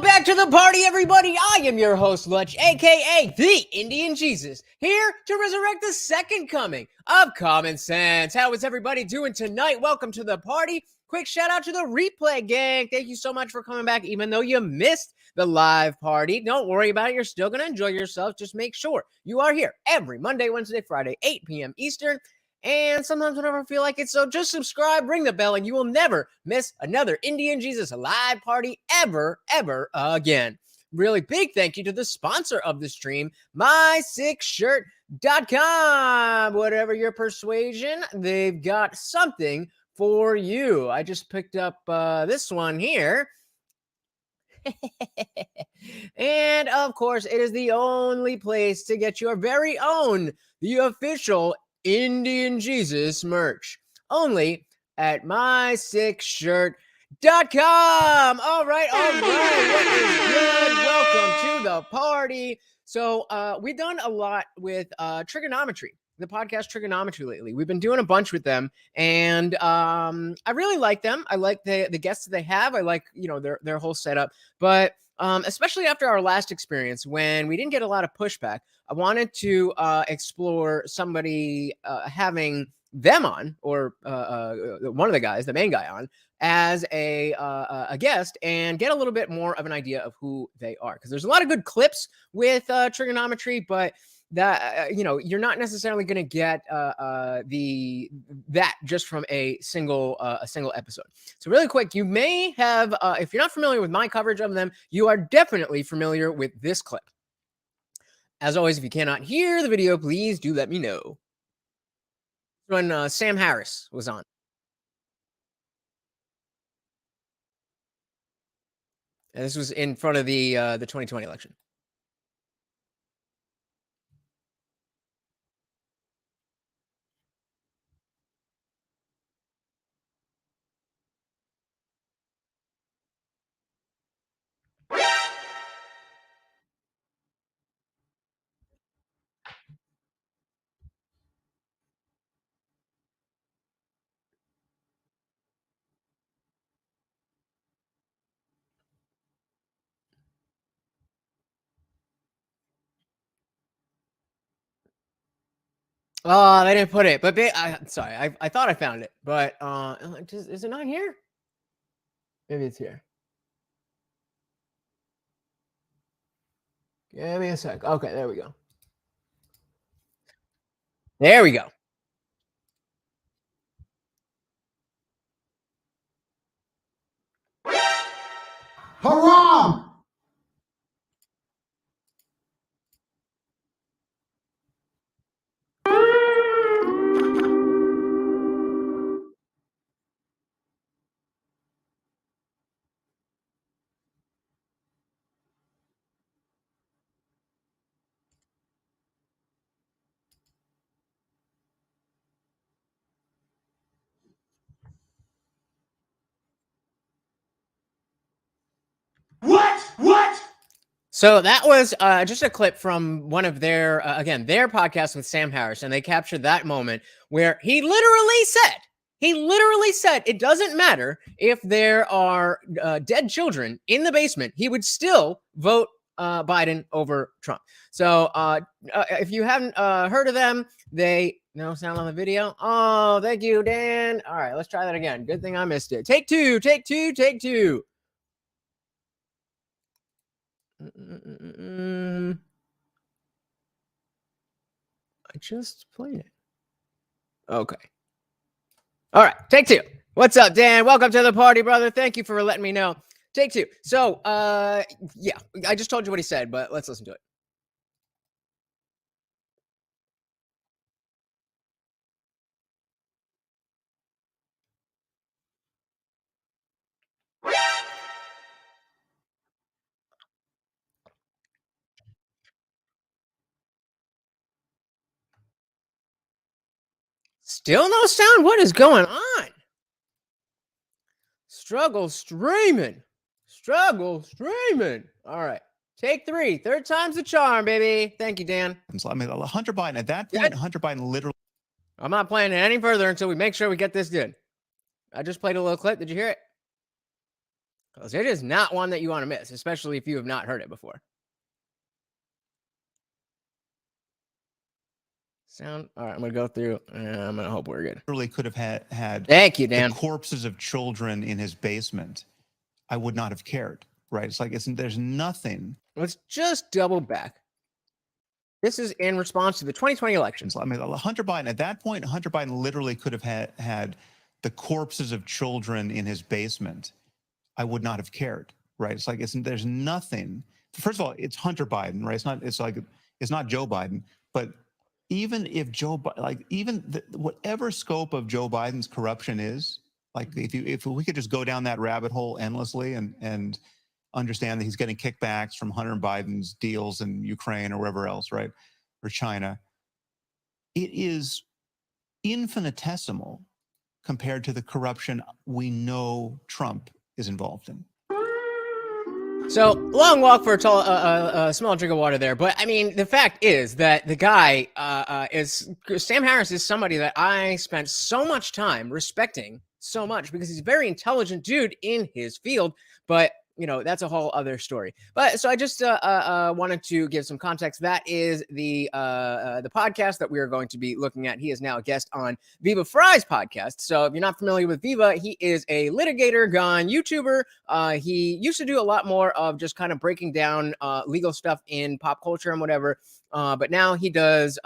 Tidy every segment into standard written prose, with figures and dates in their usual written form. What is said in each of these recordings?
Welcome back to the party, everybody. I am your host, Lutch, aka the Indian Jesus, here to resurrect the second coming of common sense. How is everybody doing tonight? Welcome to the party. Quick shout out to the replay gang. Thank you so much for coming back, even though you missed the live party. Don't worry about it. You're still going to enjoy yourself. Just make sure you are here every Monday, Wednesday, Friday, 8 p.m. Eastern. And sometimes whenever I feel like it. So just subscribe, ring the bell, and you will never miss another Indian Jesus live party ever again. Really big thank you to the sponsor of the stream, my6shirt.com. Whatever your persuasion, they've got something for you. I just picked up this one here. And of course, it is the only place to get your very own, the official Indian Jesus merch, only at my6shirt.com. All right. What is good? Welcome to the party. So we've done a lot with Triggernometry, the podcast Triggernometry lately. We've been doing a bunch with them, and I really like them. I like the guests that they have. I like, their whole setup, but especially after our last experience when we didn't get a lot of pushback, I wanted to explore somebody having them on, or one of the guys, the main guy, on as a guest, and get a little bit more of an idea of who they are. Because there's a lot of good clips with Triggernometry, but that you're not necessarily going to get that just from a single episode. So really quick, you may have, if you're not familiar with my coverage of them, you are definitely familiar with this clip. As always, if you cannot hear the video, please do let me know. When Sam Harris was on. And this was in front of the 2020 election. Oh, they didn't put it, but sorry, I thought I found it, but is it not here? Maybe it's here. Give me a sec. Okay, there we go. There we go. Haram! What? So that was just a clip from one of their, their podcast with Sam Harris, and they captured that moment where he literally said, it doesn't matter if there are dead children in the basement, he would still vote Biden over Trump. So if you haven't heard of them, no sound on the video. Oh, thank you, Dan. All right, let's try that again. Good thing I missed it. Take two. I just played it. Okay. All right. Take two. What's up, Dan? Welcome to the party, brother. Thank you for letting me know. Take two. So, yeah, I just told you what he said, but let's listen to it. Still no sound? What is going on? Struggle streaming. All right. Take three. Third time's the charm, baby. Thank you, Dan. I mean, Hunter Biden, at that point, Hunter Biden literally... I'm not playing it any further until we make sure we get this good. I just played a little clip. Did you hear it? because it is not one that you want to miss, especially if you have not heard it before. Sound all right. I'm gonna go through, and I'm gonna hope we're good. Literally could have had Thank you, Dan. the corpses of children in his basement. I would not have cared, right? It's like there's nothing. Let's just double back. This is in response to the 2020 elections. I mean, Hunter Biden, at that point, Hunter Biden literally could have had the corpses of children in his basement. I would not have cared, right? It's like there's nothing. First of all, it's Hunter Biden, right? It's not Joe Biden. But even if whatever scope of Joe Biden's corruption is, like if we could just go down that rabbit hole endlessly and understand that he's getting kickbacks from Hunter Biden's deals in Ukraine or wherever else, right? Or China. It is infinitesimal compared to the corruption we know Trump is involved in. So, long walk for a small drink of water there. But, I mean, the fact is that the guy Sam Harris is somebody that I spent so much time respecting so much because he's a very intelligent dude in his field. But, you know, that's a whole other story. But so I just wanted to give some context. That is the podcast that we are going to be looking at. He is now a guest on Viva Fry's podcast. So if you're not familiar with Viva, he is a litigator gone YouTuber. He used to do a lot more of just kind of breaking down legal stuff in pop culture and whatever. But now he does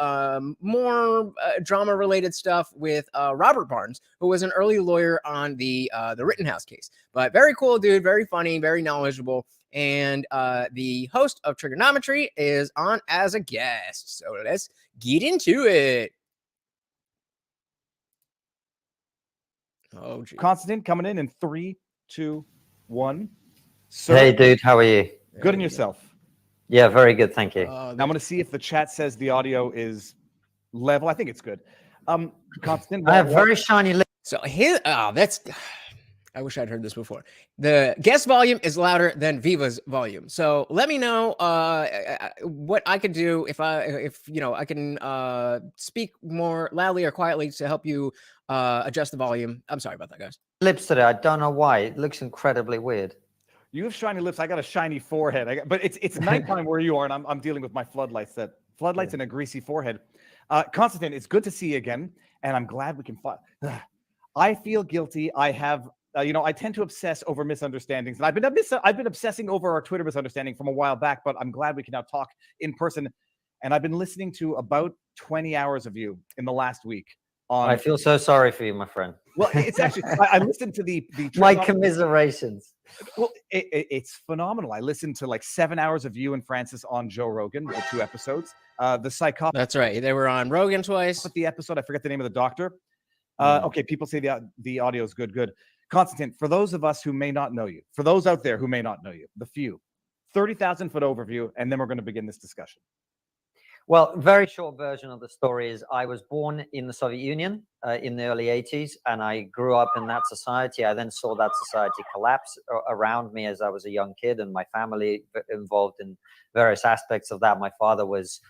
more drama-related stuff with Robert Barnes, who was an early lawyer on the Rittenhouse case. But very cool dude, very funny, very knowledgeable. And the host of Triggernometry is on as a guest. So let's get into it. Oh, geez. Konstantin coming in 3, 2, 1. Sir, hey, dude, how are you? Good and yourself? Yeah, very good, thank you. Now I'm going to see if the chat says the audio is level. I think it's good. Konstantin, I have very shiny lips. So I wish I'd heard this before. The guest volume is louder than Viva's volume. So let me know what I could do if I can speak more loudly or quietly to help you adjust the volume. I'm sorry about that, guys. Lips today. I don't know why. It looks incredibly weird. You have shiny lips. I got a shiny forehead. But it's nighttime where you are, and I'm dealing with my floodlights and a greasy forehead. Konstantin, it's good to see you again, and I'm glad we can fight. I feel guilty. I have, I tend to obsess over misunderstandings, and I've been obsessing over our Twitter misunderstanding from a while back. But I'm glad we can now talk in person. And I've been listening to about 20 hours of you in the last week. I feel so sorry for you, my friend. Well, it's actually I listened to the my commiserations. Well, it's phenomenal. I listened to like 7 hours of you and Francis on Joe Rogan, the 2 episodes. The psychopathy. That's right. They were on Rogan twice. But the episode, I forget the name of the doctor. Okay, people say the audio is good. Konstantin, for those of us who may not know you, for those out there who may not know you, the few, 30,000-foot overview, and then we're going to begin this discussion. Well, very short version of the story is I was born in the Soviet Union in the early 80s, and I grew up in that society. I then saw that society collapse around me as I was a young kid, and my family involved in various aspects of that. My father was,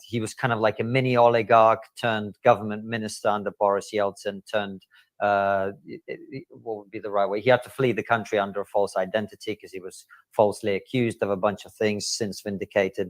he was kind of like a mini oligarch turned government minister under Boris Yeltsin, turned, what would be the right way? He had to flee the country under a false identity because he was falsely accused of a bunch of things, since vindicated.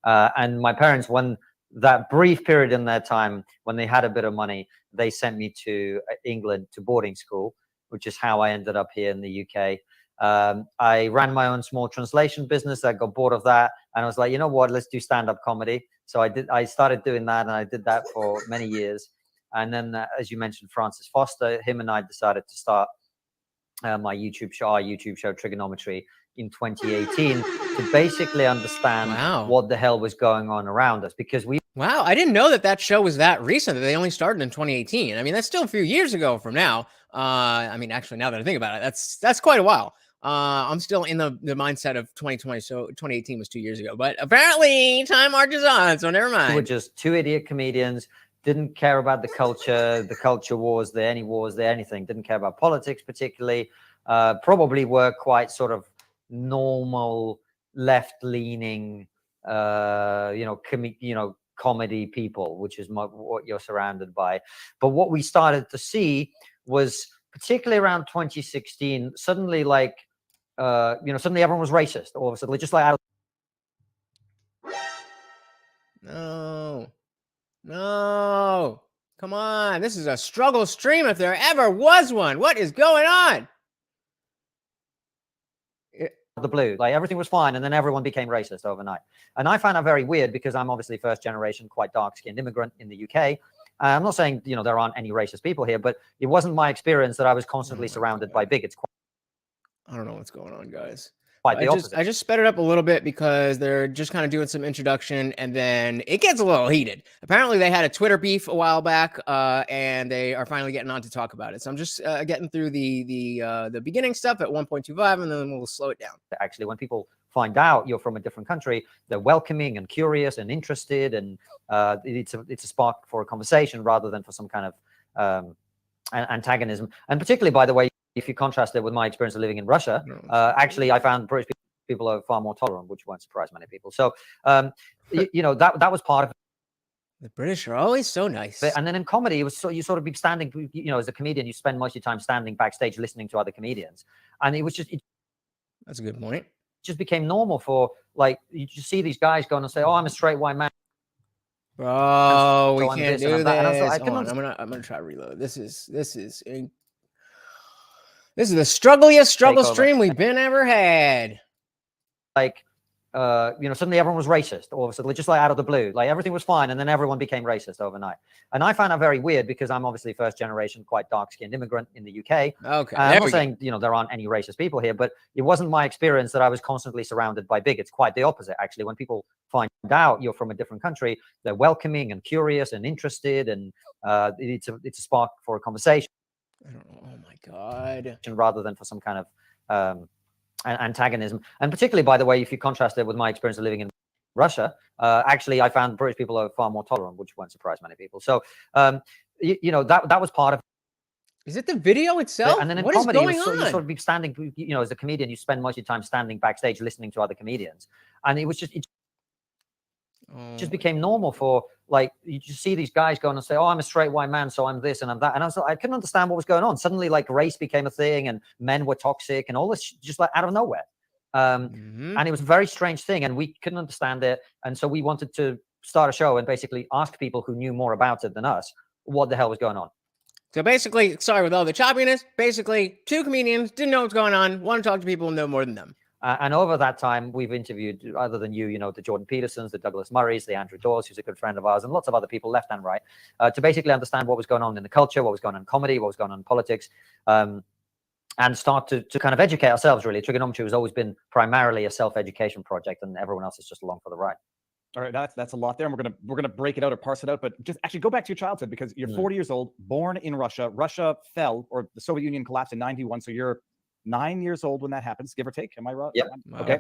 And my parents, when that brief period in their time, when they had a bit of money, they sent me to England to boarding school, which is how I ended up here in the UK. I ran my own small translation business. I got bored of that. And I was like, you know what, let's do stand-up comedy. So I started doing that, and I did that for many years. And then, as you mentioned, Francis Foster, him and I decided to start our YouTube show, Triggernometry, in 2018 to basically understand what the hell was going on around us, because Wow, I didn't know that show was that recent, that they only started in 2018. I mean, that's still a few years ago from now. I mean, actually, now that I think about it, that's quite a while. I'm still in the mindset of 2020, so 2018 was 2 years ago. But apparently, time marches on, so never mind. We were just 2 idiot comedians, didn't care about the culture wars there, any wars there, anything. Didn't care about politics particularly. Probably were quite sort of normal left-leaning, comedy people, which is what you're surrounded by. But what we started to see was, particularly around 2016, suddenly like suddenly everyone was racist. All of a sudden, just like out No. No. Come on. This is a struggle stream if there ever was one. What is going on? of the blue, like everything was fine, and then everyone became racist overnight. And I find that very weird because I'm obviously first generation, quite dark-skinned immigrant in the UK. I'm not saying there aren't any racist people here, but it wasn't my experience that I was constantly surrounded by bigots. I don't know what's going on, guys. Quite the opposite. I just sped it up a little bit because they're just kind of doing some introduction, and then it gets a little heated. Apparently, they had a Twitter beef a while back, and they are finally getting on to talk about it. So I'm just getting through the beginning stuff at 1.25, and then we'll slow it down. Actually, when people find out you're from a different country, they're welcoming and curious and interested, and it's a spark for a conversation rather than for some kind of antagonism. And particularly, by the way, if you contrast it with my experience of living in Russia, actually, I found British people are far more tolerant, which won't surprise many people. So, that was part of it. The British are always so nice. And then in comedy, it was you sort of be standing, as a comedian, you spend most of your time standing backstage listening to other comedians. And it was just... That's a good point. Just became normal for, like, you just see these guys going and say, "Oh, I'm a straight white man." Bro, we so can't do this. I'm gonna try to reload. This is the struggliest struggle stream we've been ever had. Like, suddenly everyone was racist. All of a sudden, just like out of the blue, like everything was fine, and then everyone became racist overnight. And I find that very weird because I'm obviously first generation, quite dark-skinned immigrant in the UK. Okay, I'm not saying there aren't any racist people here, but it wasn't my experience that I was constantly surrounded by bigots. Quite the opposite, actually. When people find out you're from a different country, they're welcoming and curious and interested, and it's a spark for a conversation. I don't know. Oh my God. Rather than for some kind of antagonism. And particularly, by the way, if you contrast it with my experience of living in Russia, actually, I found British people are far more tolerant, which won't surprise many people. So, that was part of... Is it the video itself? And then in what comedy, is going on? You sort of be standing, as a comedian, you spend most of your time standing backstage listening to other comedians. And it was just... just became normal for, like, you just see these guys going and say, "Oh, I'm a straight white man, so I'm this and I'm that." And I couldn't understand what was going on. Suddenly, like, race became a thing and men were toxic and all this just like out of nowhere. And it was a very strange thing, and we couldn't understand it. And so we wanted to start a show and basically ask people who knew more about it than us what the hell was going on. So basically, sorry, with all the choppiness, basically two comedians didn't know what's going on, want to talk to people who know more than them. And over that time, we've interviewed, other than you, the Jordan Petersons, the Douglas Murrays, the Andrew Dawes, who's a good friend of ours, and lots of other people left and right, to basically understand what was going on in the culture, what was going on in comedy, what was going on in politics, and start to kind of educate ourselves, really. Triggernometry has always been primarily a self-education project, and everyone else is just along for the ride. All right, that's a lot there. And we're gonna break it out or parse it out, but just actually go back to your childhood, because you're 40 years old, born in Russia. Russia fell, or the Soviet Union collapsed in 91, so you're 9 years old when that happens, give or take. Am I right? Yep. Wow. Okay.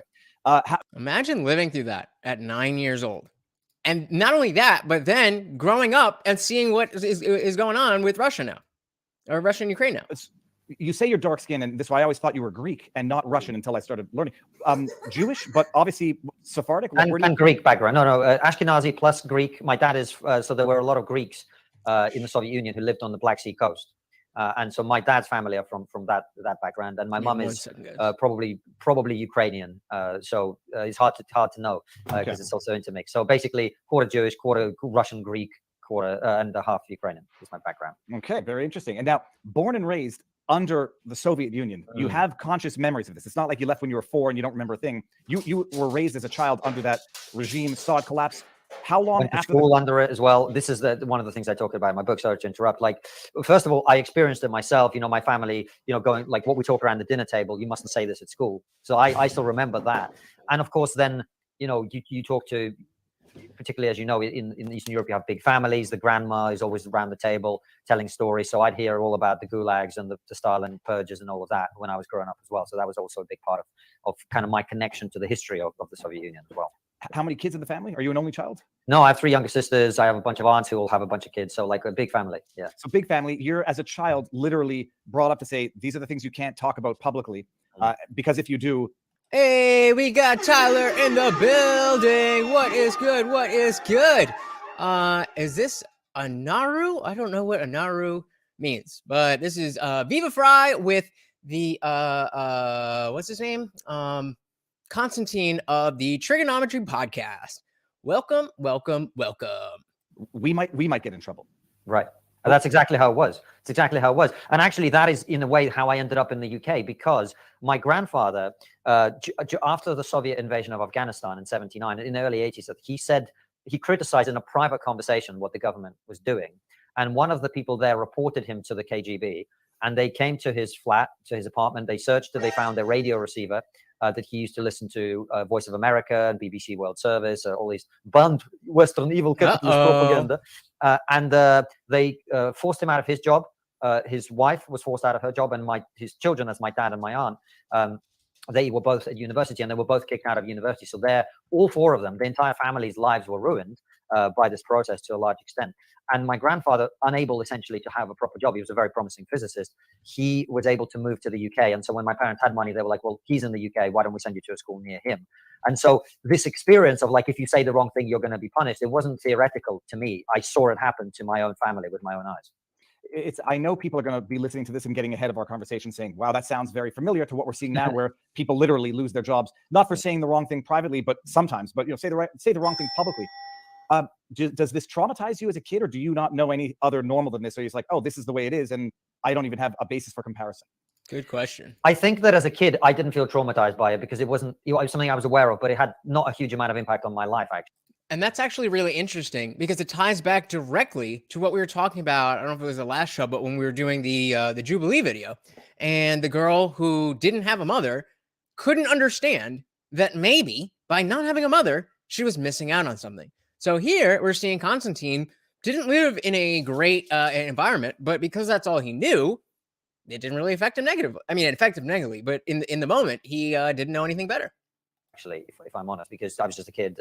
Imagine living through that at 9 years old. And not only that, but then growing up and seeing what is going on with Russia now, or Russia and Ukraine now. You say you're dark skinned, and this is why I always thought you were Greek and not Russian until I started learning. Jewish, but obviously Sephardic. And Greek background. No, Ashkenazi plus Greek. My dad is, so there were a lot of Greeks in the Soviet Union who lived on the Black Sea coast. And so my dad's family are from that background, and my mom is probably Ukrainian. So it's hard to know because it's also intermixed. So basically, quarter Jewish, quarter Russian, Greek, quarter and a half Ukrainian is my background. Okay, very interesting. And now, born and raised under the Soviet Union, you have conscious memories of this. It's not like you left when you were 4 and you don't remember a thing. You were raised as a child under that regime, saw it collapse. How long went to after school under it as well? This is one of the things I talk about in my book. Sorry to interrupt. Like, first of all, I experienced it myself. My family, going like what we talk around the dinner table. You mustn't say this at school. So I still remember that. And of course, then you talk to, particularly as you know, in Eastern Europe, you have big families. The grandma is always around the table telling stories. So I'd hear all about the gulags and the Stalin purges and all of that when I was growing up as well. So that was also a big part of kind of my connection to the history of the Soviet Union as well. How many kids in the family? Are you an only child? No, I have 3 younger sisters. I have a bunch of aunts who will have a bunch of kids. So like a big family. Yeah. So big family. You're, as a child, literally brought up to say, these are the things you can't talk about publicly, because if you do. Hey, we got Tyler in the building. What is good? What is good? Is this a Naru? I don't know what a Naru means, but this is Viva Fry with the what's his name? Konstantin of the Triggernometry Podcast. Welcome. We might get in trouble. Right. And that's exactly how it was. It's exactly how it was. And actually, that is, in a way, how I ended up in the UK, because my grandfather, after the Soviet invasion of Afghanistan in 79, in the early 80s, he said, he criticized in a private conversation what the government was doing. And one of the people there reported him to the KGB. And they came to his flat, to his apartment. They searched it. They found a radio receiver that he used to listen to Voice of America and BBC World Service, all these banned Western evil capitalist propaganda. And they forced him out of his job. His wife was forced out of her job, and his children, as my dad and my aunt, they were both at university, and they were both kicked out of university. So all four of them, the entire family's lives were ruined by this process to a large extent. And my grandfather, unable essentially to have a proper job, he was a very promising physicist, he was able to move to the UK. And so when my parents had money, they were like, well, he's in the UK, why don't we send you to a school near him? And so this experience of, like, if you say the wrong thing, you're going to be punished, it wasn't theoretical to me. I saw it happen to my own family with my own eyes. I know people are going to be listening to this and getting ahead of our conversation saying, wow, that sounds very familiar to what we're seeing now, where people literally lose their jobs, not for saying the wrong thing privately, but sometimes, but say the wrong thing publicly. Does this traumatize you as a kid, or do you not know any other normal than this? Or you're just like, oh, this is the way it is, and I don't even have a basis for comparison? Good question. I think that as a kid, I didn't feel traumatized by it, because it wasn't, it was something I was aware of, but it had not a huge amount of impact on my life, actually. And that's actually really interesting, because it ties back directly to what we were talking about. I don't know if it was the last show, but when we were doing the Jubilee video, and the girl who didn't have a mother couldn't understand that maybe by not having a mother, she was missing out on something. So here we're seeing Konstantin didn't live in a great environment, but because that's all he knew, it didn't really affect him negatively. I mean, it affected him negatively, but in the moment, he didn't know anything better. Actually, if I'm honest, because I was just a kid,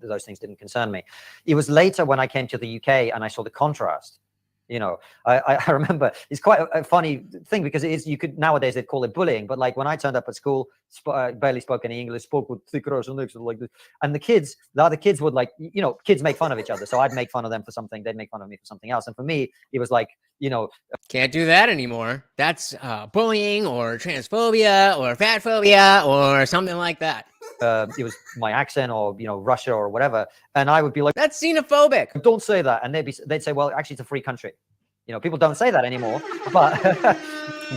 those things didn't concern me. It was later when I came to the UK and I saw the contrast. You know, I remember, it's quite a funny thing, because it is, nowadays they'd call it bullying, but like when I turned up at school, barely spoke any English, spoke with thick Russian accent like this, and the other kids would, like, you know, kids make fun of each other, so I'd make fun of them for something, they'd make fun of me for something else, and for me, it was like, you know, can't do that anymore. That's bullying or transphobia or fat phobia or something like that. It was my accent, or, you know, Russia or whatever, and I would be like, that's xenophobic. Don't say that. And they'd say, well, actually, it's a free country. You know, people don't say that anymore. But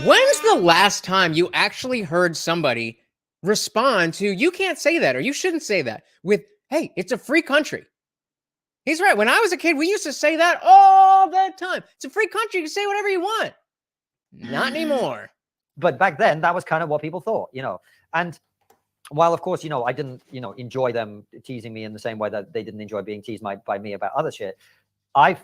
when's the last time you actually heard somebody respond to, you can't say that, or you shouldn't say that, with, hey, it's a free country? He's right. When I was a kid, we used to say that all the time. It's a free country. You can say whatever you want. Not anymore. But back then, that was kind of what people thought, you know. And while, of course, you know, I didn't, you know, enjoy them teasing me in the same way that they didn't enjoy being teased by me about other shit, I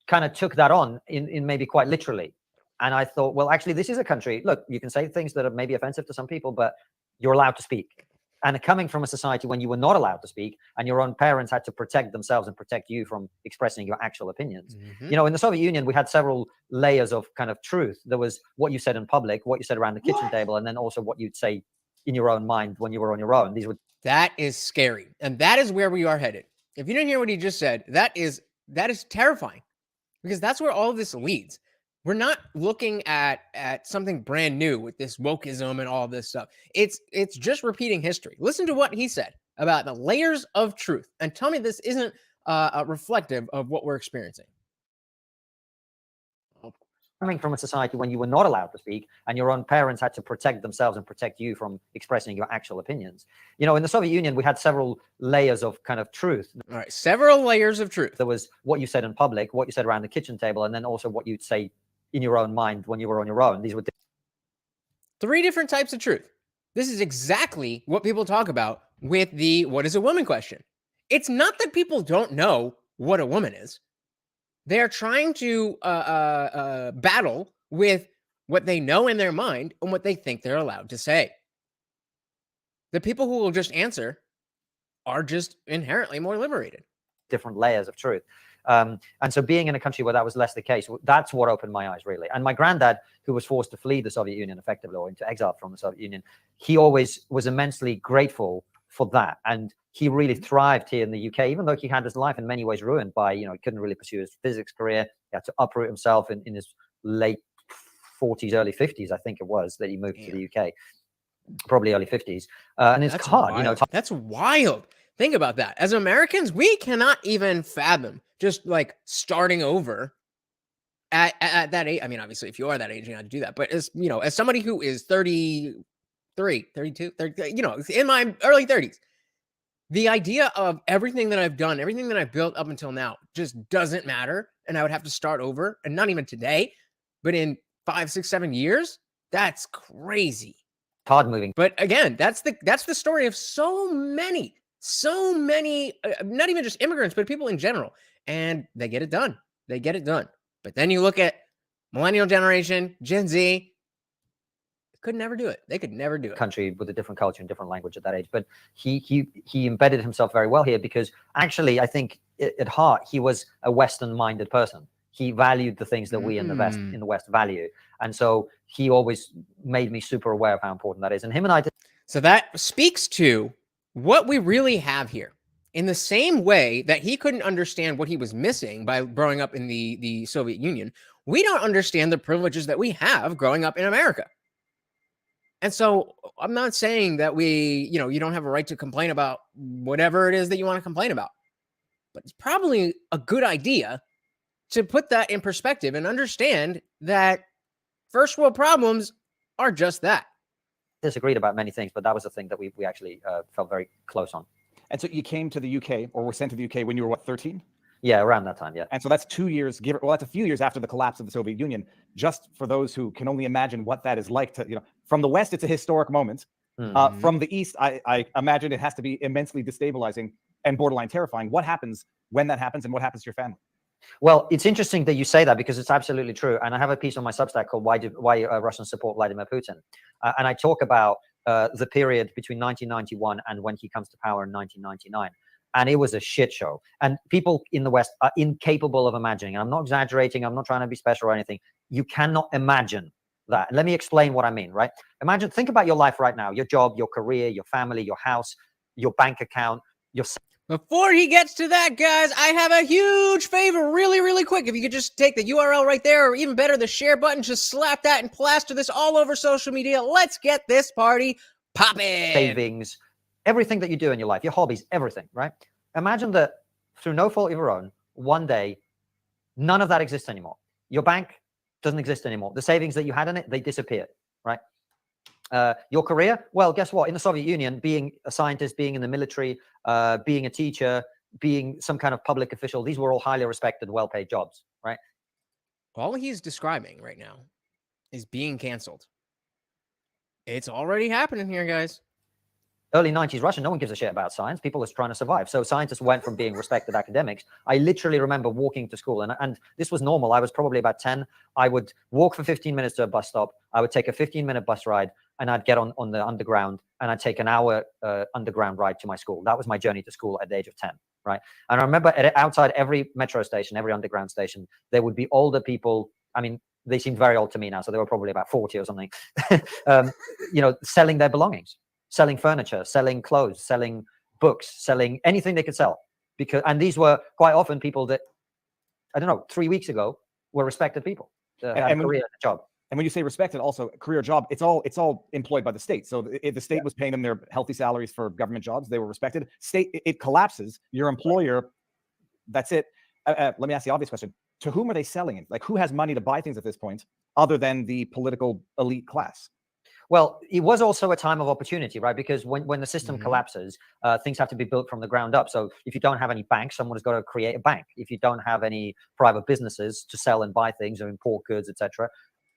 kind of took that on in maybe quite literally. And I thought, well, actually, this is a country. Look, you can say things that are maybe offensive to some people, but you're allowed to speak. And coming from a society when you were not allowed to speak, and your own parents had to protect themselves and protect you from expressing your actual opinions. Mm-hmm. You know, in the Soviet Union, we had several layers of kind of truth. There was what you said in public, what you said around the kitchen table, and then also what you'd say in your own mind when you were on your own. That is scary. And that is where we are headed. If you didn't hear what he just said, that is terrifying, because that's where all of this leads. We're not looking at something brand new with this wokeism and all this stuff. It's just repeating history. Listen to what he said about the layers of truth, and tell me this isn't reflective of what we're experiencing. Coming from a society when you were not allowed to speak, and your own parents had to protect themselves and protect you from expressing your actual opinions. You know, in the Soviet Union, we had several layers of kind of truth. All right, several layers of truth. There was what you said in public, what you said around the kitchen table, and then also what you'd say in your own mind when you were on your own. These were three different types of truth. This is exactly what people talk about with the what is a woman question. It's not that people don't know what a woman is. They're trying to battle with what they know in their mind and what they think they're allowed to say. The people who will just answer are just inherently more liberated. Different layers of truth. And so being in a country where that was less the case, that's what opened my eyes, really. And my granddad, who was forced to flee the Soviet Union effectively, or into exile from the Soviet Union, he always was immensely grateful for that. And he really thrived here in the UK, even though he had his life in many ways ruined by, you know, he couldn't really pursue his physics career. He had to uproot himself in his late 40s, early 50s, I think it was, that he moved to the UK. Probably early 50s. And it's hard, wild. That's wild. Think about that. As Americans, we cannot even fathom just like starting over at that age. I mean, obviously, if you are that age, you have to do that. But as you know, as somebody who is 33, 32, 30, you know, in my early 30s, the idea of everything that I've done, everything that I've built up until now just doesn't matter. And I would have to start over, and not even today, but in 5, 6, 7 years, that's crazy. Hard moving. But again, that's the story of so many, not even just immigrants, but people in general. And they get it done. They get it done. But then you look at millennial generation, Gen Z, could never do it. They could never do it. Country with a different culture and different language at that age. But he embedded himself very well here, because actually, I think at heart, he was a Western-minded person. He valued the things that we in the West value. And so he always made me super aware of how important that is. And him and I did. So that speaks to what we really have here. In the same way that he couldn't understand what he was missing by growing up in the Soviet Union, we don't understand the privileges that we have growing up in America. And so I'm not saying that you don't have a right to complain about whatever it is that you want to complain about, but it's probably a good idea to put that in perspective and understand that first world problems are just that. Disagreed about many things, but that was the thing that we actually felt very close on. And so you came to the UK, or were sent to the UK when you were what, 13? Yeah, around that time, yeah. And so that's 2 years, that's a few years after the collapse of the Soviet Union. Just for those who can only imagine what that is like to, from the West, it's a historic moment. From the East, I imagine it has to be immensely destabilizing and borderline terrifying. What happens when that happens, and what happens to your family? Well, it's interesting that you say that, because it's absolutely true. And I have a piece on my Substack called Why Russians Support Vladimir Putin. And I talk about the period between 1991 and when he comes to power in 1999. And it was a shit show. And people in the West are incapable of imagining. And I'm not exaggerating. I'm not trying to be special or anything. You cannot imagine that. And let me explain what I mean, right? Think about your life right now, your job, your career, your family, your house, your bank account, your... Before he gets to that, guys, I have a huge favor, really, really quick. If you could just take the URL right there, or even better, the share button, just slap that and plaster this all over social media. Let's get this party popping. Savings, everything that you do in your life, your hobbies, everything, right? Imagine that through no fault of your own, one day, none of that exists anymore. Your bank doesn't exist anymore. The savings that you had in it, they disappeared, right? Your career, well, guess what? In the Soviet Union, being a scientist, being in the military, being a teacher, being some kind of public official, these were all highly respected, well-paid jobs, right? All he's describing right now is being canceled. It's already happening here, guys. Early 90s Russia, no one gives a shit about science. People are trying to survive. So scientists went from being respected academics. I literally remember walking to school, and this was normal. I was probably about 10. I would walk for 15 minutes to a bus stop. I would take a 15-minute bus ride, and I'd get on the underground, and I'd take an hour underground ride to my school. That was my journey to school at the age of 10, right? And I remember outside every metro station, every underground station, there would be older people. I mean, they seemed very old to me now, so they were probably about 40 or something, selling their belongings. Selling furniture, selling clothes, selling books, selling anything they could sell. And these were quite often people that, 3 weeks ago were respected people that had a career and a job. And when you say respected, also career job, it's all employed by the state. So if the state was paying them their healthy salaries for government jobs, they were respected. State, it collapses. Your employer, that's it. Let me ask the obvious question. To whom are they selling it? Like, who has money to buy things at this point other than the political elite class? Well, it was also a time of opportunity, right? Because when the system collapses, things have to be built from the ground up. So if you don't have any banks, someone has got to create a bank. If you don't have any private businesses to sell and buy things or import goods, etc.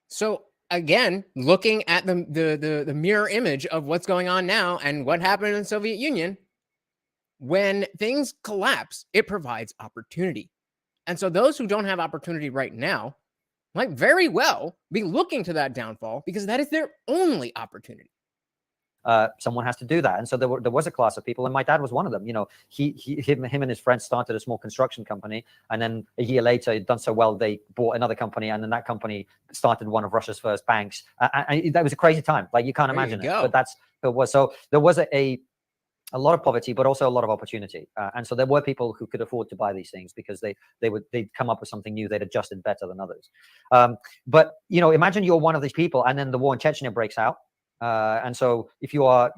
So again, looking at the mirror image of what's going on now and what happened in the Soviet Union, when things collapse, it provides opportunity. And so those who don't have opportunity right now might very well be looking to that downfall because that is their only opportunity. Someone has to do that. And so there was a class of people, and my dad was one of them. Him and his friends started a small construction company, and then a year later, he'd done so well, they bought another company, and then that company started one of Russia's first banks. And that was a crazy time. Like, you can't imagine it. But there was a a lot of poverty, but also a lot of opportunity. And so there were people who could afford to buy these things because they'd come up with something new, they'd adjusted better than others. But imagine you're one of these people, and then the war in Chechnya breaks out. And so if you are,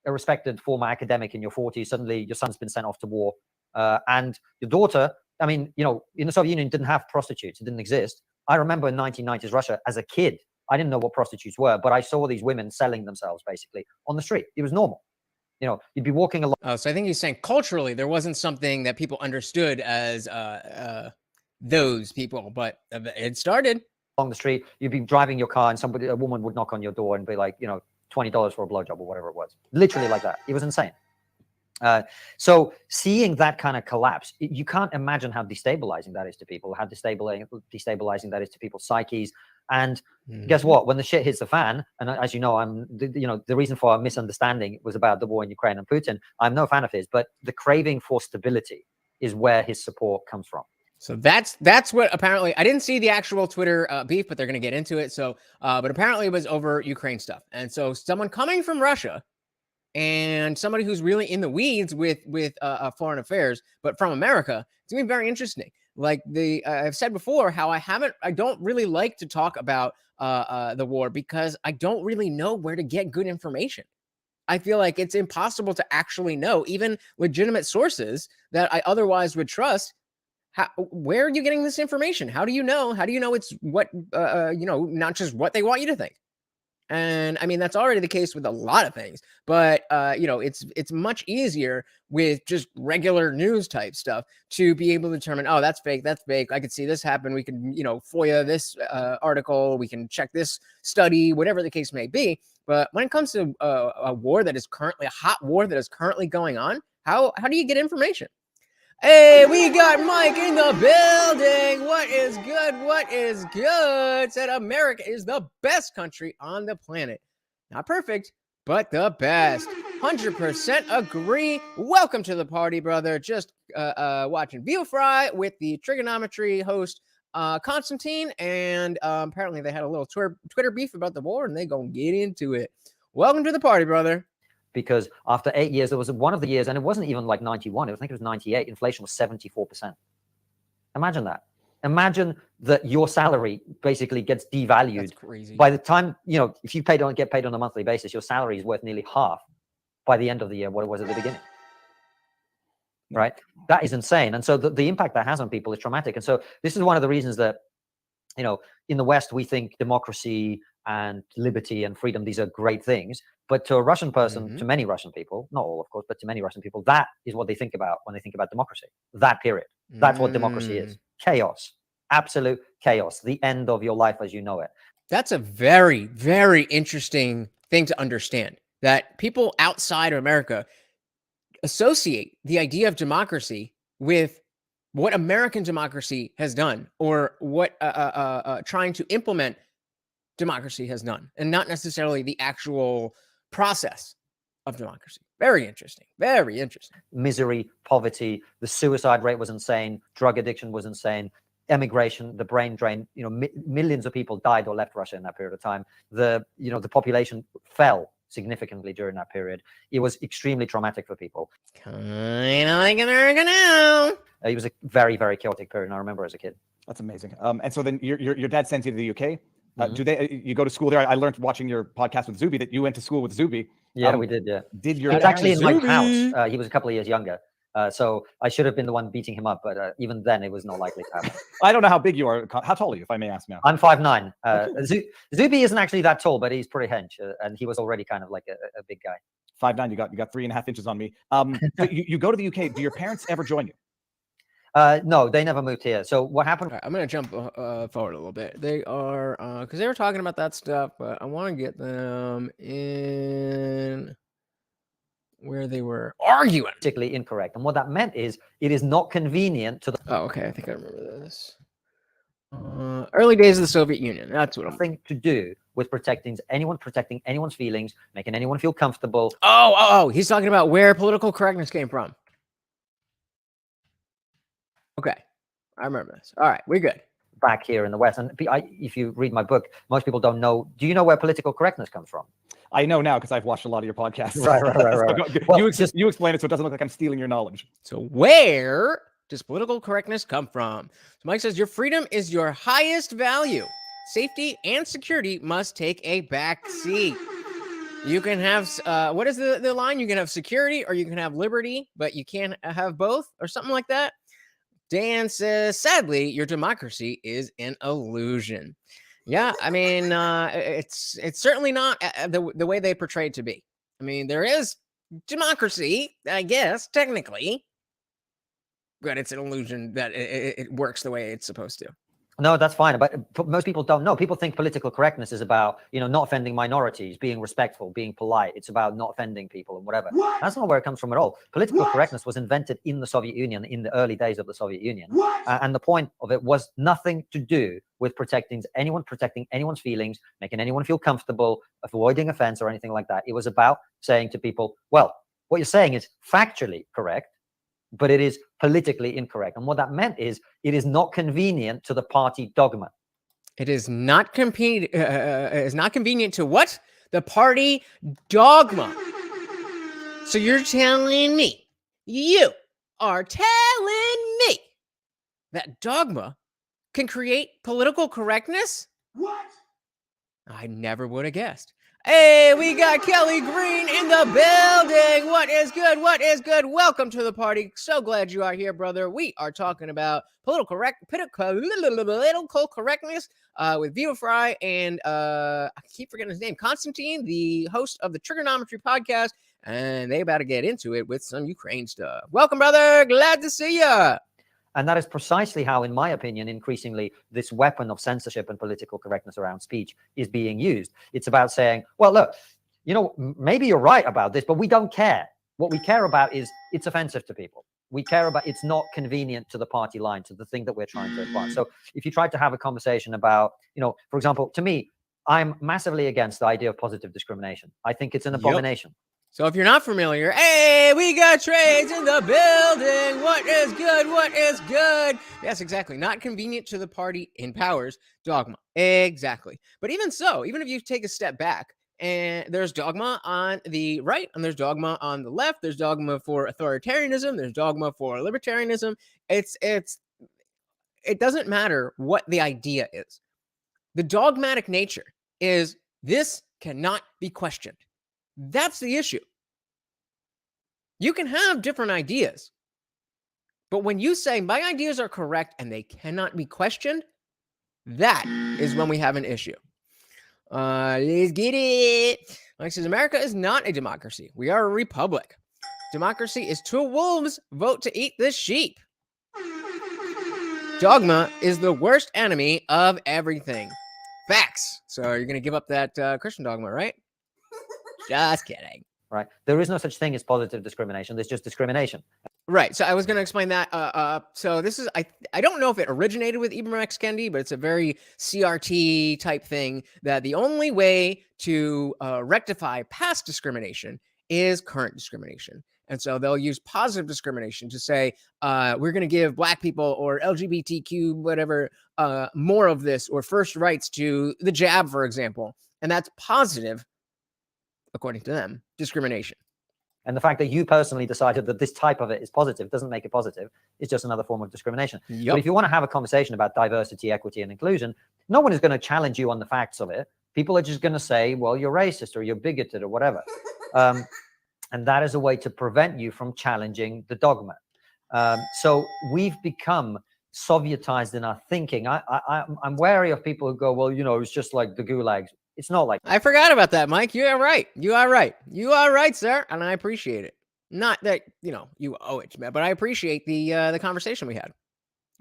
a respected former academic in your 40s, suddenly your son's been sent off to war, and your daughter. I mean, in the Soviet Union, didn't have prostitutes; it didn't exist. I remember in 1990s Russia as a kid, I didn't know what prostitutes were, but I saw these women selling themselves basically on the street. It was normal. You'd be walking along. Oh, so I think he's saying culturally there wasn't something that people understood as those people, but it started along the street. You'd be driving your car, and a woman would knock on your door and be like, $20 for a blowjob or whatever it was. Literally like that. It was insane. So seeing that kind of collapse, you can't imagine how destabilizing that is to people, how destabilizing that is to people's psyches. And guess what? When the shit hits the fan, and as you know, the reason for our misunderstanding was about the war in Ukraine and Putin. I'm no fan of his, but the craving for stability is where his support comes from. So that's what apparently, I didn't see the actual Twitter beef, but they're going to get into it. So, but apparently it was over Ukraine stuff. And so someone coming from Russia and somebody who's really in the weeds with foreign affairs, but from America, it's going to be very interesting. Like I've said before, how I don't really like to talk about the war because I don't really know where to get good information. I feel like it's impossible to actually know, even legitimate sources that I otherwise would trust. Where are you getting this information? How do you know? How do you know it's what, not just what they want you to think? And I mean, that's already the case with a lot of things, but it's much easier with just regular news type stuff to be able to determine, oh, that's fake. That's fake. I could see this happen. We can, FOIA this article. We can check this study, whatever the case may be. But when it comes to a war that is currently a hot war that is currently going on, how do you get information? Hey, we got Mike in the building. What is good? What is good? Said America is the best country on the planet. Not perfect, but the best. 100% agree. Welcome to the party, brother. Just watching Viva Fry with the Triggernometry host, Konstantin. And apparently they had a little Twitter beef about the war, and they gonna get into it. Welcome to the party, brother. Because after 8 years, there was one of the years, and it wasn't even like 91, I think it was 98, inflation was 74%. Imagine that. Imagine that your salary basically gets devalued. That's crazy. By the time, if you get paid on a monthly basis, your salary is worth nearly half by the end of the year what it was at the beginning. Right? That is insane. And so the impact that has on people is traumatic. And so this is one of the reasons that, in the West, we think democracy and liberty and freedom, these are great things. But to a Russian person, to many Russian people, not all, of course, but to many Russian people, that is what they think about when they think about democracy. That period. That's what democracy is. Chaos. Absolute chaos. The end of your life as you know it. That's a very, very interesting thing to understand, that people outside of America associate the idea of democracy with what American democracy has done, or what trying to implement democracy has done, and not necessarily the actual process of democracy. Very interesting. Very interesting. Misery, poverty, the suicide rate was insane. Drug addiction was insane. Emigration, the brain drain. Millions of people died or left Russia in that period of time. The population fell significantly during that period. It was extremely traumatic for people. Kind of like America now. It was a very, very chaotic period, and I remember as a kid. That's amazing. And so then your dad sent you to the UK. You go to school there? I learned watching your podcast with Zuby that you went to school with Zuby. Yeah, we did. Yeah. Did your He was actually in Zuby? my house. He was a couple of years younger. So I should have been the one beating him up, but even then it was not likely to happen. I don't know how big you are. How tall are you, if I may ask now? I'm 5'9". Zuby isn't actually that tall, but he's pretty hench, and he was already kind of like a big guy. 5'9". You got 3.5 inches on me. You go to the UK. Do your parents ever join you? No, they never moved here. So what happened? Right, I'm going to jump forward a little bit. They are, because they were talking about that stuff, but I want to get them in where they were arguing. Particularly incorrect. And what that meant is it is not convenient to the Oh, okay. I think I remember this. Early days of the Soviet Union. That's what I'm thing to do with protecting anyone's feelings, making anyone feel comfortable. Oh, he's talking about where political correctness came from. Okay. I remember this. All right. We're good. Back here in the West. And if you read my book, most people don't know. Do you know where political correctness comes from? I know now because I've watched a lot of your podcasts. Right. Well, you explain it so it doesn't look like I'm stealing your knowledge. So where does political correctness come from? So Mike says, your freedom is your highest value. Safety and security must take a back seat. You can have, what is the line? You can have security or you can have liberty, but you can't have both or something like that. Dan says, sadly, your democracy is an illusion. Yeah, I mean, it's certainly not the way they portray it to be. I mean, there is democracy, I guess, technically, but it's an illusion that it works the way it's supposed to. No, that's fine. But most people don't know. People think political correctness is about, not offending minorities, being respectful, being polite. It's about not offending people and whatever. That's not where it comes from at all. Political correctness was invented in the Soviet Union in the early days of the Soviet Union. And the point of it was nothing to do with protecting anyone's feelings, making anyone feel comfortable, avoiding offense or anything like that. It was about saying to people, well, what you're saying is factually correct, but it is politically incorrect. And what that meant is it is not convenient to the party dogma. It is not convenient to what? The party dogma. So you are telling me that dogma can create political correctness? What? I never would have guessed. Hey, we got Kelly Green in the building. What is good? What is good? Welcome to the party. So glad you are here, brother. We are talking about political correctness with Viva and I keep forgetting his name, Konstantin, the host of the Triggernometry Podcast, and they about to get into it with some Ukraine stuff. Welcome, brother. Glad to see you. And that is precisely how, in my opinion, increasingly this weapon of censorship and political correctness around speech is being used. It's about saying, well, look, maybe you're right about this, but we don't care. What we care about is it's offensive to people. We care about it's not convenient to the party line, to the thing that we're trying to advance. So if you try to have a conversation about, for example, to me, I'm massively against the idea of positive discrimination. I think it's an abomination. So if you're not familiar, hey, we got trades in the building. What is good? What is good? Yes, exactly. Not convenient to the party in powers. Dogma. Exactly. But even so, even if you take a step back, and there's dogma on the right and there's dogma on the left, there's dogma for authoritarianism, there's dogma for libertarianism. It doesn't matter what the idea is. The dogmatic nature is this cannot be questioned. That's the issue. You can have different ideas, but when you say my ideas are correct and they cannot be questioned, that is when we have an issue. Let's get it. Mike says, America is not a democracy. We are a republic. Democracy is two wolves vote to eat the sheep. Dogma is the worst enemy of everything. Facts. So you're going to give up that Christian dogma, right? Just kidding. Right. There is no such thing as positive discrimination. There's just discrimination. Right. So I was going to explain that. So this is, I don't know if it originated with Ibram X. Kendi, but it's a very CRT type thing that the only way to rectify past discrimination is current discrimination. And so they'll use positive discrimination to say, we're going to give Black people or LGBTQ, whatever, more of this or first rights to the jab, for example. And that's positive, according to them, discrimination. And the fact that you personally decided that this type of it is positive doesn't make it positive. It's just another form of discrimination. Yep. But if you want to have a conversation about diversity, equity, and inclusion, no one is going to challenge you on the facts of it. People are just going to say, well, you're racist or you're bigoted or whatever. And that is a way to prevent you from challenging the dogma. So we've become Sovietized in our thinking. I'm wary of people who go, well, it's just like the gulags. It's not like that. I forgot about that, Mike. You are right. You are right. You are right, sir. And I appreciate it. Not that, you owe it to me, but I appreciate the conversation we had,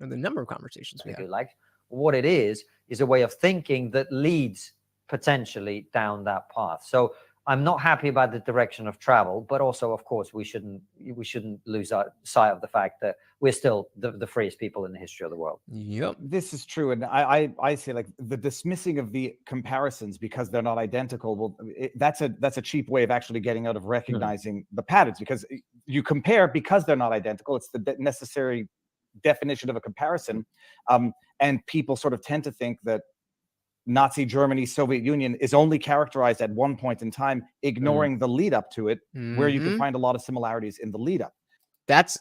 or the number of conversations we had. Like what it is a way of thinking that leads potentially down that path. So I'm not happy about the direction of travel, but also, of course, we shouldn't lose sight of the fact that we're still the freest people in the history of the world. Yep. This is true. And I say, like, the dismissing of the comparisons because they're not identical. Well, that's a cheap way of actually getting out of recognizing the patterns, because you compare because they're not identical. It's the necessary definition of a comparison. And people sort of tend to think that Nazi Germany, Soviet Union is only characterized at one point in time, ignoring the lead up to it, where you can find a lot of similarities in the lead up. That's,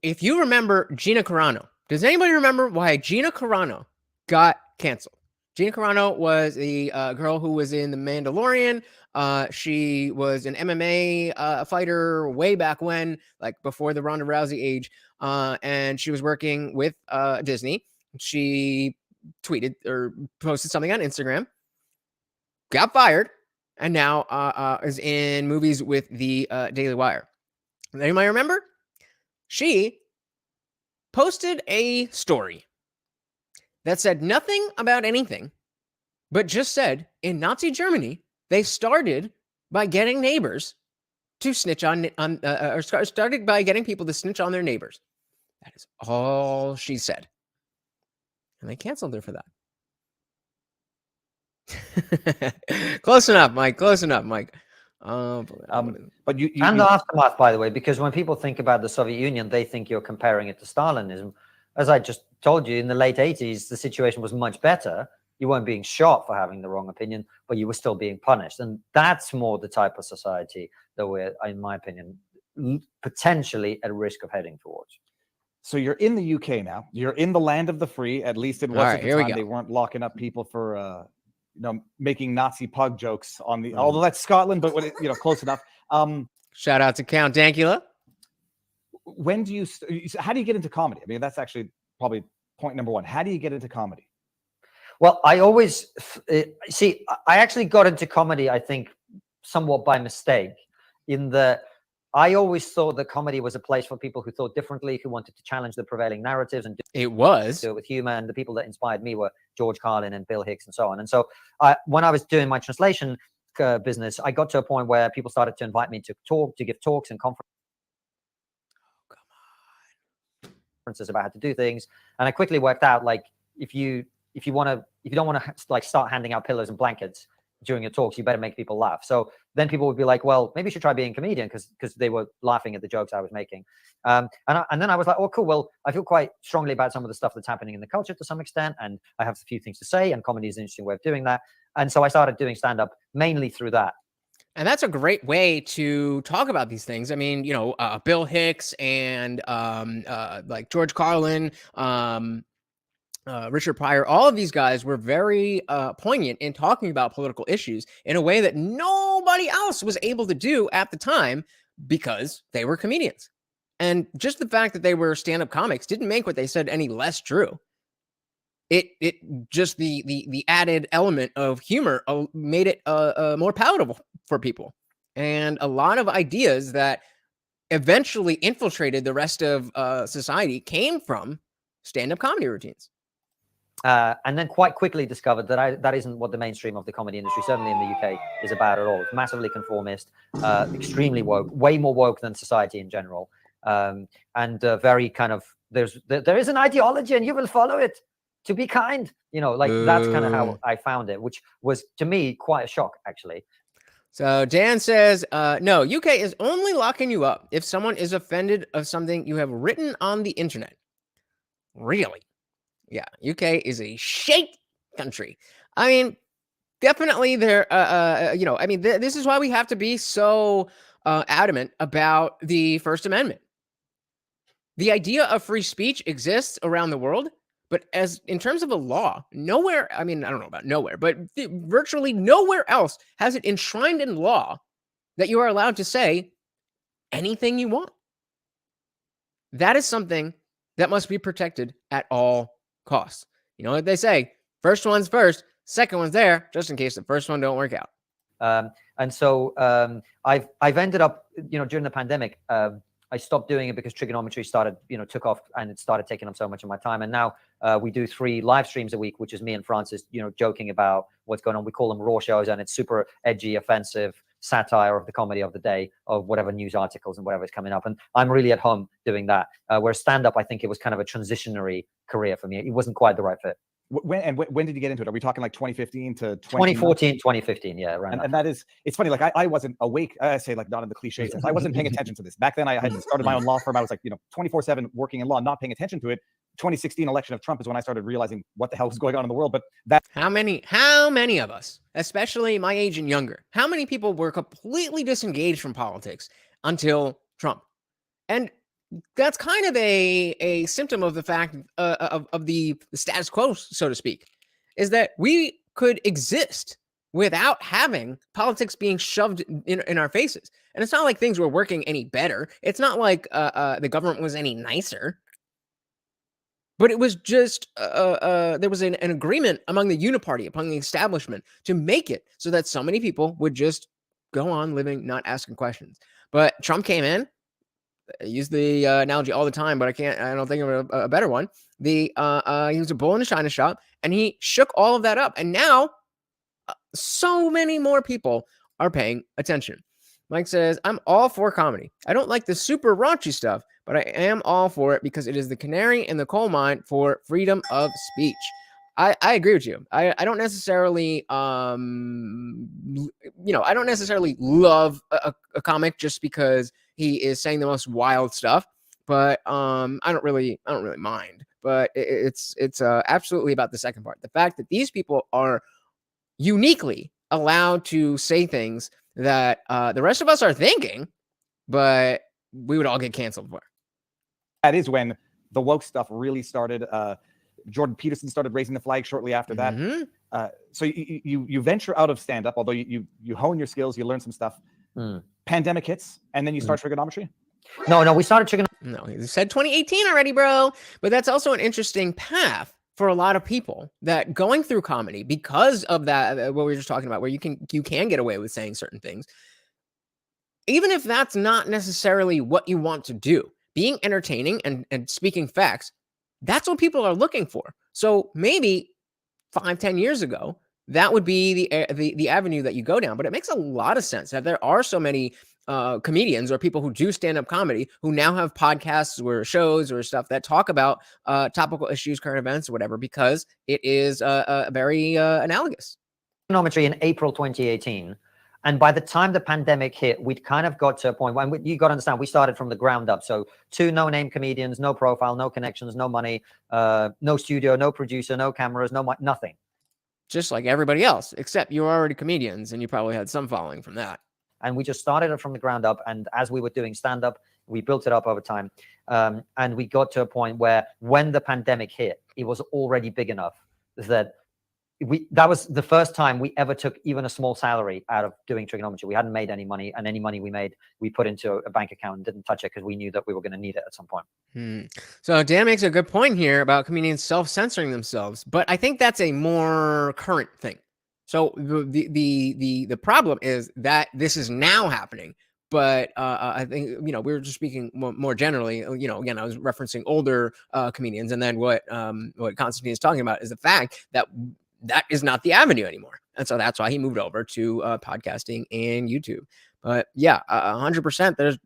if you remember Gina Carano. Does anybody remember why Gina Carano got canceled? Gina Carano was the girl who was in The Mandalorian. She was an MMA fighter way back when, like before the Ronda Rousey age. And she was working with Disney. She tweeted or posted something on Instagram, got fired, and now is in movies with the Daily Wire. Anybody remember? She posted a story that said nothing about anything, but just said in Nazi Germany, they started by getting neighbors to snitch or started by getting people to snitch on their neighbors. That is all she said. And they canceled her for that. Close enough, Mike. Close enough, Mike. But you and the aftermath, by the way, because when people think about the Soviet Union, they think you're comparing it to Stalinism. As I just told you, in the late 80s, the situation was much better. You weren't being shot for having the wrong opinion, but you were still being punished. And that's more the type of society that we're, in my opinion, potentially at risk of heading towards. So you're in the UK now. You're in the land of the free. At least it was at the time. They weren't locking up people for making Nazi pug jokes on the. Although that's Scotland, but close enough. Shout out to Count Dankula. When do you? How do you get into comedy? I mean, that's actually probably point number one. How do you get into comedy? Well, I always see. I actually got into comedy, I think, somewhat by mistake. In the, I always thought that comedy was a place for people who thought differently, who wanted to challenge the prevailing narratives, and do it with humor. And the people that inspired me were George Carlin and Bill Hicks and so on. And so, when I was doing my translation business, I got to a point where people started to invite me to give talks and conferences about how to do things. And I quickly worked out, like, if you don't want to like start handing out pillows and blankets during your talks, you better make people laugh. So then people would be like, well, maybe you should try being a comedian, because they were laughing at the jokes I was making. And then I was like, oh, cool. Well, I feel quite strongly about some of the stuff that's happening in the culture to some extent, and I have a few things to say, and comedy is an interesting way of doing that. And so I started doing stand-up mainly through that. And that's a great way to talk about these things. I mean, Bill Hicks and like George Carlin, Richard Pryor, all of these guys were very poignant in talking about political issues in a way that nobody else was able to do at the time, because they were comedians. And just the fact that they were stand-up comics didn't make what they said any less true. It just the added element of humor made it more palatable for people. And a lot of ideas that eventually infiltrated the rest of society came from stand-up comedy routines. And then quite quickly discovered that that isn't what the mainstream of the comedy industry, certainly in the UK, is about at all. It's massively conformist, extremely woke, way more woke than society in general, and very kind of there is an ideology and you will follow it to be kind. That's kind of how I found it, which was to me quite a shock, actually. So Dan says, no, UK is only locking you up if someone is offended of something you have written on the internet. Really? Yeah, UK is a shake country. I mean, definitely there, this is why we have to be so adamant about the First Amendment. The idea of free speech exists around the world, but in terms of a law, nowhere, I mean, I don't know about nowhere, but virtually nowhere else has it enshrined in law that you are allowed to say anything you want. That is something that must be protected at all costs. You know what they say? First one's first, second one's there, just in case the first one don't work out. And so I've ended up, during the pandemic, I stopped doing it because trigonometry started, took off, and it started taking up so much of my time. And now we do 3 live streams a week, which is me and Francis, joking about what's going on. We call them raw shows, and it's super edgy, offensive satire of the comedy of the day, of whatever news articles and whatever is coming up. And I'm really at home doing that. Whereas stand-up, I think it was kind of a transitionary career for me. It wasn't quite the right fit. When did you get into it? Are we talking like 2015 to 2014, 2015? Yeah, right. And that is, it's funny. Like I wasn't awake. I say, like, not in the cliche sense. I wasn't paying attention to this back then. I had started my own law firm. I was like, 24/7 working in law, not paying attention to it. 2016 election of Trump is when I started realizing what the hell was going on in the world. But that How many of us, especially my age and younger, how many people were completely disengaged from politics until Trump? And that's kind of a symptom of the fact of the status quo, so to speak, is that we could exist without having politics being shoved in our faces. And it's not like things were working any better. It's not like the government was any nicer. But it was just there was an agreement among the uniparty, among the establishment, to make it so that so many people would just go on living, not asking questions. But Trump came in. I use the analogy all the time, but I don't think of a better one. He was a bull in a china shop, and he shook all of that up. And now so many more people are paying attention. Mike says, I'm all for comedy. I don't like the super raunchy stuff, but I am all for it because it is the canary in the coal mine for freedom of speech. I agree with you. I don't necessarily, I don't necessarily love a comic just because he is saying the most wild stuff, but I don't really mind. But it's absolutely about the second part. The fact that these people are uniquely allowed to say things that the rest of us are thinking, but we would all get canceled for. That is when the woke stuff really started. Jordan Peterson started raising the flag shortly after that. Mm-hmm. So you venture out of stand-up, although you hone your skills, you learn some stuff. Pandemic hits, and then you start Triggernometry? No, we started Triggernometry. No, he said 2018 already, bro. But that's also an interesting path for a lot of people, that going through comedy, because of that, what we were just talking about, where you can get away with saying certain things, even if that's not necessarily what you want to do, being entertaining and speaking facts, that's what people are looking for. So maybe 5-10 years ago, that would be the avenue that you go down. But it makes a lot of sense that there are so many comedians or people who do stand-up comedy who now have podcasts or shows or stuff that talk about topical issues, current events, or whatever, because it is very analogous. Triggernometry in April 2018. And by the time the pandemic hit, we'd kind of got to a point when you got to understand, we started from the ground up. So 2 no-name comedians, no profile, no connections, no money, no studio, no producer, no cameras, nothing. Just like everybody else, except you were already comedians and you probably had some following from that. And we just started it from the ground up. And as we were doing stand-up, we built it up over time. And we got to a point where when the pandemic hit, it was already big enough that that was the first time we ever took even a small salary out of doing Triggernometry. We hadn't made any money, and any money we made, we put into a bank account and didn't touch it because we knew that we were going to need it at some point. So Dan makes a good point here about comedians self-censoring themselves, but I think that's a more current thing. So the problem is that this is now happening. But I think, we were just speaking more generally, again, I was referencing older comedians. And then what Konstantin is talking about is the fact that is not the avenue anymore. And so that's why he moved over to podcasting and YouTube. But yeah, 100%.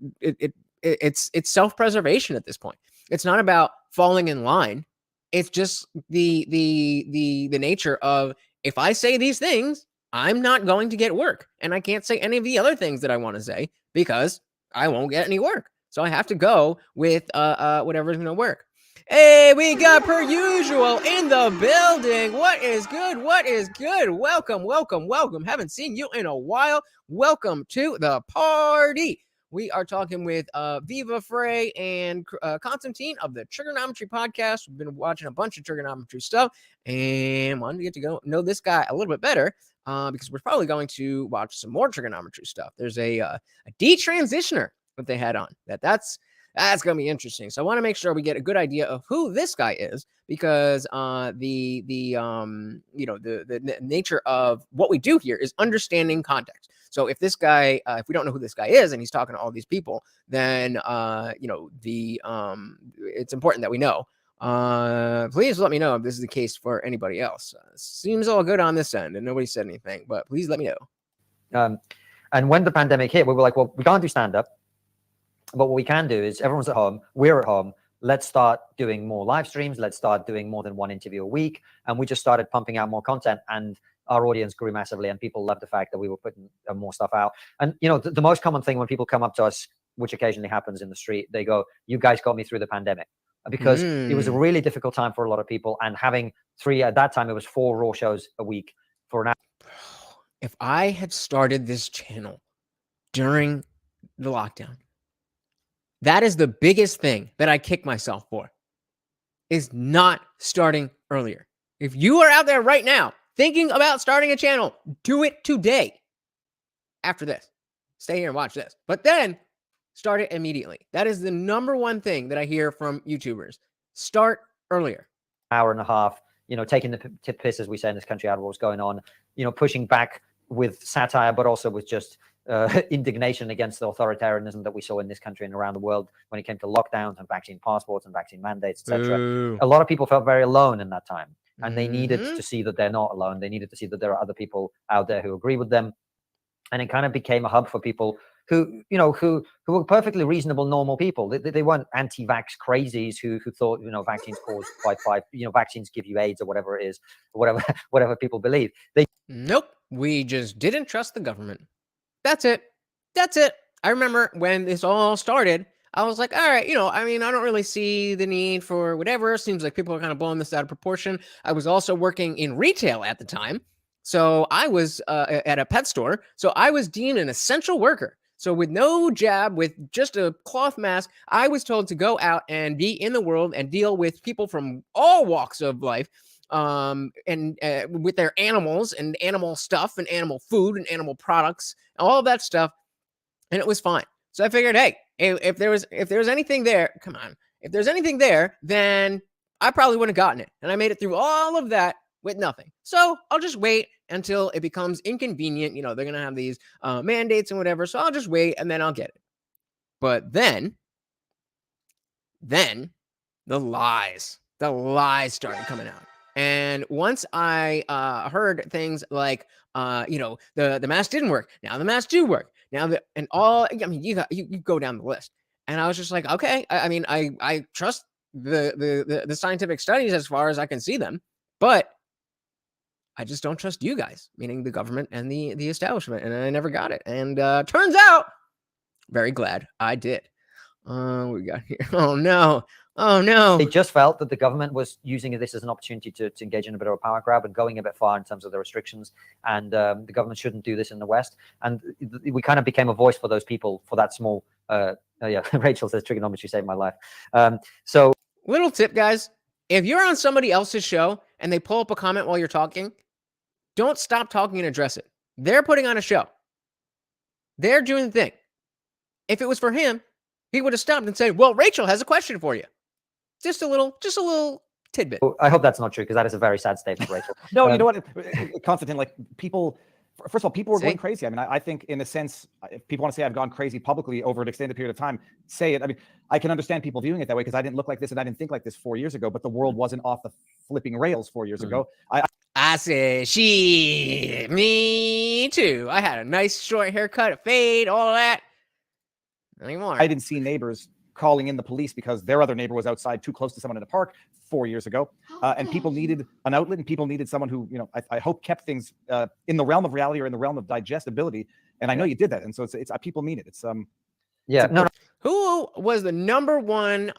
It's self-preservation at this point. It's not about falling in line. It's just the nature of, if I say these things, I'm not going to get work. And I can't say any of the other things that I want to say because I won't get any work. So I have to go with whatever's going to work. Hey, we got per usual in the building. What is good? What is good? Welcome, welcome, welcome. Haven't seen you in a while. Welcome to the party. We are talking with Viva, Frey, and Konstantin of the Triggernometry Podcast. We've been watching a bunch of Triggernometry stuff and wanted to get to know this guy a little bit better because we're probably going to watch some more Triggernometry stuff. There's a detransitioner that they had on. That's going to be interesting. So I want to make sure we get a good idea of who this guy is, because the nature of what we do here is understanding context. So if this guy, if we don't know who this guy is and he's talking to all these people, then it's important that we know. Please let me know if this is the case for anybody else. Seems all good on this end, and nobody said anything, but please let me know. And when the pandemic hit, we were like, well, we can't do stand-up. But what we can do is, everyone's at home, we're at home, let's start doing more live streams, let's start doing more than one interview a week. And we just started pumping out more content, and our audience grew massively, and people loved the fact that we were putting more stuff out. And, the most common thing when people come up to us, which occasionally happens in the street, they go, you guys got me through the pandemic. because it was a really difficult time for a lot of people. And having at that time, it was 4 Raw shows a week for an hour. If I had started this channel during the lockdown, that is the biggest thing that I kick myself for, is not starting earlier. If you are out there right now thinking about starting a channel, do it today. After this, stay here and watch this. But then start it immediately. That is the number one thing that I hear from YouTubers. Start earlier. Hour and a half, taking the piss, as we say in this country, out of what was going on, pushing back with satire, but also with just indignation against the authoritarianism that we saw in this country and around the world when it came to lockdowns and vaccine passports and vaccine mandates, etc. A lot of people felt very alone in that time, and they needed to see that they're not alone. They needed to see that there are other people out there who agree with them, and it kind of became a hub for people who were perfectly reasonable, normal people. They weren't anti-vax crazies who thought vaccines cause vaccines give you AIDS or whatever it is, or whatever people believe. Nope, we just didn't trust the government. That's it. I remember when this all started, I was like, all right, I don't really see the need for whatever. Seems like people are kind of blowing this out of proportion. I was also working in retail at the time. So I was at a pet store. So I was deemed an essential worker. So with no jab, with just a cloth mask, I was told to go out and be in the world and deal with people from all walks of life. And with their animals and animal stuff and animal food and animal products, all of that stuff. And it was fine. So I figured, hey, if there was anything there, come on, if there's anything there, then I probably wouldn't have gotten it. And I made it through all of that with nothing. So I'll just wait until it becomes inconvenient. They're going to have these mandates and whatever. So I'll just wait and then I'll get it. But then the lies started coming out. And once I heard things like, the mask didn't work. Now the masks do work. You go down the list. And I was just like, okay, I trust the scientific studies as far as I can see them, but I just don't trust you guys, meaning the government and the establishment. And I never got it. And turns out, very glad I did. What we got here? Oh no. They just felt that the government was using this as an opportunity to engage in a bit of a power grab and going a bit far in terms of the restrictions. And the government shouldn't do this in the West. And we kind of became a voice for those people, for that small. Rachel says trigonometry saved my life. So little tip, guys: if you're on somebody else's show and they pull up a comment while you're talking, don't stop talking and address it. They're putting on a show. They're doing the thing. If it was for him, he would have stopped and said, "Well, Rachel has a question for you." Just a little tidbit. I hope that's not true, because that is a very sad statement, Rachel. No, you know what, Konstantin, like people, first of all, people were going crazy. I think in a sense, if people want to say I've gone crazy publicly over an extended period of time, say it. I can understand people viewing it that way, because I didn't look like this and I didn't think like this 4 years ago, but the world wasn't off the flipping rails 4 years ago. I said, me too. I had a nice short haircut, a fade, all that. Not anymore. I didn't see neighbors calling in the police because their other neighbor was outside too close to someone in a park 4 years ago. And people needed an outlet, and people needed someone who, I hope kept things in the realm of reality or in the realm of digestibility. And I know you did that. And so it's people mean it. It's no. Who was the number one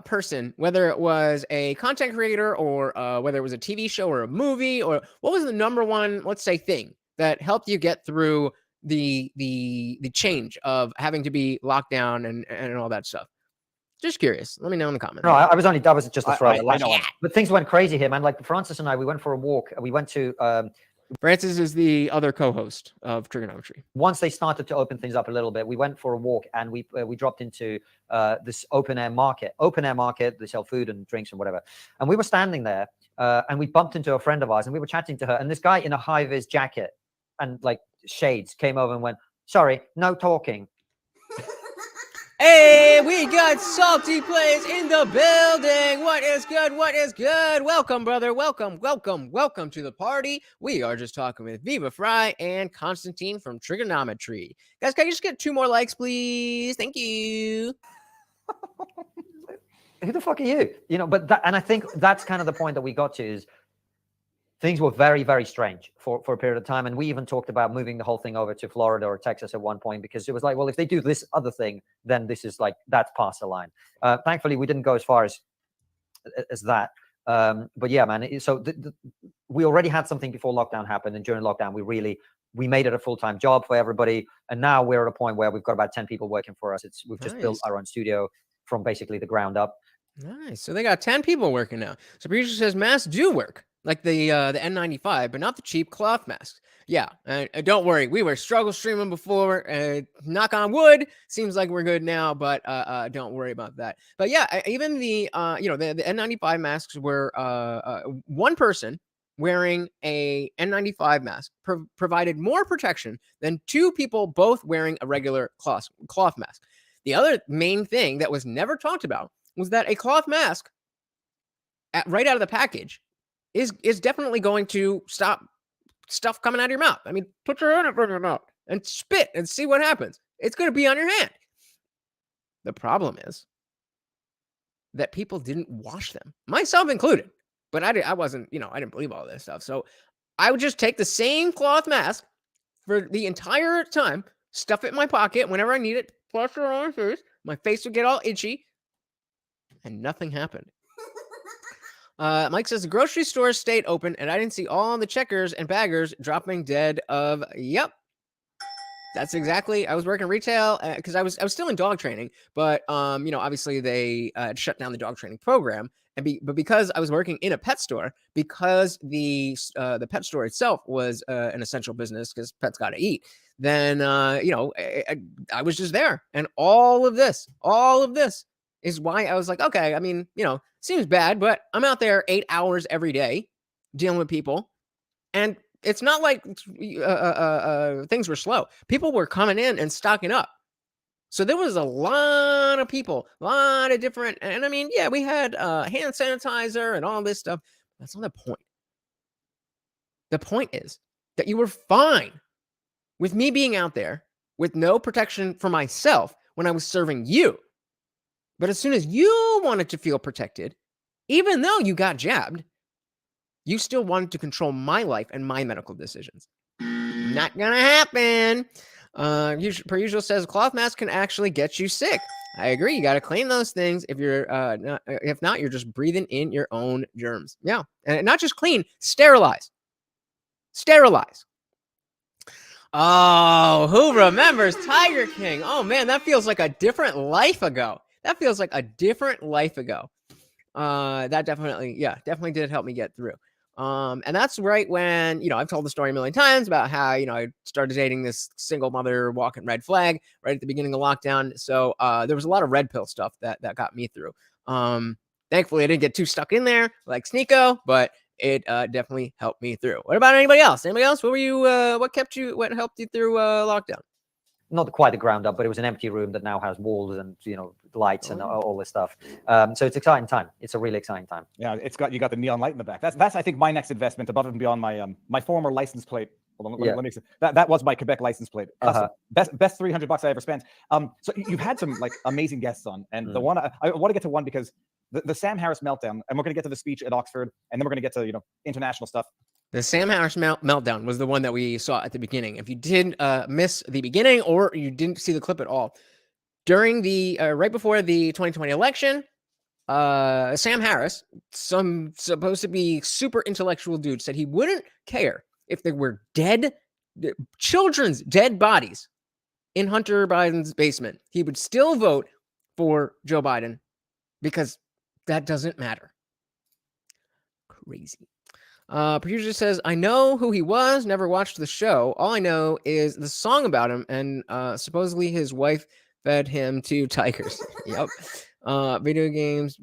person, whether it was a content creator or whether it was a TV show or a movie, or what was the number one, let's say, thing that helped you get through the change of having to be locked down and all that stuff? Just curious. Let me know in the comments. No, I was just a throw. I know. But things went crazy here, man. Like Francis and I, we went for a walk. We went to Francis is the other co-host of Triggernometry. Once they started to open things up a little bit, we went for a walk, and we dropped into this open air market. They sell food and drinks and whatever. And we were standing there, and we bumped into a friend of ours, and we were chatting to her. And this guy in a high-vis jacket and like shades came over and went, "Sorry, no talking." Hey, we got salty plays in the building. What is good? Welcome, brother. Welcome to the party. We are just talking with Viva Fry and Konstantin from Triggernometry. Guys, can I just get 2 more likes, please? Thank you. Who the fuck are you? And I think that's kind of the point that we got to, is things were very, very strange for a period of time. And we even talked about moving the whole thing over to Florida or Texas at one point, because it was like, well, if they do this other thing, then this is like, that's past the line. Thankfully, we didn't go as far as as that. But yeah, man. So we already had something before lockdown happened, and during lockdown, we made it a full-time job for everybody. And now we're at a point where we've got about 10 people working for us. We've just built our own studio from basically the ground up. Nice. So they got 10 people working now. So producer says masks do work, like the N95, but not the cheap cloth masks. Yeah, don't worry. We were struggle streaming before. Knock on wood. Seems like we're good now, but don't worry about that. But yeah, even the the N95 masks were one person wearing a N95 mask provided more protection than two people both wearing a regular cloth mask. The other main thing that was never talked about was that a cloth mask right out of the package is definitely going to stop stuff coming out of your mouth. I mean, put your hand in front of your mouth and spit and see what happens. It's going to be on your hand. The problem is that people didn't wash them, myself included. But I wasn't, I didn't believe all this stuff. So I would just take the same cloth mask for the entire time, stuff it in my pocket whenever I need it, plaster it on my face. My face would get all itchy, and nothing happened. Mike says the grocery store stayed open, and I didn't see all the checkers and baggers dropping dead of. Yep, that's exactly. I was working retail because I was still in dog training, but obviously they shut down the dog training program, but because I was working in a pet store, because the pet store itself was an essential business because pets got to eat. Then I was just there, and all of this is why I was like, okay, I mean, seems bad, but I'm out there 8 hours every day dealing with people. And it's not like things were slow. People were coming in and stocking up. So there was a lot of people, a lot of different, and I mean, yeah, we had hand sanitizer and all this stuff. That's not the point. The point is that you were fine with me being out there with no protection for myself when I was serving you. But as soon as you wanted to feel protected, even though you got jabbed, you still wanted to control my life and my medical decisions. Not gonna happen. Per usual says cloth mask can actually get you sick. I agree. You got to clean those things. If not, you're just breathing in your own germs. Yeah, and not just clean, sterilize. Oh, who remembers Tiger King? Oh man, that feels like a different life ago. That definitely did help me get through. And that's right when, I've told the story a million times about how, I started dating this single mother walking red flag right at the beginning of lockdown. So there was a lot of red pill stuff that got me through. Thankfully, I didn't get too stuck in there like Sneeko, but it definitely helped me through. What about anybody else? What helped you through lockdown? Not quite the ground up, but it was an empty room that now has walls and lights and all this stuff. So it's exciting time. It's a really exciting time. Yeah, you got the neon light in the back. That's I think my next investment above and beyond my my former license plate. Hold on, let me see. That was my Quebec license plate. Best $300 I ever spent. So you've had some like amazing guests on, and the one I want to get to one because the Sam Harris meltdown, and we're going to get to the speech at Oxford, and then we're going to get to international stuff. The Sam Harris meltdown was the one that we saw at the beginning. If you did miss the beginning or you didn't see the clip at all, during the right before the 2020 election, Sam Harris, some supposed to be super intellectual dude, said he wouldn't care if there were children's dead bodies in Hunter Biden's basement. He would still vote for Joe Biden because that doesn't matter. Crazy. Producer says, I know who he was, never watched the show. All I know is the song about him, and supposedly his wife fed him to tigers. Yep. Video games,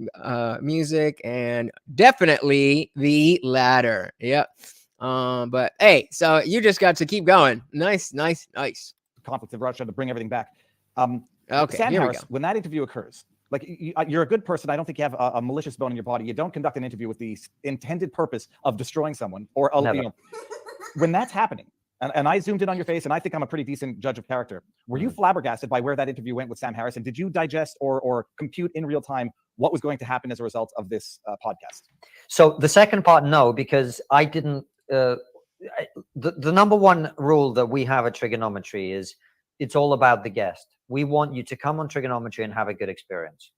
music, and definitely the latter. Yep. But hey, so you just got to keep going. Nice. Conflict of Russia to bring everything back. Okay, Sam here Harris, we go. when that interview occurs, like you're a good person. I don't think you have a malicious bone in your body. You don't conduct an interview with the intended purpose of destroying someone or when that's happening. And I zoomed in on your face, and I think I'm a pretty decent judge of character. Were you flabbergasted by where that interview went with Sam Harris? And did you digest or compute in real time what was going to happen as a result of this podcast? So the second part, no, because I didn't. The number one rule that we have at Triggernometry is it's all about the guest. We want you to come on Triggernometry and have a good experience.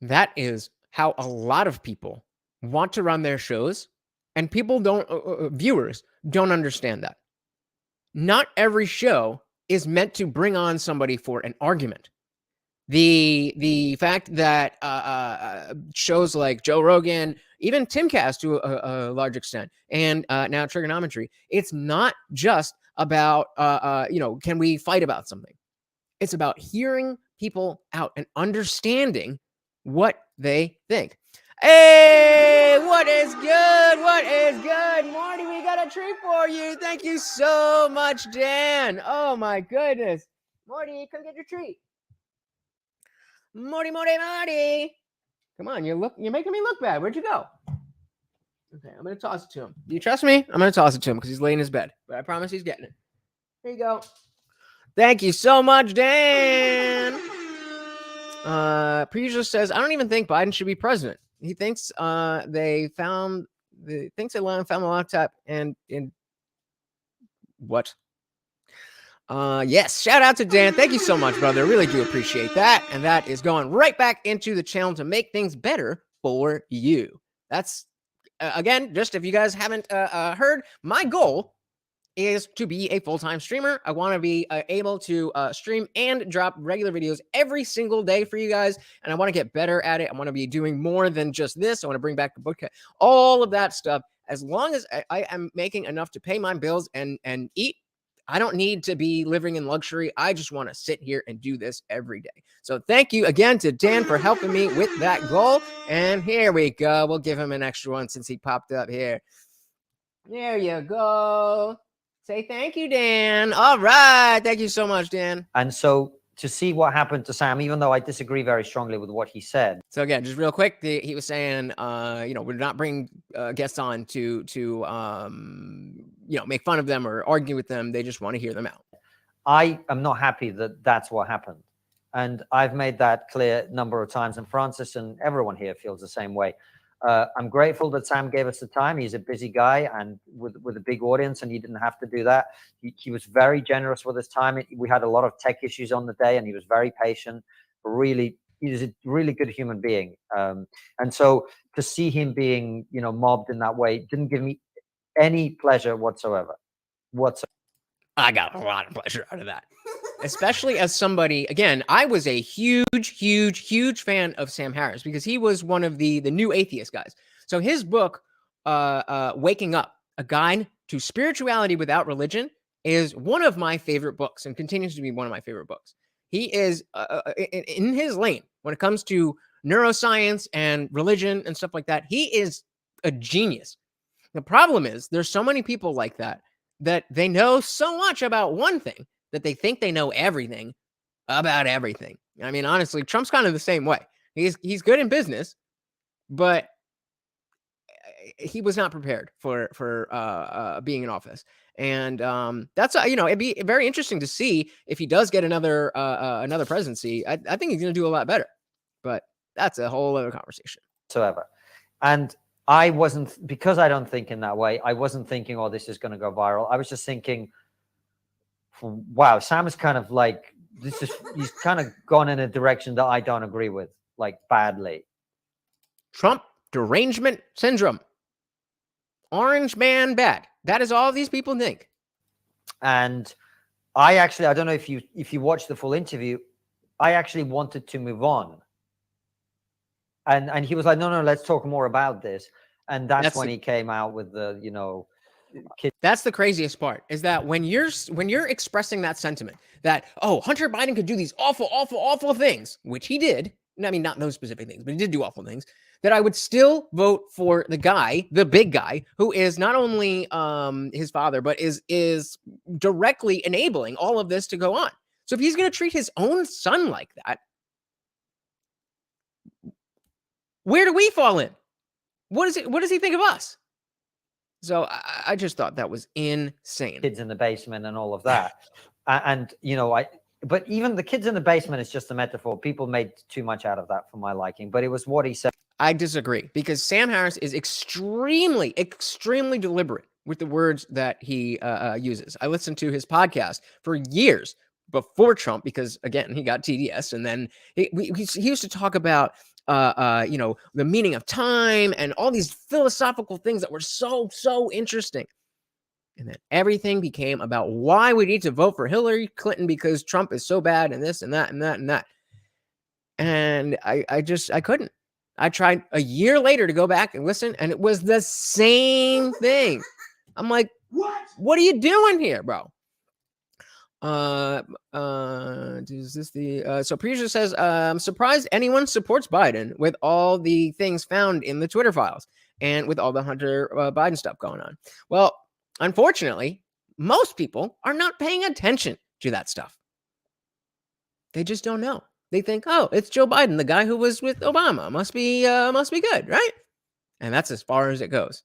That is how a lot of people want to run their shows, and people don't, viewers don't understand that. Not every show is meant to bring on somebody for an argument. The fact that shows like Joe Rogan, even Timcast to a large extent, and now Triggernometry, it's not just about can we fight about something? It's about hearing people out and understanding what they think. Hey, what is good? What is good? Marty, we got a treat for you. Thank you so much, Dan. Oh my goodness. Marty, come get your treat. Marty. Come on, you're making me look bad. Where'd you go? Okay, I'm gonna toss it to him. Do you trust me? I'm gonna toss it to him because he's laying in his bed. But I promise he's getting it. Here you go. Thank you so much, Dan. Preacher says, I don't even think Biden should be president. He thinks they found the laptop and what? Yes, shout out to Dan. Thank you so much, brother. I really do appreciate that. And that is going right back into the channel to make things better for you. That's again, just if you guys haven't heard, my goal is to be a full-time streamer. I want to be able to stream and drop regular videos every single day for you guys, and I want to get better at it. I want to be doing more than just this. I want to bring back the book, all of that stuff. As long as I am making enough to pay my bills and eat, I don't need to be living in luxury. I just want to sit here and do this every day. So thank you again to Dan for helping me with that goal. And here we go. We'll give him an extra one since he popped up here. There you go. Say thank you, Dan. All right. Thank you so much, Dan. And so to see what happened to Sam, even though I disagree very strongly with what he said. So again, just real quick, he was saying, we're not bringing guests on to make fun of them or argue with them. They just want to hear them out. I am not happy that that's what happened. And I've made that clear a number of times. And Francis and everyone here feels the same way. I'm grateful that Sam gave us the time. He's a busy guy and with a big audience, and he didn't have to do that. He was very generous with his time. We had a lot of tech issues on the day, and he was very patient. Really, he was a really good human being. And so to see him being, mobbed in that way didn't give me any pleasure whatsoever. I got a lot of pleasure out of that. Especially as somebody, again, I was a huge fan of Sam Harris because he was one of the new atheist guys. So his book, Waking Up, A Guide to Spirituality Without Religion, is one of my favorite books and continues to be one of my favorite books. He is in his lane when it comes to neuroscience and religion and stuff like that. He is a genius. The problem is there's so many people like that they know so much about one thing that they think they know everything about everything. I mean, honestly, Trump's kind of the same way. He's good in business, but he was not prepared for being in office. And that's it'd be very interesting to see if he does get another presidency. I think he's going to do a lot better, but that's a whole other conversation. And I wasn't, because I don't think in that way, I wasn't thinking, oh, this is going to go viral. I was just thinking, wow, Sam is kind of like, he's kind of gone in a direction that I don't agree with, like badly. Trump derangement syndrome. Orange man bad. That is all these people think. And I don't know if you watched the full interview, I actually wanted to move on. And he was like, no, let's talk more about this. And that's when he came out with the, That's the craziest part, is that when you're expressing that sentiment that, oh, Hunter Biden could do these awful things, which he did. I mean, not those specific things, but he did do awful things, that I would still vote for the big guy, who is not only his father, but is directly enabling all of this to go on. So if he's going to treat his own son like that, where do we fall in? What does he think of us? So I just thought that was insane. Kids in the basement and all of that. But even the kids in the basement is just a metaphor. People made too much out of that for my liking, but it was what he said. I disagree, because Sam Harris is extremely deliberate with the words that he uses. I listened to his podcast for years before Trump, because again, he got TDS. And then he used to talk about the meaning of time and all these philosophical things that were so interesting. And then everything became about why we need to vote for Hillary Clinton because Trump is so bad and this and that and that and that. And I couldn't. I tried a year later to go back and listen, and it was the same thing. I'm like, what are you doing here, bro? Is this the so Preacher says, I'm surprised anyone supports Biden with all the things found in the Twitter files and with all the Hunter Biden stuff going on. Well, unfortunately, most people are not paying attention to that stuff. They just don't know. They think, oh, it's Joe Biden, the guy who was with Obama. Must be good, right? And that's as far as it goes.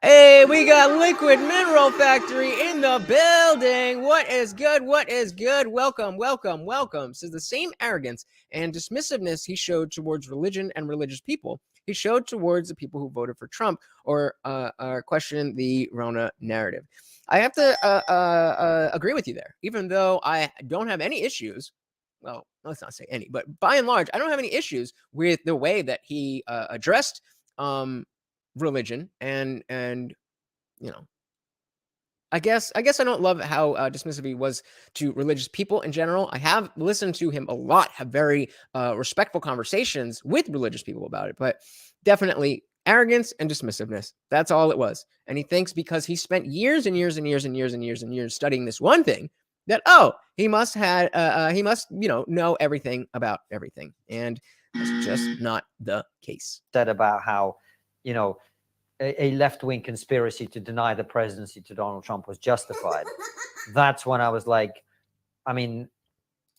Hey, we got Liquid Mineral Factory in the building. What is good? What is good? Welcome, welcome, welcome. So the same arrogance and dismissiveness he showed towards religion and religious people, he showed towards the people who voted for Trump or questioned the Rona narrative. I have to agree with you there, even though I don't have any issues. Well, let's not say any, but by and large, I don't have any issues with the way that he addressed religion and I guess I don't love how dismissive he was to religious people in general. I have listened to him a lot, have very respectful conversations with religious people about it, but definitely arrogance and dismissiveness. That's all it was. And he thinks because he spent years and years and years and years and years and years studying this one thing that, he must know everything about everything. And that's just not the case. Said about how, a left-wing conspiracy to deny the presidency to Donald Trump was justified. That's when I was like, I mean,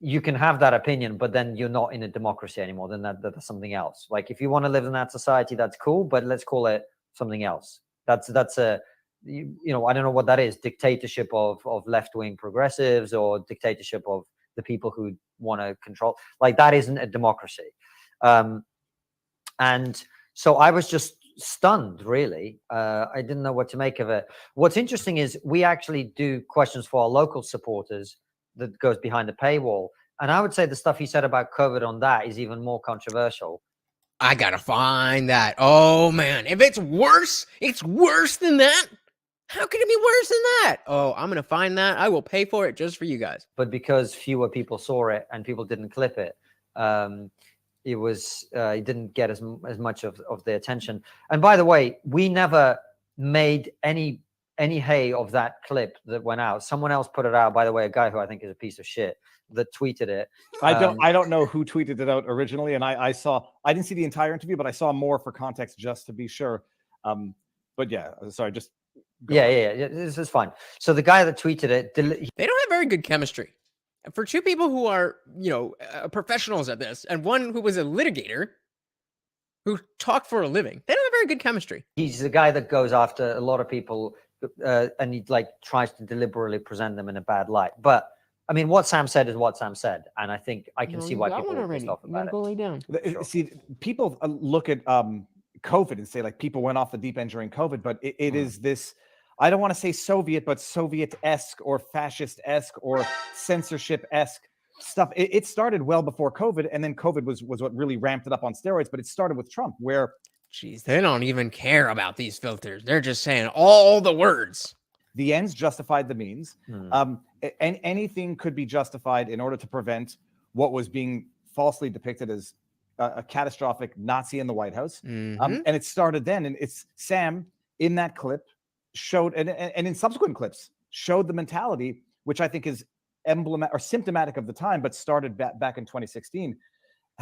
you can have that opinion, but then you're not in a democracy anymore. Then that's something else. Like, if you want to live in that society, that's cool, but let's call it something else. That's a, I don't know what that is. Dictatorship of left-wing progressives or dictatorship of the people who want to control. Like, that isn't a democracy. And so I was just stunned, really. I didn't know what to make of it. What's interesting is we actually do questions for our local supporters that goes behind the paywall. And I would say the stuff he said about COVID on that is even more controversial. I gotta find that. Oh, man. If it's worse than that. How can it be worse than that? Oh, I'm going to find that. I will pay for it just for you guys. But because fewer people saw it and people didn't clip it, it didn't get as much of the attention. And by the way, we never made any hay of that clip that went out. Someone else put it out, by the way, a guy who I think is a piece of shit that tweeted it. I don't know who tweeted it out originally, and I didn't see the entire interview, but I saw more for context just to be sure. But yeah, sorry, just yeah, this is fine. So the guy that tweeted it, they don't have very good chemistry. For two people who are, professionals at this, and one who was a litigator who talked for a living, they don't have very good chemistry. He's the guy that goes after a lot of people, and he tries to deliberately present them in a bad light. But I mean, what Sam said is what Sam said, and I think I can see why people are pissed off about it. Go lay down. Sure. See, people look at COVID and say people went off the deep end during COVID, but it is this. I don't want to say Soviet, but Soviet-esque or fascist-esque or censorship-esque stuff. It started well before COVID, and then COVID was what really ramped it up on steroids. But it started with Trump, where, they don't even care about these filters. They're just saying all the words. The ends justified the means. And anything could be justified in order to prevent what was being falsely depicted as a catastrophic Nazi in the White House. And it started then, and it's Sam in that clip showed, and in subsequent clips showed the mentality, which I think is emblematic or symptomatic of the time, but started back in 2016.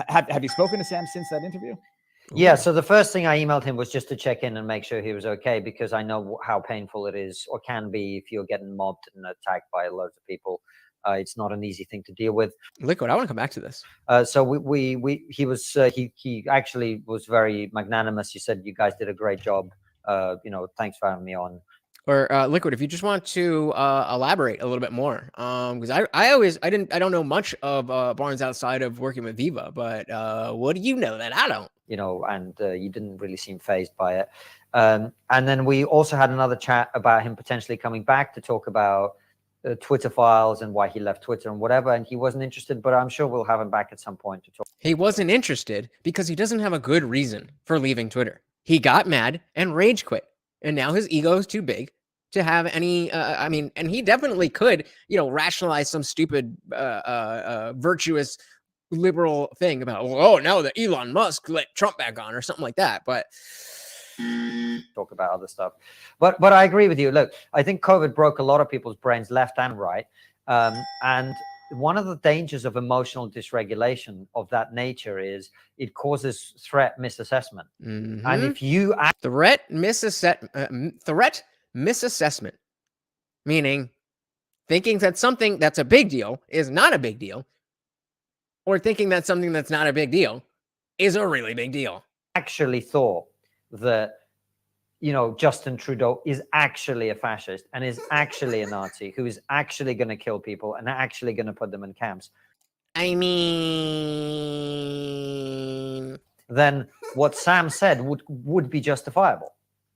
Have you spoken to Sam since that interview? Yeah. So the first thing I emailed him was just to check in and make sure he was okay, because I know how painful it is or can be if you're getting mobbed and attacked by loads of people. It's not an easy thing to deal with. Liquid, I want to come back to this. So he actually was very magnanimous. He said, "You guys did a great job. Thanks for having me on." Or Liquid, if you just want to elaborate a little bit more, because I don't know much of Barnes outside of working with Viva, but what do you know that I don't? And you didn't really seem fazed by it. And then we also had another chat about him potentially coming back to talk about Twitter files and why he left Twitter and whatever, and he wasn't interested, but I'm sure we'll have him back at some point to talk. He wasn't interested because he doesn't have a good reason for leaving Twitter. He got mad and rage quit, and now his ego is too big to have any, and he definitely could, rationalize some stupid, virtuous liberal thing about, now that Elon Musk let Trump back on or something like that, but talk about other stuff. But I agree with you. Look, I think COVID broke a lot of people's brains left and right. And one of the dangers of emotional dysregulation of that nature is it causes threat misassessment. Mm-hmm. And if you threat misassessment, meaning thinking that something that's a big deal is not a big deal, or thinking that something that's not a big deal is a really big deal. Actually thought that Justin Trudeau is actually a fascist and is actually a Nazi who is actually going to kill people and actually going to put them in camps, I mean, then what Sam said would be justifiable,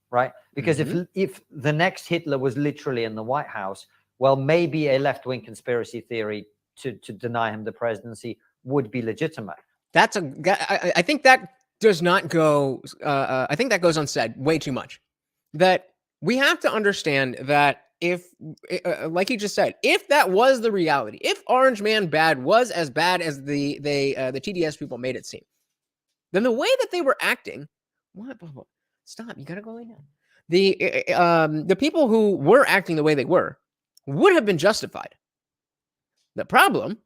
right? Because if the next Hitler was literally in the White House, well, maybe a left-wing conspiracy theory to deny him the presidency would be legitimate. I think that does not go, I think that goes unsaid way too much. That we have to understand that if, like you just said, if that was the reality, if Orange Man bad was as bad as the TDS people made it seem, then the way that they were acting, stop, you gotta go lay down. The people who were acting the way they were would have been justified. The problem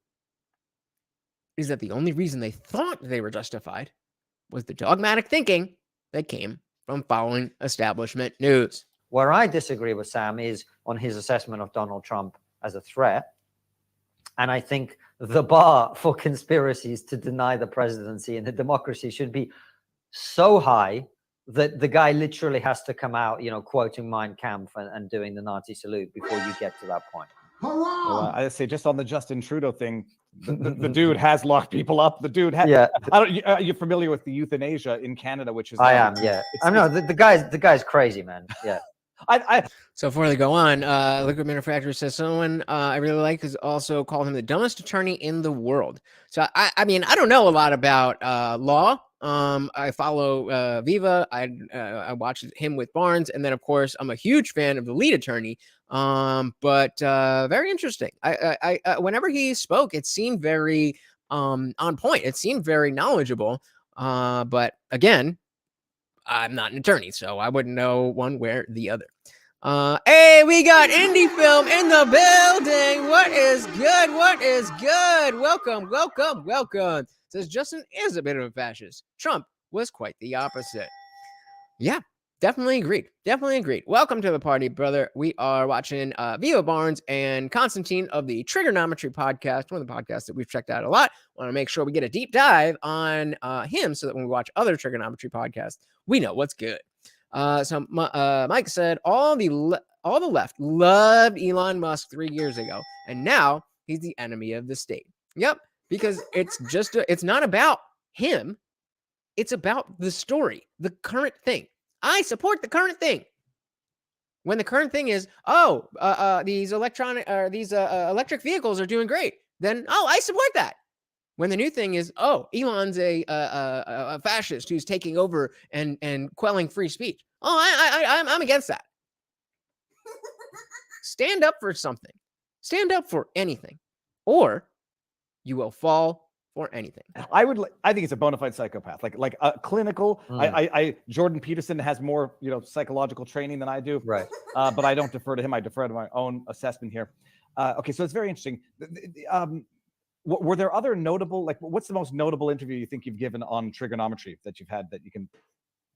is that the only reason they thought they were justified was the dogmatic thinking that came from following establishment news. Where I disagree with Sam is on his assessment of Donald Trump as a threat. And I think the bar for conspiracies to deny the presidency in a democracy should be so high that the guy literally has to come out, quoting Mein Kampf and doing the Nazi salute before you get to that point. Well, I say just on the Justin Trudeau thing, the dude has locked people up. The dude has. Yeah. You're familiar with the euthanasia in Canada, which is. I am. Yeah. I know the guy's crazy, man. Yeah. So before they go on, Liquid Manufacturer says someone I really like has also called him the dumbest attorney in the world. So I mean, I don't know a lot about law. I follow Viva. I watch him with Barnes, and then of course I'm a huge fan of the lead attorney. But very interesting. I whenever he spoke, it seemed very on point. It seemed very knowledgeable. But again, I'm not an attorney, so I wouldn't know one way or the other. Hey, we got Indie Film in the building. What is good? What is good? Welcome, welcome, welcome. Says Justin is a bit of a fascist. Trump was quite the opposite. Yeah, definitely agreed. Definitely agreed. Welcome to the party, brother. We are watching Viva Barnes and Konstantin of the Triggernometry Podcast, one of the podcasts that we've checked out a lot. Want to make sure we get a deep dive on him so that when we watch other Triggernometry podcasts, we know what's good. So Mike said all the left loved Elon Musk 3 years ago, and now he's the enemy of the state. Yep, because it's not about him. It's about the story, the current thing. I support the current thing. When the current thing is, these electric vehicles are doing great, then I support that. When the new thing is, Elon's a fascist who's taking over and quelling free speech. I'm against that. Stand up for something. Stand up for anything, or you will fall for anything. I think it's a bona fide psychopath, like a clinical. Jordan Peterson has more, psychological training than I do. Right. But I don't defer to him. I defer to my own assessment here. Okay, so it's very interesting. Were there other notable, what's the most notable interview you think you've given on Triggernometry that you've had that you can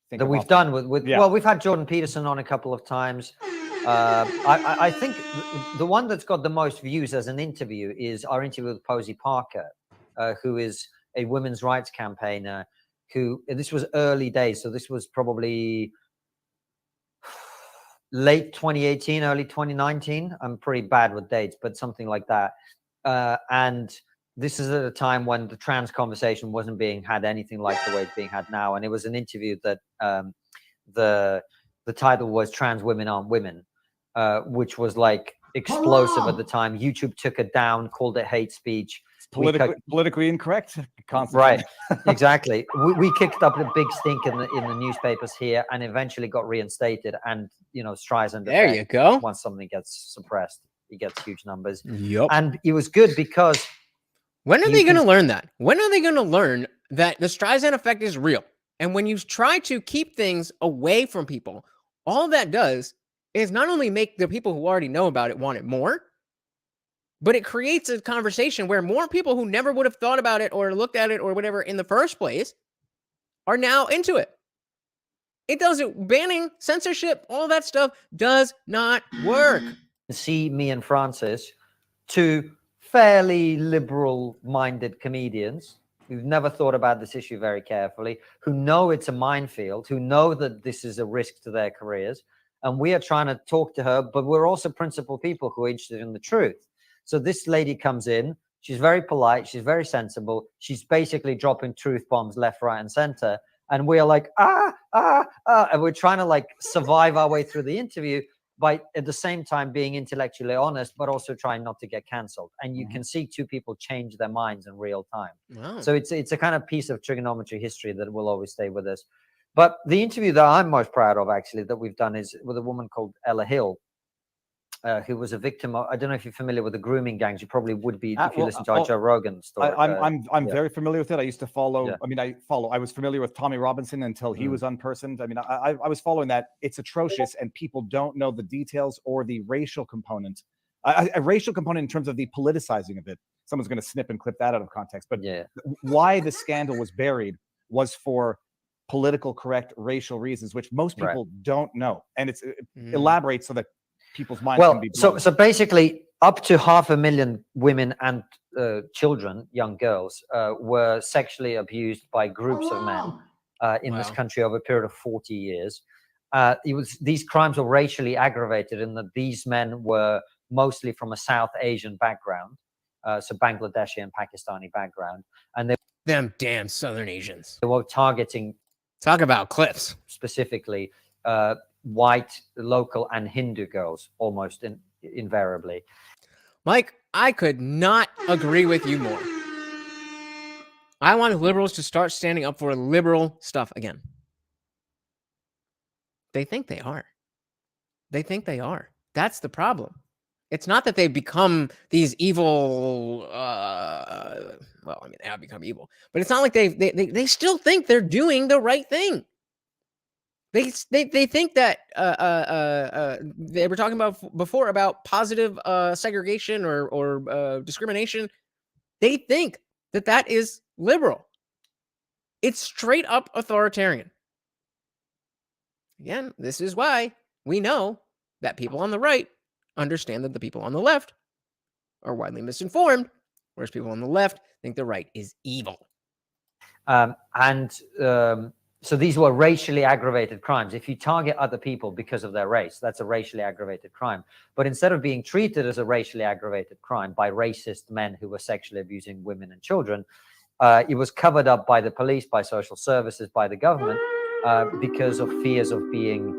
think that of we've done with yeah. Well, we've had Jordan Peterson on a couple of times. I think the one that's got the most views as an interview is our interview with Posey Parker, who is a women's rights campaigner this was early days. So this was probably late 2018, early 2019. I'm pretty bad with dates, but something like that. And this is at a time when the trans conversation wasn't being had anything like the way it's being had now. And it was an interview that the title was Trans Women Aren't Women, which was like explosive at the time. YouTube took it down, called it hate speech. Politically incorrect, Konstantin. Right, exactly. We kicked up a big stink in the newspapers here, and eventually got reinstated. And Streisand. There you go. Once something gets suppressed, it gets huge numbers. Yep. And it was good because when are they going to learn that? When are they going to learn that the Streisand effect is real? And when you try to keep things away from people, all that does is not only make the people who already know about it want it more, but it creates a conversation where more people who never would have thought about it or looked at it or whatever in the first place are now into it. It doesn't, banning, censorship, all that stuff does not work. See me and Francis, two fairly liberal-minded comedians who've never thought about this issue very carefully, who know it's a minefield, who know that this is a risk to their careers. And we are trying to talk to her, but we're also principled people who are interested in the truth. So this lady comes in, she's very polite, she's very sensible, she's basically dropping truth bombs left, right, and center. And we're like, and we're trying to like survive our way through the interview by at the same time being intellectually honest, but also trying not to get canceled. And you can see two people change their minds in real time. Wow. So it's a kind of piece of trigonometry history that will always stay with us. But the interview that I'm most proud of, actually, that we've done is with a woman called Ella Hill, who was a victim of, I don't know if you're familiar with the grooming gangs. You probably would be if you listen to our Joe Rogan story. I'm very familiar with it. I used to follow. Yeah. I mean, I was familiar with Tommy Robinson until he was unpersoned. I mean, I was following that. It's atrocious, and people don't know the details or the racial component. A racial component in terms of the politicizing of it. Someone's going to snip and clip that out of context. But why the scandal was buried was for political correct racial reasons, which most people don't know, and it's elaborates so that people's minds can be blown. So basically up to 500,000 women and children, young girls, were sexually abused by groups of men in this country over a period of 40 years. These crimes were racially aggravated in that these men were mostly from a South Asian background, so Bangladeshi and Pakistani background, and Them damn Southern Asians. they were targeting Talk about clips. specifically white, local, and Hindu girls almost invariably. Mike, I could not agree with you more. I want liberals to start standing up for liberal stuff again. They think they are. They think they are. That's the problem. It's not that they've become these evil, well, I mean, they have become evil, but it's not like they still think they're doing the right thing. They think that they were talking about before about positive segregation or discrimination. They think that is liberal. It's straight up authoritarian. Again, this is why we know that people on the right understand that the people on the left are widely misinformed, whereas people on the left think the right is evil. So these were racially aggravated crimes. If you target other people because of their race, that's a racially aggravated crime. But instead of being treated as a racially aggravated crime by racist men who were sexually abusing women and children, it was covered up by the police, by social services, by the government, because of fears of being,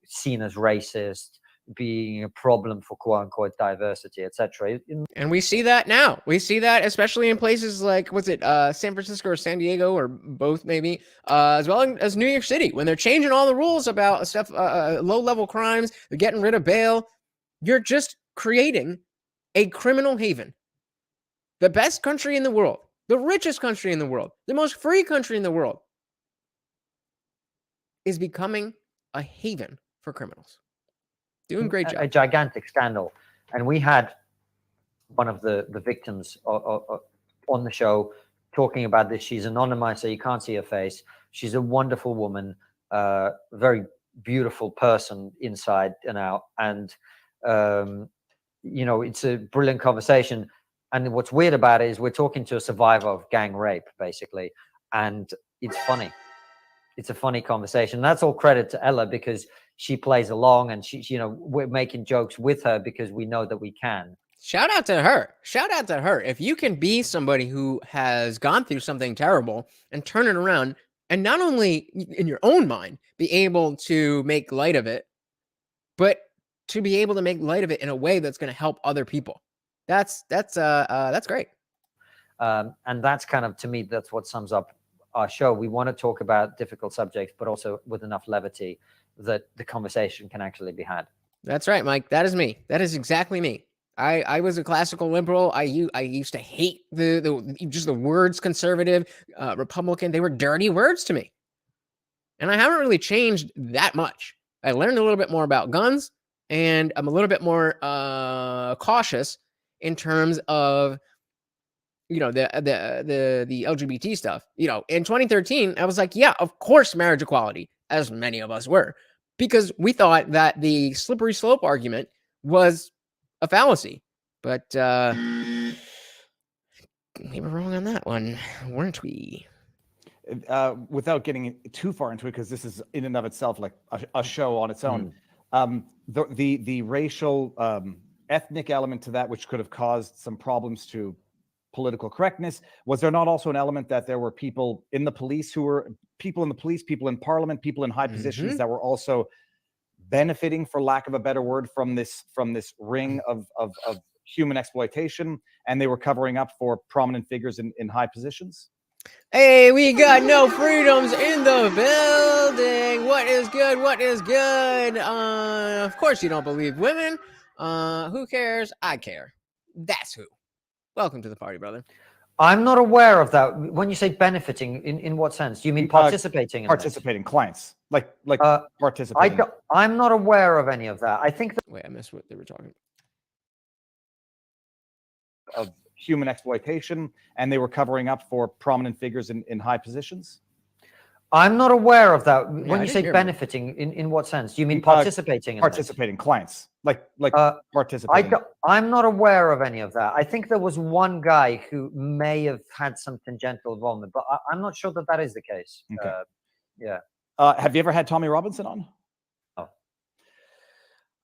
seen as racist, being a problem for quote-unquote diversity, etc. And we see that now. We see that especially in places like, San Francisco or San Diego, or both maybe, as well as New York City, when they're changing all the rules about stuff, low-level crimes, they're getting rid of bail. You're just creating a criminal haven. The best country in the world, the richest country in the world, the most free country in the world is becoming a haven for criminals. Doing great job. A gigantic scandal. And we had one of the victims on the show talking about this. She's anonymous, so you can't see her face. She's a wonderful woman, very beautiful person inside and out. And, it's a brilliant conversation. And what's weird about it is we're talking to a survivor of gang rape, basically. And it's funny. It's a funny conversation. That's all credit to Ella, because she plays along, and we're making jokes with her because we know that we can. Shout out to her. Shout out to her. If you can be somebody who has gone through something terrible and turn it around, and not only in your own mind be able to make light of it, but to be able to make light of it in a way that's going to help other people. That's great. And that's kind of, to me, that's what sums up our show. We want to talk about difficult subjects, but also with enough levity that the conversation can actually be had. That's right, Mike. That is me. That is exactly me. I was a classical liberal. I used to hate the words conservative, Republican. They were dirty words to me. And I haven't really changed that much. I learned a little bit more about guns, and I'm a little bit more cautious in terms of, you know, the LGBT stuff. You know, in 2013, I was like, yeah, of course, marriage equality, as many of us were, because we thought that the slippery slope argument was a fallacy. But we were wrong on that one, weren't we? Without getting too far into it, because this is in and of itself like a show on its own, the racial ethnic element to that, which could have caused some problems to political correctness, was there not also an element that there were people in the police people in parliament, people in high positions that were also benefiting, for lack of a better word, from this ring of human exploitation, and they were covering up for prominent figures in high positions? Hey, we got no freedoms in the building. What is good? What is good? Of course you don't believe women. Who cares? I care. That's who. Welcome to the party, brother. I'm not aware of that. When you say benefiting, in what sense? Do you mean participating? Participating clients, like participating. I'm not aware of any of that. I think that. Wait, I missed what they were talking about. Of human exploitation, and they were covering up for prominent figures in high positions. I'm not aware of that. When you say benefiting, in what sense? Do you mean participating? Participating clients, like participating. I'm not aware of any of that. I think there was one guy who may have had some tangential involvement, but I'm not sure that is the case. Okay. Yeah. Have you ever had Tommy Robinson on?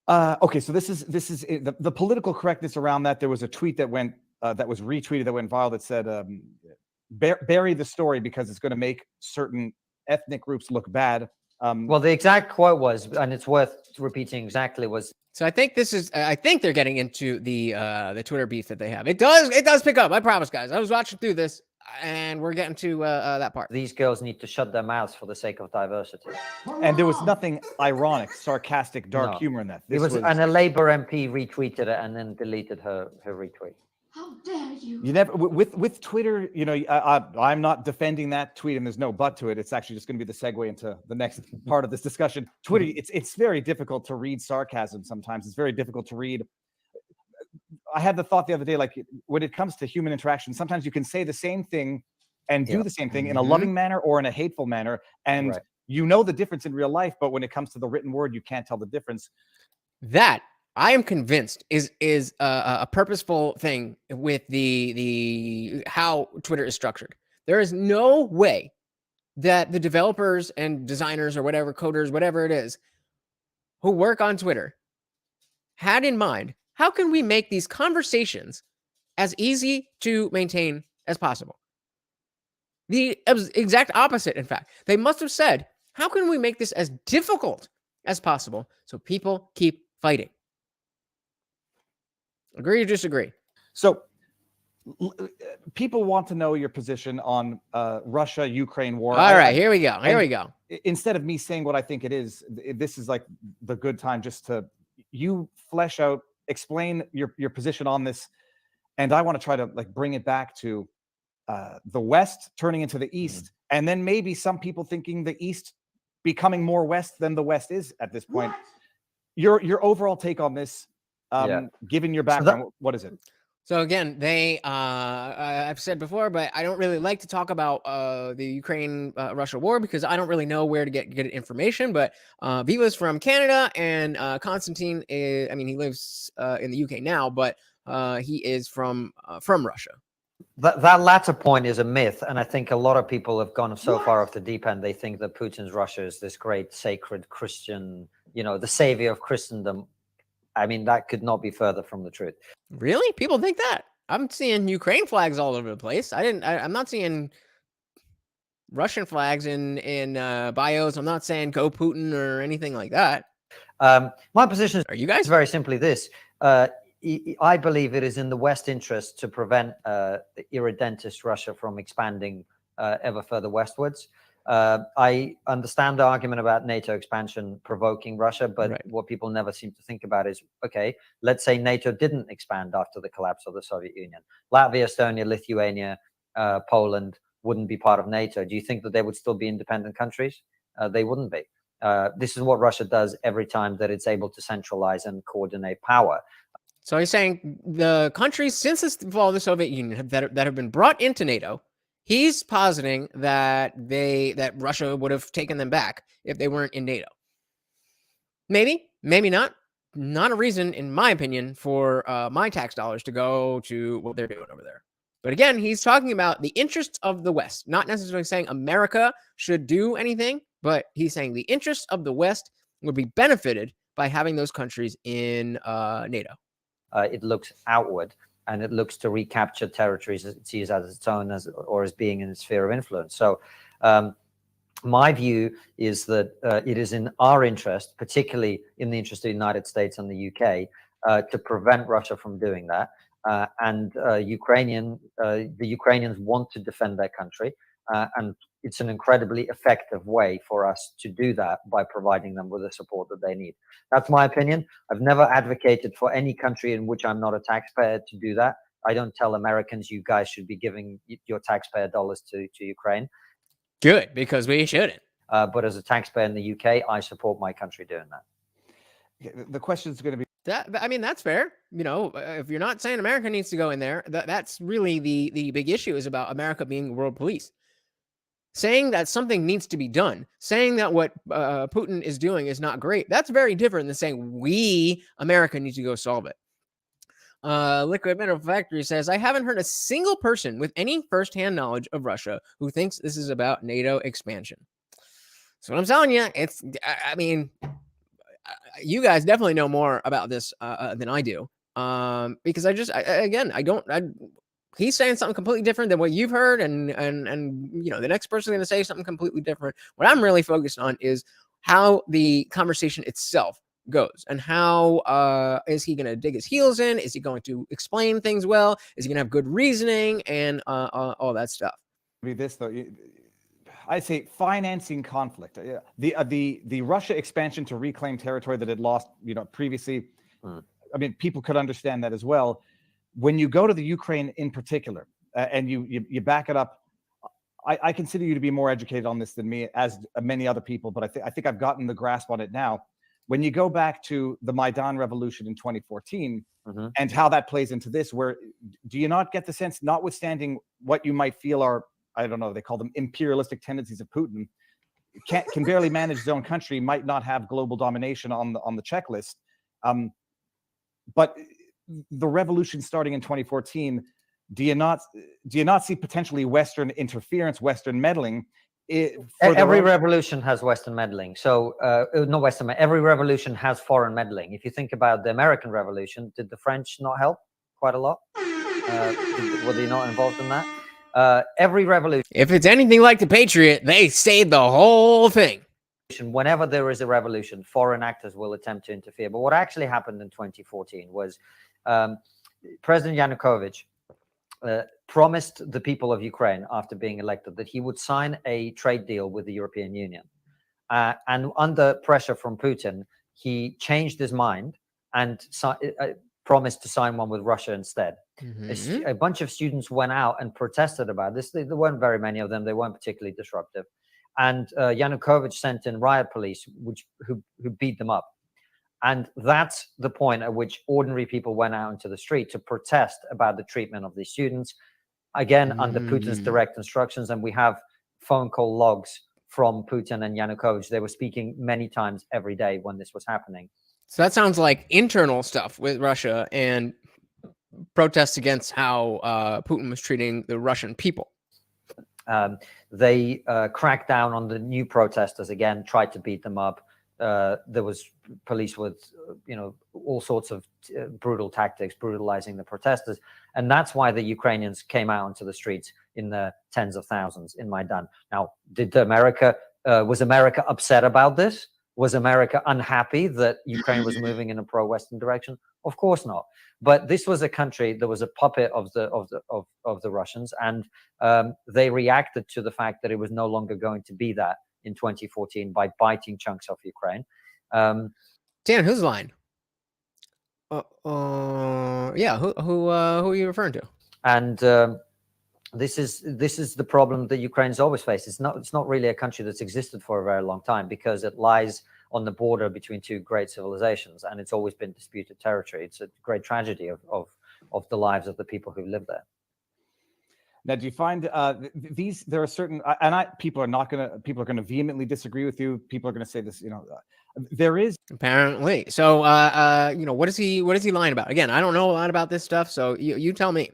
Oh. Okay, so this is the political correctness around that. There was a tweet that went that was retweeted that went viral that said, "Bury the story because it's going to make certain ethnic groups look bad." Well, the exact quote was, and it's worth repeating exactly, was. So I think I think they're getting into the Twitter beef that they have. It does pick up. I promise, guys. I was watching through this, and we're getting to that part. These girls need to shut their mouths for the sake of diversity. And there was nothing ironic, sarcastic, dark humor in that. And a Labour MP retweeted it and then deleted her retweet. How dare you? You never with Twitter, you know, I'm not defending that tweet, and there's no but to it. It's actually just going to be the segue into the next part of this discussion. Twitter, it's very difficult to read sarcasm sometimes. It's very difficult to read. I had the thought the other day, like when it comes to human interaction, sometimes you can say the same thing and do the same thing in a loving manner or in a hateful manner, and you know the difference in real life. But when it comes to the written word, you can't tell the difference. That, I am convinced, is a purposeful thing with the how Twitter is structured. There is no way that the developers and designers or whatever, coders, whatever it is, who work on Twitter had in mind, how can we make these conversations as easy to maintain as possible? The exact opposite, in fact. They must have said, how can we make this as difficult as possible so people keep fighting? Agree or disagree? So people want to know your position on Russia-Ukraine war. All right, here we go. Here we go. Instead of me saying what I think it is, this is like the good time just to you flesh out, explain your position on this. And I want to try to like bring it back to the West turning into the East. And then maybe some people thinking the East becoming more West than the West is at this point. Your overall take on this, given your background, what is it? So again, I've said before, but I don't really like to talk about the Ukraine-Russia war because I don't really know where to get information. But Viva's from Canada, and Konstantin he lives in the UK now, but he is from Russia. That latter point is a myth, and I think a lot of people have gone so far off the deep end. They think that Putin's Russia is this great sacred Christian, the savior of Christendom. I mean, that could not be further from the truth. Really? People think that? I'm seeing Ukraine flags all over the place. I'm not seeing Russian flags in bios. I'm not saying go Putin or anything like that. My position Are you guys? is very simply this. I believe it is in the West interest to prevent the irredentist Russia from expanding ever further westwards. I understand the argument about NATO expansion provoking Russia, but what people never seem to think about is, okay, let's say NATO didn't expand after the collapse of the Soviet Union. Latvia, Estonia, Lithuania, Poland wouldn't be part of NATO. Do you think that they would still be independent countries? They wouldn't be. This is what Russia does every time that it's able to centralize and coordinate power. So he's saying the countries since the fall of the Soviet Union that have been brought into NATO, he's positing that Russia would have taken them back if they weren't in NATO. Maybe, maybe not. Not a reason, in my opinion, for my tax dollars to go to what they're doing over there. But again, he's talking about the interests of the West, not necessarily saying America should do anything, but he's saying the interests of the West would be benefited by having those countries in NATO. It looks outward, and it looks to recapture territories it sees as its own, or as being in its sphere of influence. So my view is that it is in our interest, particularly in the interest of the United States and the UK, to prevent Russia from doing that. And the Ukrainians want to defend their country, and it's an incredibly effective way for us to do that by providing them with the support that they need. That's my opinion. I've never advocated for any country in which I'm not a taxpayer to do that. I don't tell Americans, you guys should be giving your taxpayer dollars to Ukraine. Good, because we shouldn't. But as a taxpayer in the UK, I support my country doing that. The question is going to be that. I mean, that's fair. You know, if you're not saying America needs to go in there, that's really the big issue, is about America being world police. Saying that something needs to be done, saying that what Putin is doing is not great, that's very different than saying we, America, need to go solve it. Liquid Metal Factory says, I haven't heard a single person with any firsthand knowledge of Russia who thinks this is about NATO expansion. So what I'm telling you, I mean, you guys definitely know more about this than I do. Because he's saying something completely different than what you've heard, and you know, the next person is going to say something completely different. What I'm really focused on is how the conversation itself goes, and how is he going to dig his heels in? Is he going to explain things well? Is he going to have good reasoning and all that stuff? This though, I say financing conflict. The Russia expansion to reclaim territory that it lost, you know, previously. I mean, people could understand that as well. When you go to the Ukraine in particular, and you back it up, I consider you to be more educated on this than me, as many other people, but I think I've gotten the grasp on it now. When you go back to the Maidan revolution in 2014, and how that plays into this, where do you not get the sense, notwithstanding what you might feel are, I don't know, they call them imperialistic tendencies of Putin, can barely manage his own country, might not have global domination on the checklist, but the revolution starting in 2014, do you not see potentially Western interference, Western meddling? Every revolution has Western meddling. So not Western, every revolution has foreign meddling. If you think about the American Revolution, did the French not help quite a lot? Were they not involved in that? Every revolution, if it's anything like the Patriot, they stayed the whole thing. Whenever there is a revolution, foreign actors will attempt to interfere. But what actually happened in 2014 was President Yanukovych promised the people of Ukraine, after being elected, that he would sign a trade deal with the European Union. And under pressure from Putin, he changed his mind and promised to sign one with Russia instead. A bunch of students went out and protested about this. There weren't very many of them. They weren't particularly disruptive. And Yanukovych sent in riot police, who beat them up. And that's the point at which ordinary people went out into the street to protest about the treatment of these students, again, under Putin's direct instructions. And we have phone call logs from Putin and Yanukovych. They were speaking many times every day when this was happening. So that sounds like internal stuff with Russia and protests against how Putin was treating the Russian people. They cracked down on the new protesters again, tried to beat them up. There was police with, all sorts of brutal tactics, brutalizing the protesters. And that's why the Ukrainians came out onto the streets in the tens of thousands in Maidan. Now, was America upset about this? Was America unhappy that Ukraine was moving in a pro-Western direction? Of course not. But this was a country that was a puppet of the Russians, and they reacted to the fact that it was no longer going to be that in 2014 by biting chunks of Ukraine. Dan, who's lying? Yeah, who are you referring to? And this is the problem that Ukraine's always faced. It's not really a country that's existed for a very long time, because it lies on the border between two great civilizations, and it's always been disputed territory. It's a great tragedy of the lives of the people who live there. Now, do you find there are certain, people are going to vehemently disagree with you. People are going to say this, there is apparently. So, what is he lying about? Again, I don't know a lot about this stuff. So you tell me,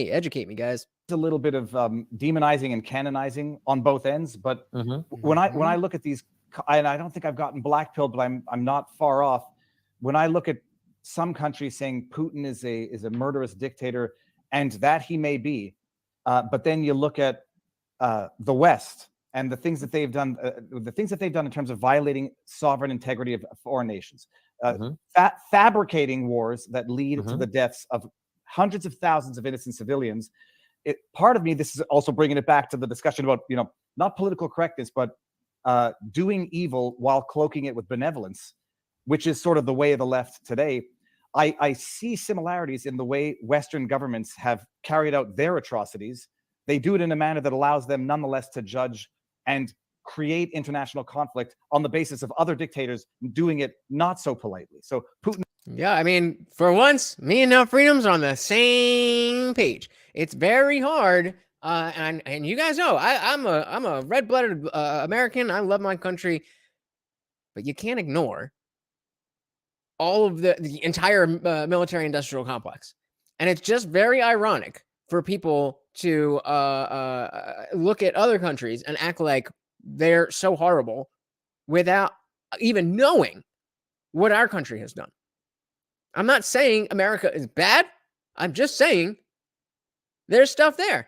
educate me, guys. a little bit of demonizing and canonizing on both ends. But when I look at these, and I don't think I've gotten blackpilled, but I'm not far off. When I look at some countries saying Putin is a murderous dictator, and that he may be, but then you look at the West and the things that they've done, in terms of violating sovereign integrity of foreign nations, fabricating wars that lead to the deaths of hundreds of thousands of innocent civilians. Part of me, this is also bringing it back to the discussion about, not political correctness, but doing evil while cloaking it with benevolence, which is sort of the way of the left today. I see similarities in the way Western governments have carried out their atrocities. They do it in a manner that allows them nonetheless to judge and create international conflict on the basis of other dictators doing it not so politely. So Putin. Yeah, I mean, for once, me and Now Freedom's on the same page. It's very hard, and you guys know I'm a red-blooded American. I love my country, but you can't ignore all of the entire military-industrial complex, and it's just very ironic for people to look at other countries and act like they're so horrible without even knowing what our country has done. I'm not saying America is bad. I'm just saying there's stuff there.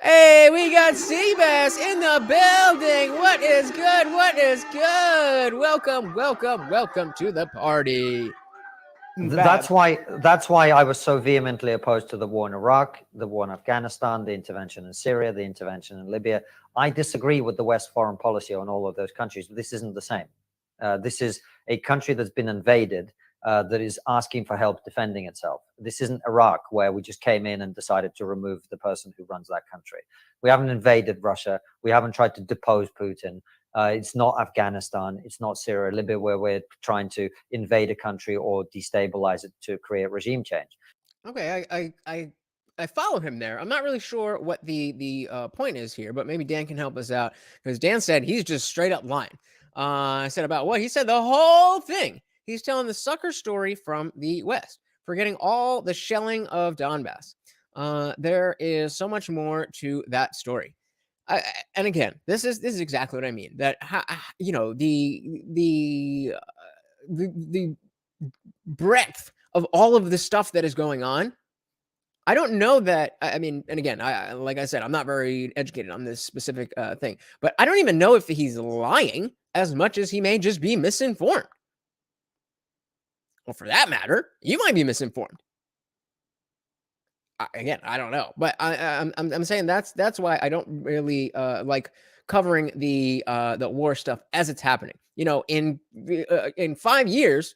Hey, we got Seabass in the building. What is good? What is good? Welcome, welcome, welcome to the party. That's why I was so vehemently opposed to the war in Iraq, the war in Afghanistan, the intervention in Syria, the intervention in Libya. I disagree with the West foreign policy on all of those countries, but this isn't the same. This is a country that's been invaded, that is asking for help defending itself. This isn't Iraq, where we just came in and decided to remove the person who runs that country. We haven't invaded Russia. We haven't tried to depose Putin. It's not Afghanistan. It's not Syria, Libya, where we're trying to invade a country or destabilize it to create regime change. Okay, I follow him there. I'm not really sure what the point is here, but maybe Dan can help us out, because Dan said he's just straight up lying. I said about what? He said the whole thing. He's telling the sucker story from the West, forgetting all the shelling of Donbass. There is so much more to that story. And again, this is exactly what I mean. That the breadth of all of the stuff that is going on. I don't know that. I mean, and again, like I said, I'm not very educated on this specific thing, but I don't even know if he's lying as much as he may just be misinformed. Well, for that matter, you might be misinformed. Again, I don't know, but I'm saying that's why I don't really like covering the war stuff as it's happening. In 5 years,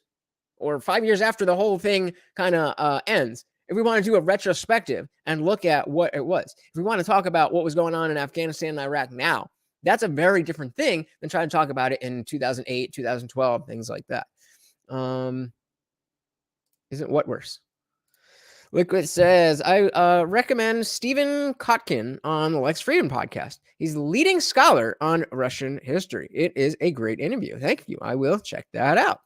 or 5 years after the whole thing kind of ends, if we want to do a retrospective and look at what it was, if we want to talk about what was going on in Afghanistan and Iraq now, that's a very different thing than trying to talk about it in 2008, 2012, things like that. Isn't what worse? Liquid says, I recommend Stephen Kotkin on the Lex Freedom podcast. He's the leading scholar on Russian history. It is a great interview. Thank you. I will check that out.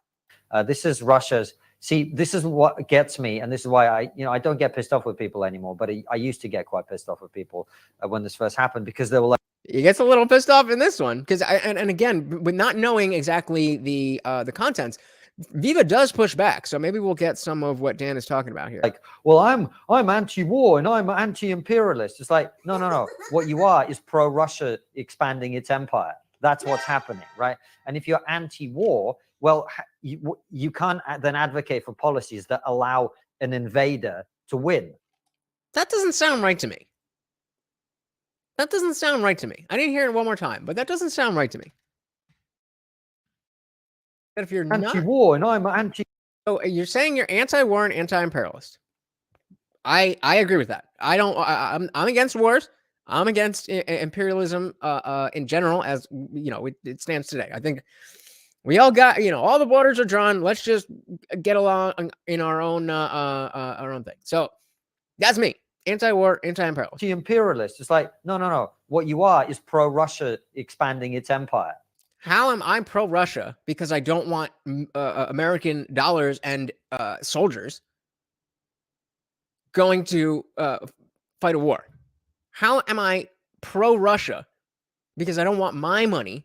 This is Russia's. See, this is what gets me, and this is why I don't get pissed off with people anymore. But I used to get quite pissed off with people when this first happened, because they were like, he gets a little pissed off in this one because and again, with not knowing exactly the contents. Viva does push back, so maybe we'll get some of what Dan is talking about here. Like, well, I'm anti-war and I'm anti-imperialist. It's like, no. What you are is pro-Russia expanding its empire. That's what's happening, right? And if you're anti-war, well, you can't then advocate for policies that allow an invader to win. That doesn't sound right to me. That doesn't sound right to me. I didn't hear it one more time, but that doesn't sound right to me. But if you're anti-war and I'm anti, so you're saying you're anti-war and anti-imperialist. I agree with that. I'm against wars. I'm against imperialism in general, as you know, it stands today. I think we all got, you know, all the borders are drawn. Let's just get along in our own thing. So that's me. Anti-war, anti-imperialist. Imperialist. It's like, no. What you are is pro-Russia expanding its empire. How am I pro-Russia because I don't want American dollars and soldiers going to fight a war? How am I pro-Russia because I don't want my money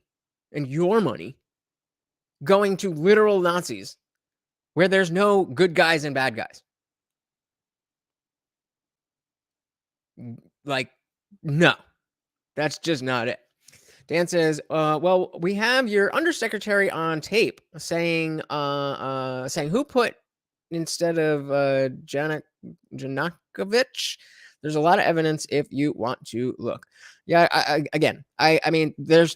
and your money going to literal Nazis where there's no good guys and bad guys? Like, no, that's just not it. Dan says, well, we have your undersecretary on tape saying who put instead of Janakovich. There's a lot of evidence if you want to look. Yeah, I mean, there's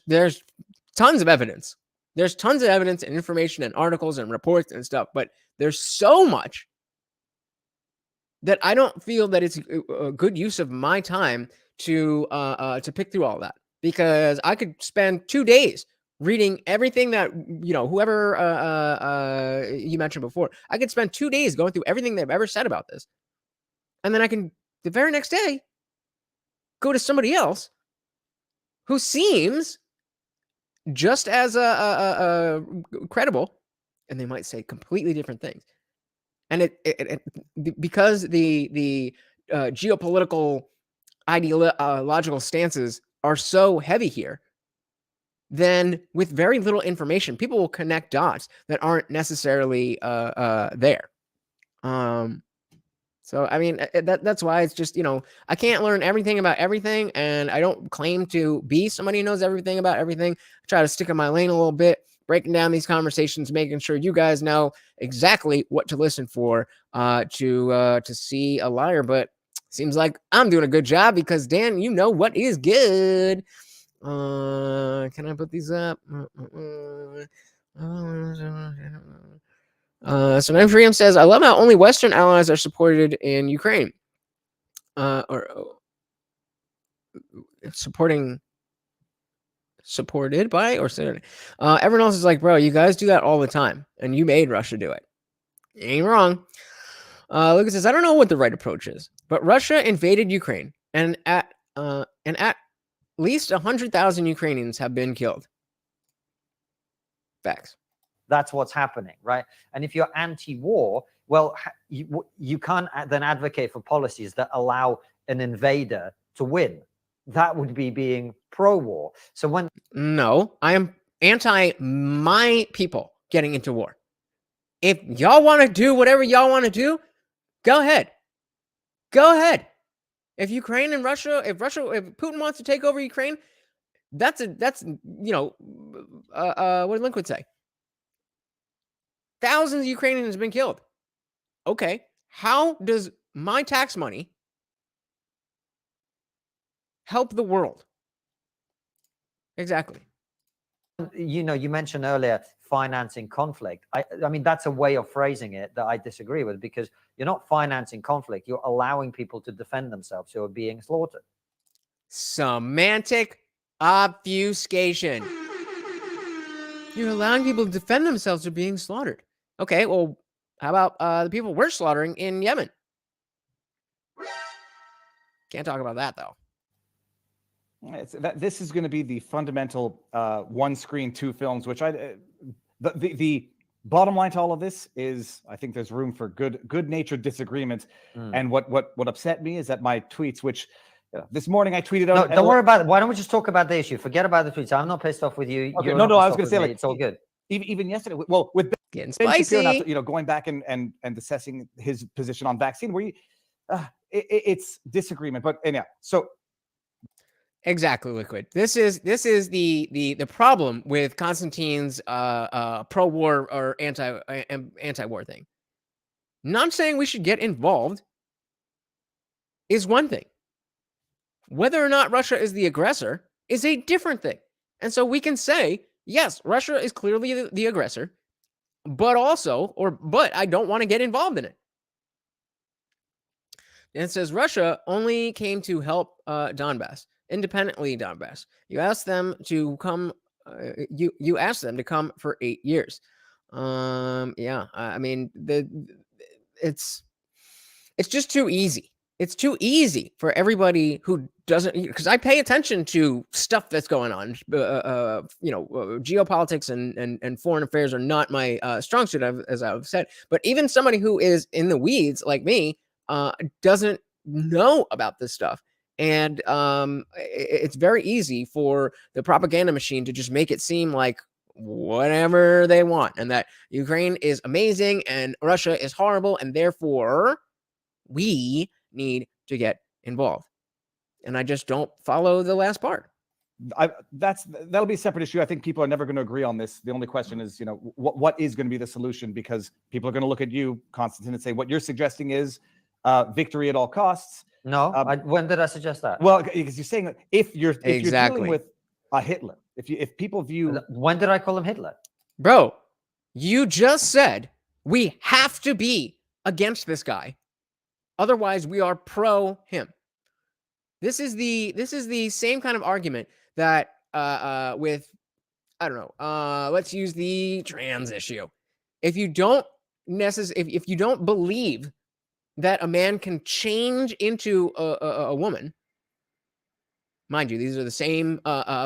tons of evidence. There's tons of evidence and information and articles and reports and stuff, but there's so much that I don't feel that it's a good use of my time to pick through all that, because I could spend 2 days reading everything that, you know, whoever you mentioned before. I could spend 2 days going through everything they've ever said about this, and then I can the very next day go to somebody else who seems just as credible, and they might say completely different things. And because the geopolitical ideological stances are so heavy here, then with very little information, people will connect dots that aren't necessarily there. So, I mean, that's why it's just, you know, I can't learn everything about everything, and I don't claim to be somebody who knows everything about everything. I try to stick in my lane a little bit, breaking down these conversations, making sure you guys know exactly what to listen for to see a liar. But seems like I'm doing a good job because, Dan, you know what is good. Can I put these up? So Nine Freedom says, I love how only Western allies are supported in Ukraine. Supported by or everyone else is like, bro, you guys do that all the time, and you made Russia do it. Ain't wrong. Lucas says, I don't know what the right approach is, but Russia invaded Ukraine, and at least 100,000 Ukrainians have been killed. Facts. That's what's happening, right? And if you're anti-war, well, you can't then advocate for policies that allow an invader to win. That would be being pro-war. So when... No, I am anti my people getting into war. If y'all want to do whatever y'all want to do, go ahead. Go ahead. If Ukraine and Russia, if Putin wants to take over Ukraine, that's you know, what did Lincoln say? Thousands of Ukrainians have been killed. Okay, how does my tax money help the world? Exactly. You know, you mentioned earlier financing conflict. I mean, that's a way of phrasing it that I disagree with, because you're not financing conflict. You're allowing people to defend themselves who are being slaughtered. Semantic obfuscation. You're allowing people to defend themselves who are being slaughtered. Okay, well, how about the people we're slaughtering in Yemen? Can't talk about that, though. This is going to be the fundamental one screen, two films, which the bottom line to all of this is, I think there's room for good-natured disagreement. And what upset me is that my tweets, which this morning I tweeted out. No, don't worry about it. Why don't we just talk about the issue? Forget about the tweets. I'm not pissed off with you. Okay, no, I was going to say, like, it's all good. Even yesterday, well, with Getting Ben spicy. Shapiro, you know, going back and assessing his position on vaccine, where it's disagreement. But anyhow, so Exactly, Liquid. This is the problem with Konstantin's pro-war or anti-war thing. Not saying we should get involved is one thing. Whether or not Russia is the aggressor is a different thing. And so we can say, yes, Russia is clearly the aggressor, but I don't want to get involved in it. And it says Russia only came to help Donbass, independently Donbass. You asked them to come. You asked them to come for 8 years. Yeah, I mean it's just too easy. It's too easy for everybody who doesn't, because I pay attention to stuff that's going on. Geopolitics and foreign affairs are not my strong suit, as I've said. But even somebody who is in the weeds like me doesn't know about this stuff. And it's very easy for the propaganda machine to just make it seem like whatever they want, and that Ukraine is amazing and Russia is horrible, and therefore we need to get involved. And I just don't follow the last part. That'll be a separate issue. I think people are never going to agree on this. The only question is, what is going to be the solution? Because people are going to look at you, Konstantin, and say what you're suggesting is victory at all costs. No, when did I suggest that? Well, because you're saying that if you're Exactly. dealing with a Hitler, if people view, when did I call him Hitler? Bro, you just said we have to be against this guy. Otherwise, we are pro him. This is the same kind of argument that with, I don't know, let's use the trans issue. If you don't if you don't believe that a man can change into a woman, mind you, these are the same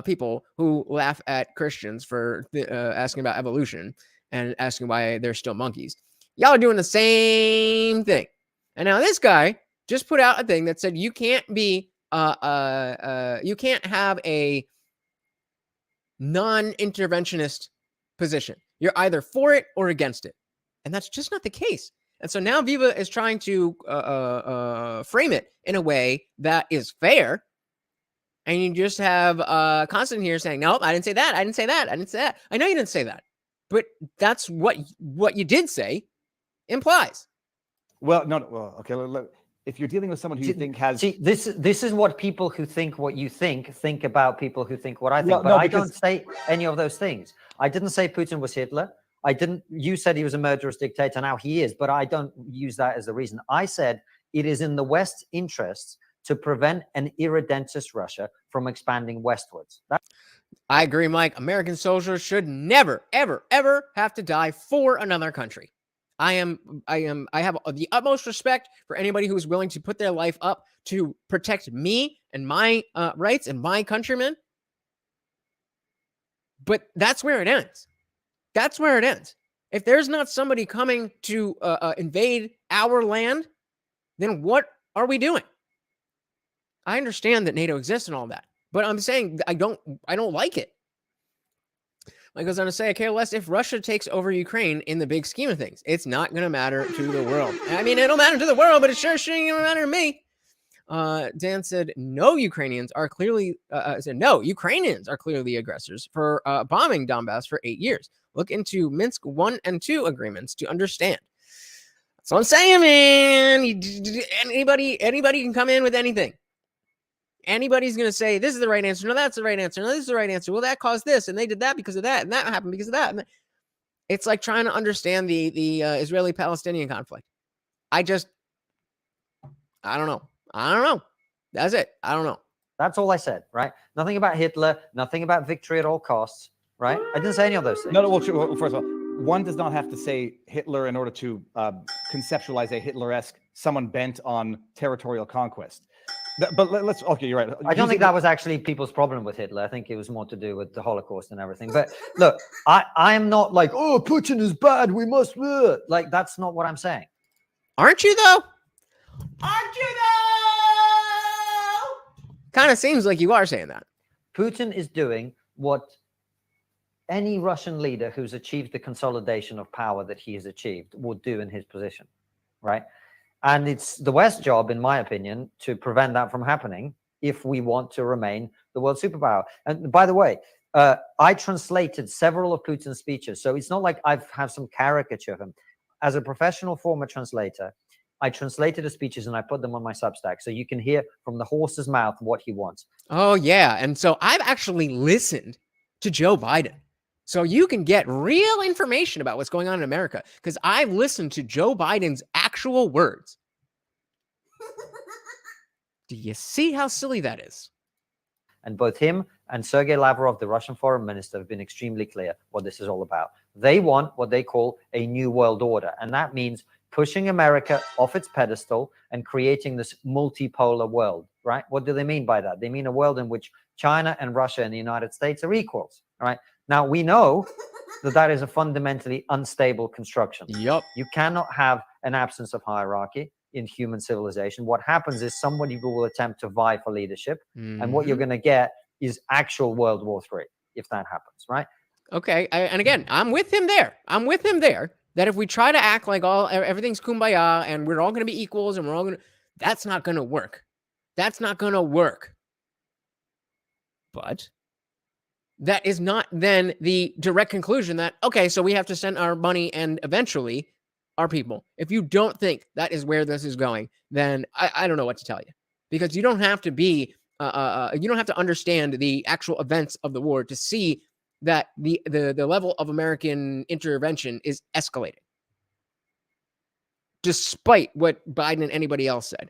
people who laugh at Christians for asking about evolution and asking why they're still monkeys. Y'all are doing the same thing. And now this guy just put out a thing that said you can't be you can't have a non-interventionist position. You're either for it or against it. And that's just not the case. And so now Viva is trying to frame it in a way that is fair. And you just have Konstantin here saying, nope, I didn't say that. I didn't say that. I didn't say that. I know you didn't say that. But that's what you did say implies. Well, no, well, okay. If you're dealing with someone who you think has... See, this is what people who think what you think about people who think what I think. Well, but no, I don't say any of those things. I didn't say Putin was Hitler. You said he was a murderous dictator. Now he is, but I don't use that as the reason. I said it is in the West's interests to prevent an irredentist Russia from expanding westwards. I agree, Mike. American soldiers should never, ever, ever have to die for another country. I have the utmost respect for anybody who is willing to put their life up to protect me and my rights and my countrymen. But that's where it ends. That's where it ends. If there's not somebody coming to invade our land, then what are we doing? I understand that NATO exists and all that, but I'm saying I don't like it. Like I was going to say, I care less if Russia takes over Ukraine in the big scheme of things. It's not going to matter to the world. I mean, it'll matter to the world, but it sure ain't going to matter to me. Dan said, no, Ukrainians are clearly the aggressors for bombing Donbass for 8 years. Look into Minsk 1 and 2 agreements to understand. That's what I'm saying, man. Anybody can come in with anything. Anybody's going to say, this is the right answer. No, that's the right answer. No, this is the right answer. Well, that caused this, and they did that because of that, and that happened because of that. And it's like trying to understand the Israeli-Palestinian conflict. I don't know. That's it. I don't know. That's all I said, right? Nothing about Hitler, nothing about victory at all costs, right? I didn't say any of those things. No, well, first of all, one does not have to say Hitler in order to conceptualize a Hitler-esque someone bent on territorial conquest. But okay, you're right. I don't think that was actually people's problem with Hitler. I think it was more to do with the Holocaust and everything. But look, I am not like, oh, Putin is bad, we must like, that's not what I'm saying. Aren't you though? Aren't you though? Kind of seems like you are saying that. Putin is doing what any Russian leader who's achieved the consolidation of power that he has achieved would do in his position, right? And it's the West's job, in my opinion, to prevent that from happening if we want to remain the world superpower. And by the way, I translated several of Putin's speeches. So it's not like I have some caricature of him. As a professional former translator, I translated the speeches and I put them on my Substack. So you can hear from the horse's mouth what he wants. Oh, yeah. And so I've actually listened to Joe Biden. So you can get real information about what's going on in America because I've listened to Joe Biden's actual words. Do you see how silly that is? And both him and Sergei Lavrov, the Russian foreign minister, have been extremely clear what this is all about. They want what they call a new world order. And that means pushing America off its pedestal and creating this multipolar world, right? What do they mean by that? They mean a world in which China and Russia and the United States are equals, right? Now, we know that that is a fundamentally unstable construction. Yup. You cannot have an absence of hierarchy in human civilization. What happens is somebody will attempt to vie for leadership, and what you're going to get is actual World War III if that happens, right? Okay, and again, I'm with him there. That if we try to act like everything's kumbaya and we're all going to be equals and we're all going to, that's not going to work. That's not going to work. But that is not then the direct conclusion that, okay, so we have to send our money and eventually our people. If you don't think that is where this is going, then I don't know what to tell you, because you don't have to be, you don't have to understand the actual events of the war to see that the level of American intervention is escalating, despite what Biden and anybody else said.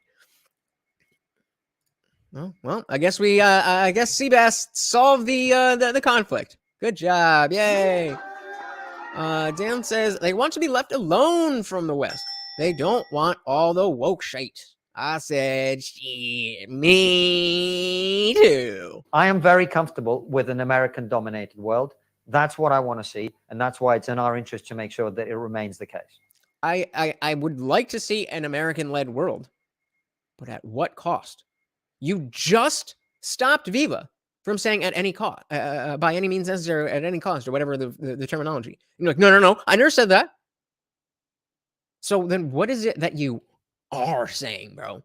Well, I guess I guess Seabass solved the conflict. Good job, yay! Dan says they want to be left alone from the West. They don't want all the woke shit. I said, shit, me too. I am very comfortable with an American-dominated world. That's what I want to see, and that's why it's in our interest to make sure that it remains the case. I would like to see an American-led world, but at what cost? You just stopped Viva from saying at any cost, by any means necessary, at any cost, or whatever the terminology. You're like, no, I never said that. So then what is it that you are saying, bro?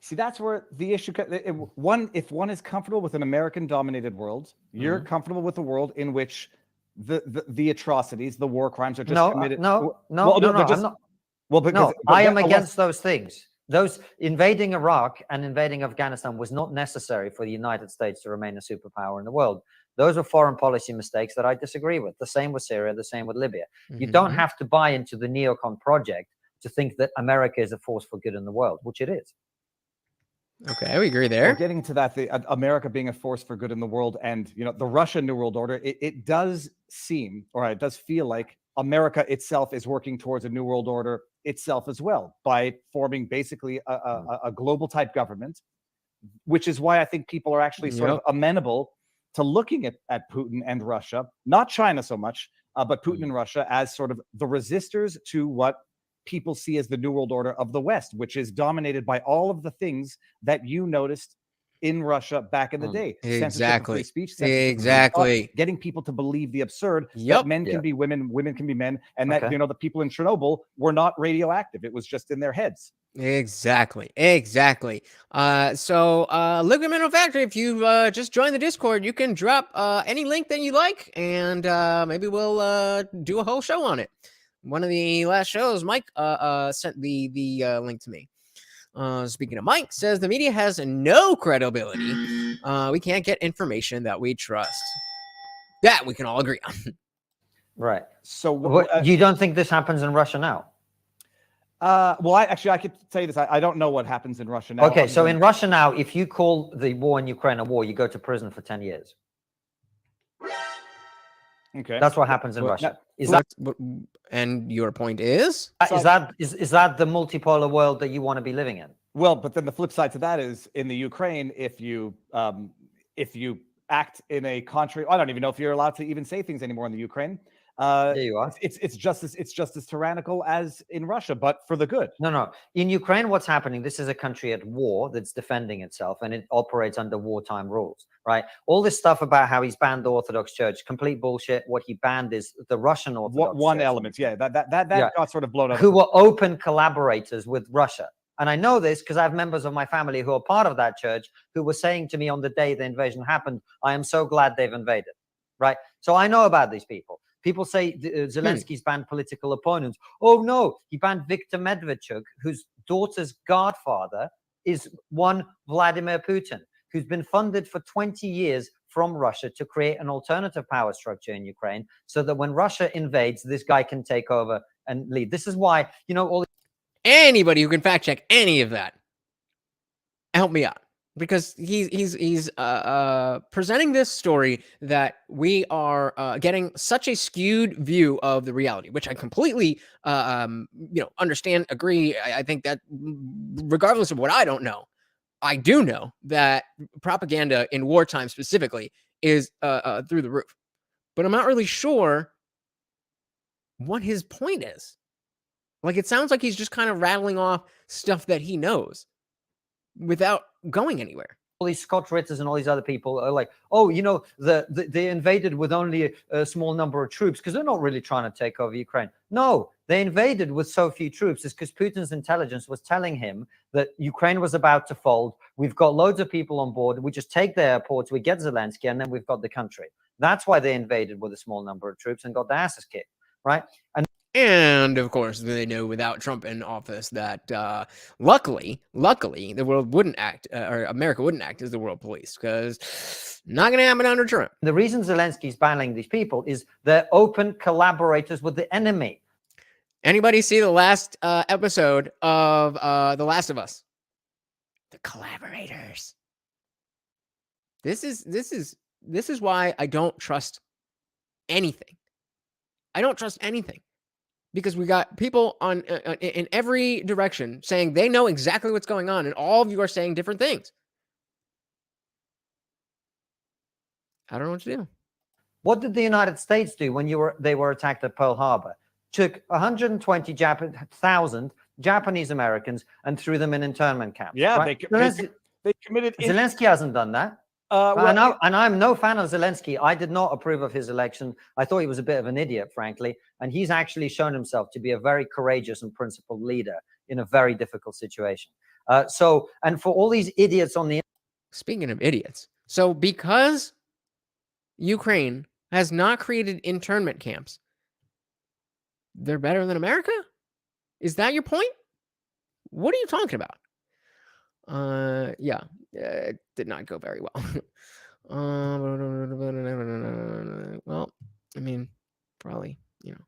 See, that's where the issue. If one is comfortable with an American-dominated world, you're comfortable with a world in which the atrocities, the war crimes are just committed. No. I'm not. Well, because I am against those things. Those invading Iraq and invading Afghanistan was not necessary for the United States to remain a superpower in the world. Those are foreign policy mistakes that I disagree with. The same with Syria, the same with Libya. You don't have to buy into the neocon project to think that America is a force for good in the world, which it is. Okay, we agree there. We're getting to that, America being a force for good in the world, and the Russian New World Order. It does seem, or it does feel like America itself is working towards a New World Order itself as well by forming basically a global type government, which is why I think people are actually sort of amenable to looking at Putin and Russia, not China so much, but Putin and Russia as sort of the resistors to what people see as the New World Order of the West, which is dominated by all of the things that you noticed in Russia back in the day. Exactly. Speech, exactly. Getting people to believe the absurd that men can be women, women can be men, and that the people in Chernobyl were not radioactive. It was just in their heads. Exactly. So Ligament Factory, if you just join the Discord, you can drop any link that you like, and maybe we'll do a whole show on it. One of the last shows, Mike sent the link to me. Speaking of Mike, says the media has no credibility. We can't get information that we trust. That we can all agree on. Right. So you don't think this happens in Russia now? Well, I could tell you this. I don't know what happens in Russia now. Okay, so in Russia now, if you call the war in Ukraine a war, you go to prison for 10 years. Okay, that's what happens in Russia. And your point is that the multipolar world that you want to be living in? Well, but then the flip side to that is in the Ukraine, if you act in a country, I don't even know if you're allowed to even say things anymore in the Ukraine. There you are. It's just as tyrannical as in Russia, but for the good. No. In Ukraine, what's happening? This is a country at war that's defending itself, and it operates under wartime rules, right? All this stuff about how he's banned the Orthodox Church, complete bullshit. What he banned is the Russian Orthodox one Church. element, that got sort of blown up. Who were open collaborators with Russia. And I know this because I have members of my family who are part of that church who were saying to me on the day the invasion happened, I am so glad they've invaded, right? So I know about these people. People say Zelensky's banned political opponents. Oh, no, he banned Viktor Medvedchuk, whose daughter's godfather is one Vladimir Putin, who's been funded for 20 years from Russia to create an alternative power structure in Ukraine so that when Russia invades, this guy can take over and lead. This is why, you know, all Anybody who can fact check any of that, help me out, because he's presenting this story that we are getting such a skewed view of the reality, which I completely understand, agree. I think that regardless of what I don't know, I do know that propaganda in wartime specifically is through the roof, but I'm not really sure what his point is. Like, it sounds like he's just kind of rattling off stuff that he knows without going anywhere. all these Scott Ritters and all these other people are like, oh, you know, they invaded with only a small number of troops because they're not really trying to take over Ukraine. No, they invaded with so few troops. It's because Putin's intelligence was telling him that Ukraine was about to fold. We've got loads of people on board. We just take the airports, we get Zelensky, and then we've got the country. That's why they invaded with a small number of troops and got their asses kicked, right? And of course, they know without Trump in office that luckily, the world wouldn't act, or America wouldn't act as the world police, because not going to happen under Trump. The reason Zelensky's banning these people is they're open collaborators with the enemy. Anybody see the last episode of The Last of Us? The collaborators. This is why I don't trust anything. I don't trust anything. Because we got people on in every direction saying they know exactly what's going on, and all of you are saying different things. I don't know what to do. What did the United States do when they were attacked at Pearl Harbor? Took 120,000 Japanese Americans and threw them in internment camps. Yeah, right? they committed. Zelensky hasn't done that. And I'm no fan of Zelensky. I did not approve of his election. I thought he was a bit of an idiot, frankly. And he's actually shown himself to be a very courageous and principled leader in a very difficult situation. And for all these idiots on the... Speaking of idiots, so because Ukraine has not created internment camps, they're better than America? Is that your point? What are you talking about? Yeah, it did not go very well. Well, I mean, probably, you know.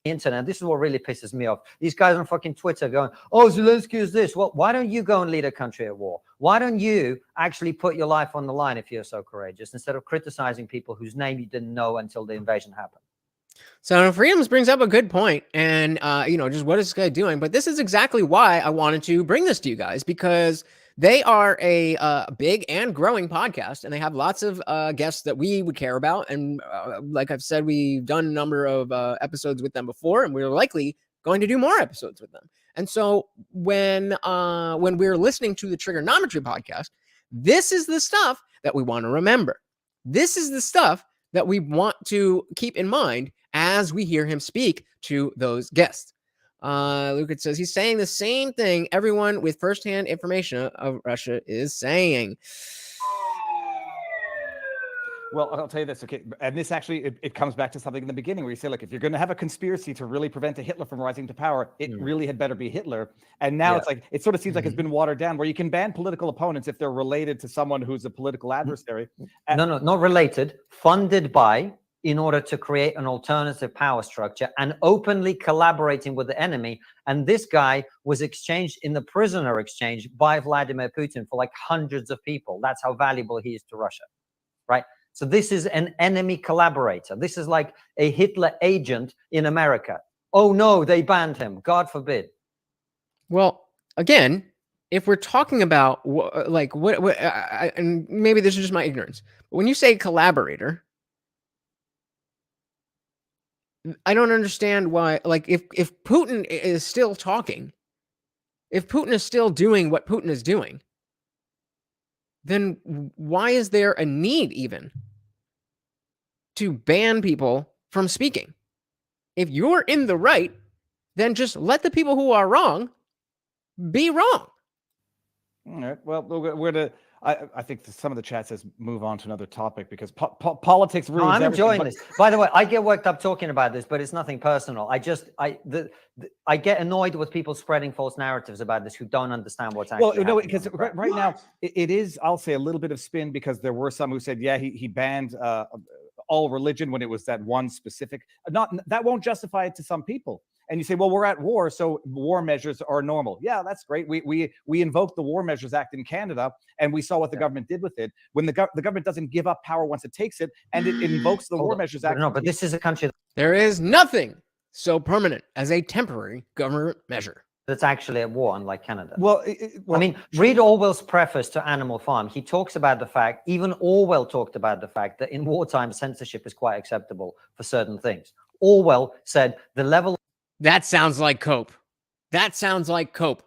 Internet. This is what really pisses me off. These guys on fucking Twitter going, oh, Zelensky is this. Well, why don't you go and lead a country at war? Why don't you actually put your life on the line if you're so courageous, instead of criticizing people whose name you didn't know until the invasion happened? So Freedoms brings up a good point, and just what is this guy doing? But this is exactly why I wanted to bring this to you guys, because they are a big and growing podcast, and they have lots of guests that we would care about. And like I've said, we've done a number of episodes with them before, and we're likely going to do more episodes with them. And so when we're listening to the Triggernometry podcast, this is the stuff that we want to remember. This is the stuff that we want to keep in mind as we hear him speak to those guests. Lucas says he's saying the same thing everyone with firsthand information of Russia is saying. Well, I'll tell you this, okay, and this actually, it comes back to something in the beginning where you say, look, if you're going to have a conspiracy to really prevent a Hitler from rising to power, it really had better be Hitler. And now it's like, it sort of seems like it's been watered down, where you can ban political opponents if they're related to someone who's a political adversary. No, not related, funded by, in order to create an alternative power structure and openly collaborating with the enemy. And this guy was exchanged in the prisoner exchange by Vladimir Putin for like hundreds of people. That's how valuable he is to Russia, right? So this is an enemy collaborator. This is like a Hitler agent in America. Oh no, they banned him. God forbid. Well, again, if we're talking about and maybe this is just my ignorance, but when you say collaborator, I don't understand why, like, if Putin is still talking, if Putin is still doing what Putin is doing, then why is there a need even to ban people from speaking? If you're in the right, then just let the people who are wrong be wrong. All right. Well, we're to. I think some of the chat says move on to another topic because politics ruins I'm everything. enjoying this. By the way, I get worked up talking about this, but it's nothing personal. I get annoyed with people spreading false narratives about this who don't understand what's actually happening. Well, no, because right now it is, I'll say, a little bit of spin because there were some who said, yeah, he banned all religion when it was that one specific. That won't justify it to some people. And you say, well, we're at war, so war measures are normal. Yeah, that's great. We invoked the War Measures Act in Canada, and we saw what the government did with it. When the government doesn't give up power once it takes it, and it invokes the War Measures Act. No, but this is a country There is nothing so permanent as a temporary government measure. that's actually at war, unlike Canada. Well, I mean, read Orwell's preface to Animal Farm. He talks about the fact, even Orwell talked about the fact that in wartime, censorship is quite acceptable for certain things. Orwell said the level. That sounds like cope. That sounds like cope.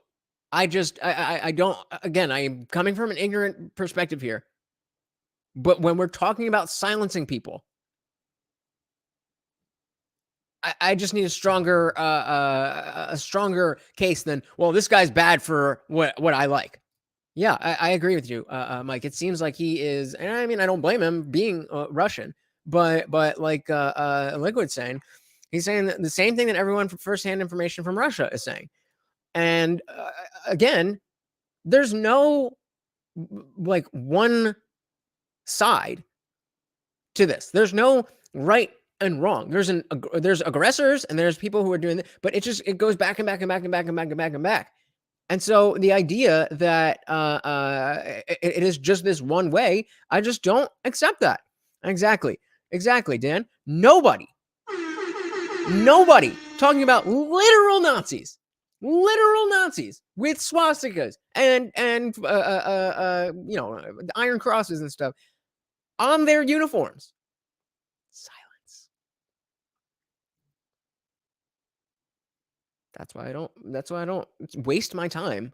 I don't, again, I am coming from an ignorant perspective here. But when we're talking about silencing people, I just need a stronger case than, well, this guy's bad for what I like. Yeah, I agree with you, Mike. It seems like he is, and I mean, I don't blame him being Russian, but like Liquid's saying, he's saying the same thing that everyone from firsthand information from Russia is saying. And again, there's no like one side to this. There's no right and wrong. There's aggressors and there's people who are doing it, but it goes back and back and back and back and back and back and back. And so the idea that it is just this one way, I just don't accept that. Exactly, Dan. Nobody talking about literal Nazis with swastikas and iron crosses and stuff on their uniforms. Silence. That's why I don't waste my time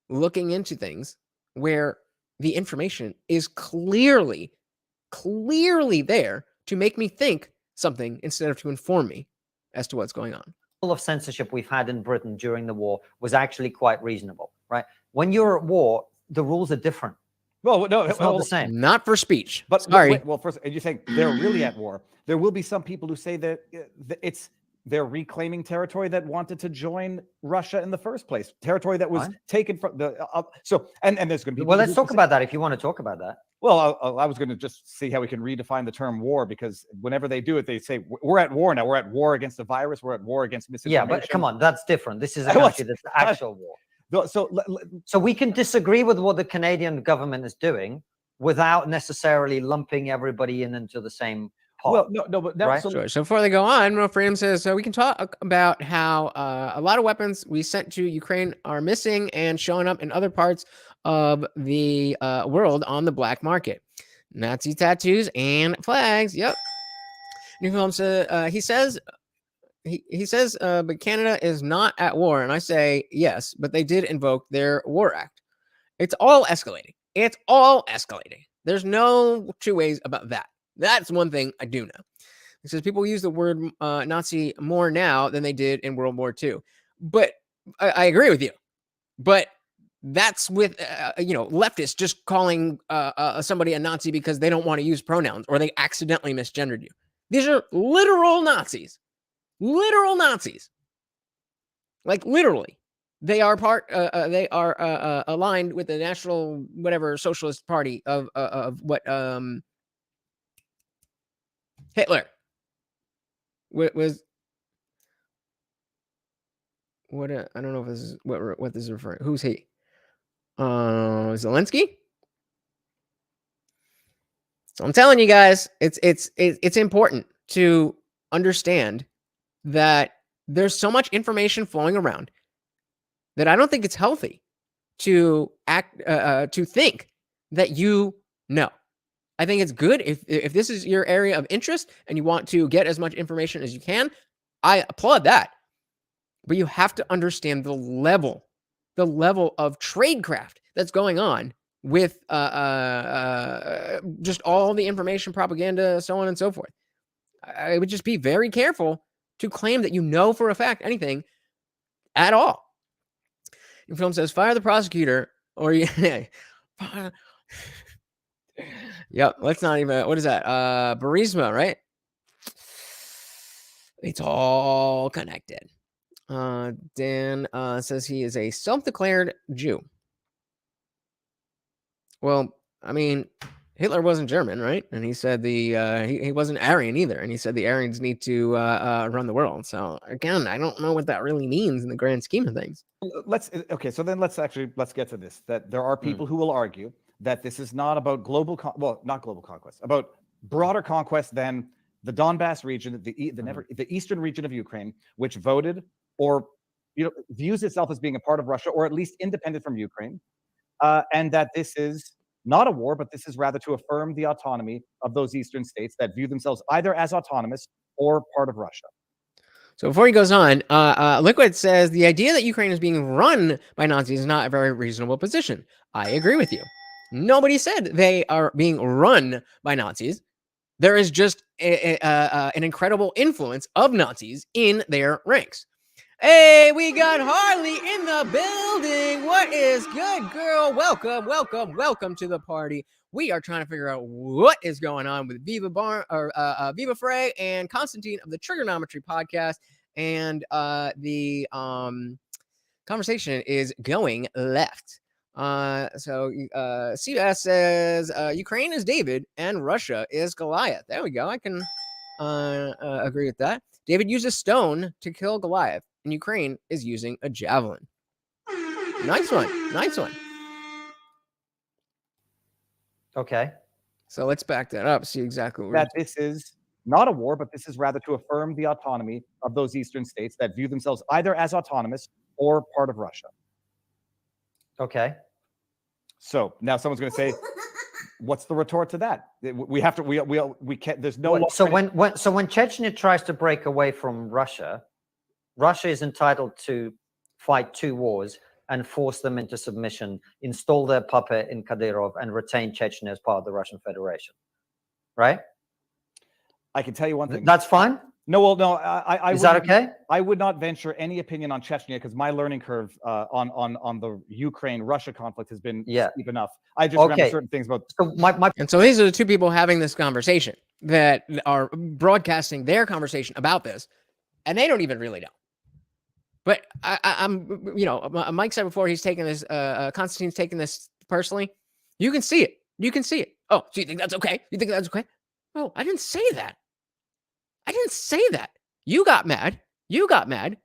looking into things where the information is clearly there to make me think something instead of to inform me as to what's going on. Of censorship we've had in Britain during the war was actually quite reasonable, right? When you're at war, the rules are different. Well, no, it's not the same. Not for speech. But sorry. Well, first, you think they're really at war. There will be some people who say that they're reclaiming territory that wanted to join Russia in the first place, territory that was taken from the. And there's going to be. Well, let's talk about that if you want to talk about that. Well, I was going to just see how we can redefine the term war, because whenever they do it, they say we're at war now. We're at war against the virus. We're at war against misinformation. Yeah, but come on, that's different. This is a country that's actual war. So we can disagree with what the Canadian government is doing without necessarily lumping everybody into the same pot. Well, no, but that's right? Sure. So before they go on, Freedom says, so we can talk about how a lot of weapons we sent to Ukraine are missing and showing up in other parts of the world on the black market. Nazi tattoos and flags. Yep. New film says, he says, but Canada is not at war. And I say, yes, but they did invoke their war act. It's all escalating. There's no two ways about that. That's one thing I do know. It says people use the word Nazi more now than they did in World War II. But I agree with you. But that's with, leftists just calling somebody a Nazi because they don't want to use pronouns or they accidentally misgendered you. These are literal Nazis. Literal Nazis. Like literally. They are aligned with the National whatever Socialist Party of what Hitler was what I don't know if this is what this is referring. Who's he? Zelensky. So I'm telling you guys, it's important to understand that there's so much information flowing around that I don't think it's healthy to think that you know. I think it's good if this is your area of interest and you want to get as much information as you can. I applaud that. But you have to understand the level of tradecraft that's going on with just all the information, propaganda, so on and so forth. I would just be very careful to claim that you know for a fact anything at all. The film says, fire the prosecutor or yeah. Yep. Let's not even, what is that? Burisma, right? It's all connected. Dan says he is a self-declared Jew. Well, I mean, Hitler wasn't German, right? And he said he wasn't Aryan either. And he said the Aryans need to run the world. So again, I don't know what that really means in the grand scheme of things. Let's get to this. That there are people who will argue that this is not about not global conquest, about broader conquest than the Donbass region, the eastern region of Ukraine, which voted or views itself as being a part of Russia or at least independent from Ukraine, and that this is not a war, but this is rather to affirm the autonomy of those eastern states that view themselves either as autonomous or part of Russia. So before he goes on, Liquid says the idea that Ukraine is being run by Nazis is not a very reasonable position. I agree with you. Nobody said they are being run by Nazis. There is just an incredible influence of Nazis in their ranks. Hey, we got Harley in the building. What is good, girl? Welcome to the party. We are trying to figure out what is going on with Viva Frey and Konstantin of the Triggernometry Podcast, and the conversation is going left. So CS says Ukraine is David and Russia is Goliath. There we go. I can agree with that. David used a stone to kill Goliath, and Ukraine is using a javelin. Nice one. Okay. So let's back that up. See exactly what that this is not a war, but this is rather to affirm the autonomy of those eastern states that view themselves either as autonomous or part of Russia. Okay. So now someone's going to say, what's the retort to that? We have to, we can't, there's no. So when Chechnya tries to break away from Russia, Russia is entitled to fight two wars and force them into submission, install their puppet in Kadyrov, and retain Chechnya as part of the Russian Federation. Right? I can tell you one thing. That's fine? No, well, no. Is that okay? I would not venture any opinion on Chechnya because my learning curve on the Ukraine-Russia conflict has been steep enough. I just remember certain things about. So and so these are the two people having this conversation that are broadcasting their conversation about this, and they don't even really know. But I'm, Mike said before he's taking this. Konstantin's taking this personally. You can see it. Oh, so you think that's okay? You think that's okay? Oh, I didn't say that. You got mad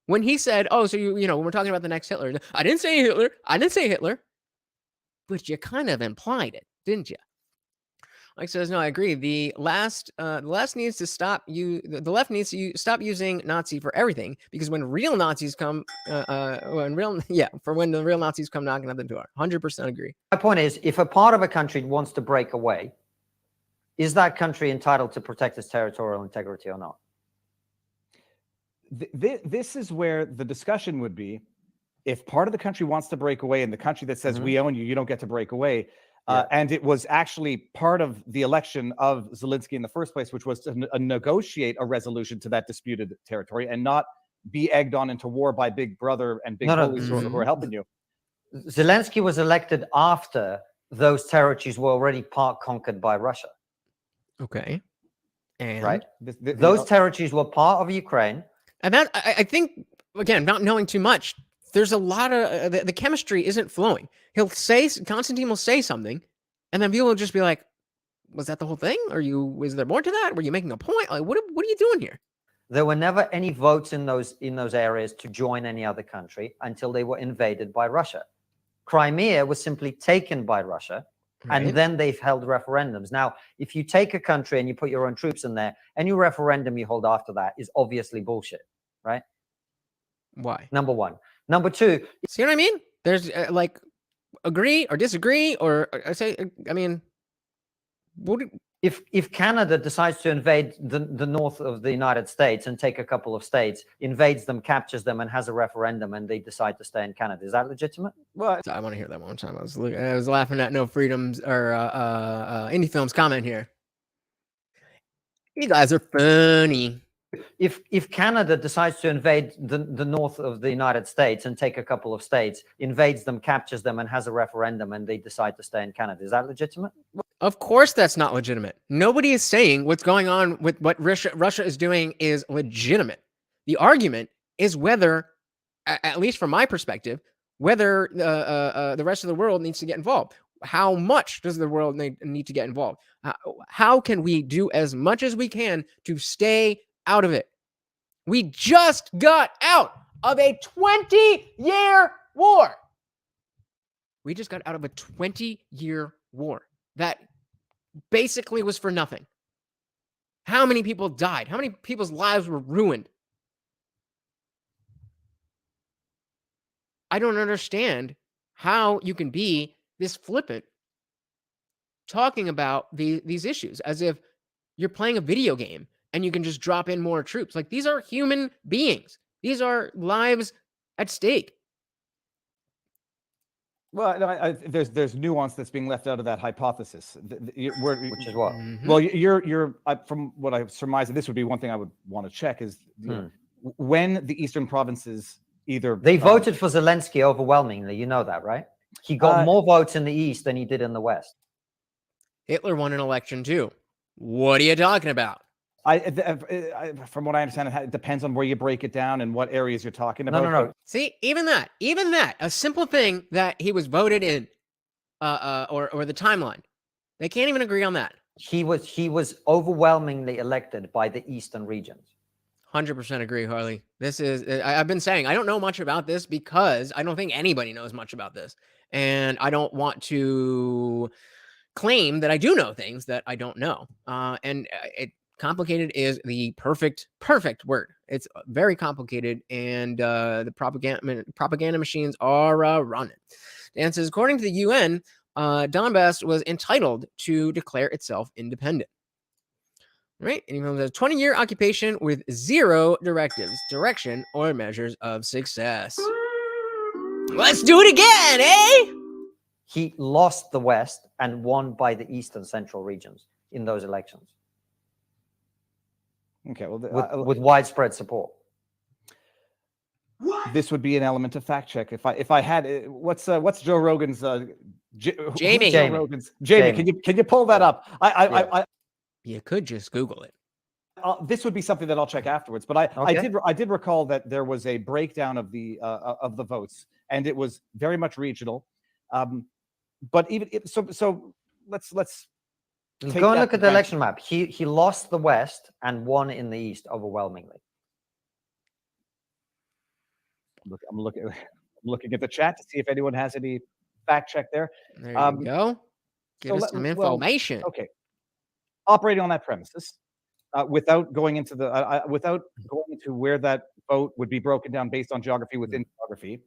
when he said, oh, so when we're talking about the next Hitler. I didn't say Hitler. But you kind of implied it, didn't you? Mike says, no, I agree. The left needs to stop stop using Nazi for everything, because when real Nazis come, when the real Nazis come knocking at the door. 100% agree. My point is, if a part of a country wants to break away, is that country entitled to protect its territorial integrity or not? This is where the discussion would be. If part of the country wants to break away and the country that says we own you, you don't get to break away. And it was actually part of the election of Zelensky in the first place, which was to negotiate a resolution to that disputed territory and not be egged on into war by Big Brother and Big Bullies who are helping you. Zelensky was elected after those territories were already part conquered by Russia. Okay. And right? Those territories were part of Ukraine. And that, I think, again, not knowing too much, there's a lot of, the chemistry isn't flowing. Konstantin will say something, and then people will just be like, was that the whole thing? Was there more to that? Were you making a point? Like, what are you doing here? There were never any votes in those areas to join any other country until they were invaded by Russia. Crimea was simply taken by Russia. Right. And then they've held referendums. Now, if you take a country and you put your own troops in there, any referendum you hold after that is obviously bullshit, right? Why? Number one. Number two. See what I mean? There's agree or disagree or say, I mean, if Canada decides to invade the north of the United States and take a couple of states, invades them, captures them, and has a referendum, and they decide to stay in Canada, is that legitimate? Well, I want to hear that one more time. I was laughing at No Freedoms or Indie Films comment here. You guys are funny. If Canada decides to invade the north of the United States and take a couple of states, invades them, captures them, and has a referendum, and they decide to stay in Canada, is that legitimate? Of course, that's not legitimate. Nobody is saying what's going on with what Russia is doing is legitimate. The argument is whether, at least from my perspective, whether the rest of the world needs to get involved. How much does the world need to get involved? How can we do as much as we can to stay out of it? We just got out of a 20-year war. We just got out of a 20-year war that basically was for nothing. How many people died? How many people's lives were ruined? I don't understand how you can be this flippant talking about these issues as if you're playing a video game and you can just drop in more troops. Like, these are human beings. These are lives at stake. Well, no, there's nuance that's being left out of that hypothesis. Which is what? Mhm. Well, you're from what I surmise, and this would be one thing I would want to check is when the eastern provinces either They voted for Zelensky overwhelmingly. You know that, right? He got more votes in the east than he did in the west. Hitler won an election too. What are you talking about? From what I understand, it depends on where you break it down and what areas you're talking about. No. See, even that, a simple thing that he was voted in, or the timeline, they can't even agree on that. He was overwhelmingly elected by the eastern regions. 100% agree, Harley. This is, I've been saying, I don't know much about this because I don't think anybody knows much about this. And I don't want to claim that I do know things that I don't know. Complicated is the perfect word. It's very complicated, and the propaganda machines are running. And says, according to the UN, Donbass was entitled to declare itself independent. Right? And even a 20-year occupation with zero directives, direction, or measures of success. Let's do it again, eh? He lost the West and won by the east and central regions in those elections. Okay, well, with widespread support. This would be an element of fact check. If I had what's Joe Rogan's Jamie. Joe Rogan's Jamie. Can you pull that up? You could just Google it. This would be something that I'll check afterwards. But I did recall that there was a breakdown of the votes, and it was very much regional. But even so, let's go and look at the election map. He lost the West and won in the East overwhelmingly. I'm looking at the chat to see if anyone has any fact check there. There you go. Give us some information. Well, okay. Operating on that premises, without going into where that vote would be broken down based on geography within geography.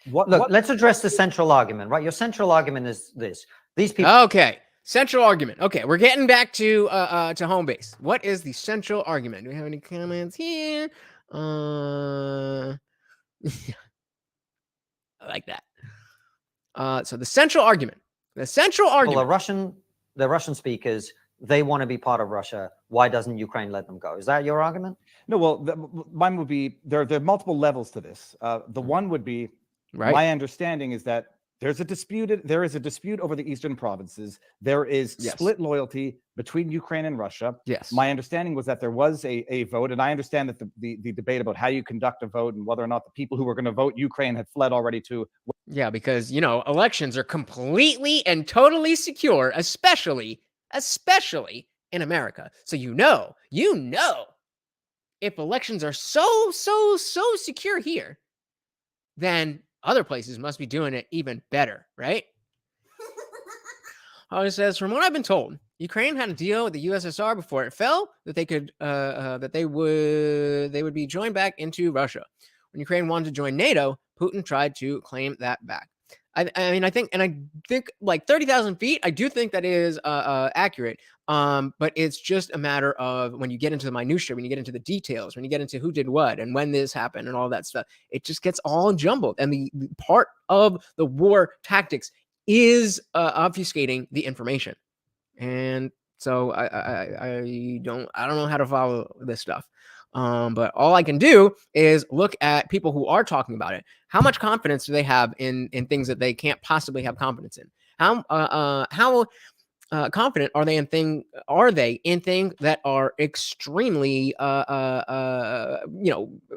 Let's address the central argument, right? Your central argument is this: these people. Okay, central argument. Okay, we're getting back to home base. What is the central argument? Do we have any comments here? I like that. So the central argument. Well, the Russian speakers, they want to be part of Russia. Why doesn't Ukraine let them go? Is that your argument? No. Well, mine would be there are multiple levels to this. The one would be my understanding is that there is a dispute over the eastern provinces. There is split loyalty between Ukraine and Russia. Yes. My understanding was that there was a vote, and I understand that the debate about how you conduct a vote and whether or not the people who were going to vote Ukraine had fled already to. Yeah, because elections are completely and totally secure, especially in America. So if elections are so secure here, then other places must be doing it even better, right? It says, from what I've been told, Ukraine had a deal with the USSR before it fell that they would be joined back into Russia. When Ukraine wanted to join NATO, Putin tried to claim that back. I think like 30,000 feet, I do think that is accurate. But it's just a matter of when you get into the minutia, when you get into the details, when you get into who did what and when this happened and all that stuff, it just gets all jumbled. And the part of the war tactics is obfuscating the information. And So I don't know how to follow this stuff. But all I can do is look at people who are talking about it. How much confidence do they have in things that they can't possibly have confidence in? How confident are they in things that are extremely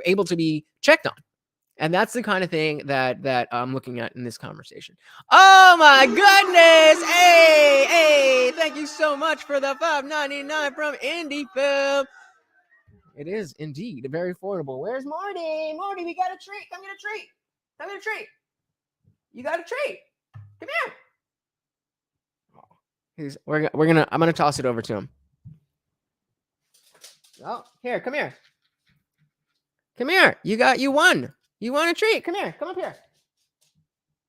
able to be checked on? And that's the kind of thing that I'm looking at in this conversation. Oh my goodness! Hey, thank you so much for the $5.99 from Indie Film. It is indeed very affordable. Where's Marty? Marty, we got a treat. Come get a treat. Come get a treat. You got a treat. Come here. I'm gonna toss it over to him. Oh, here, come here. Come here. You won. You want a treat? Come here. Come up here.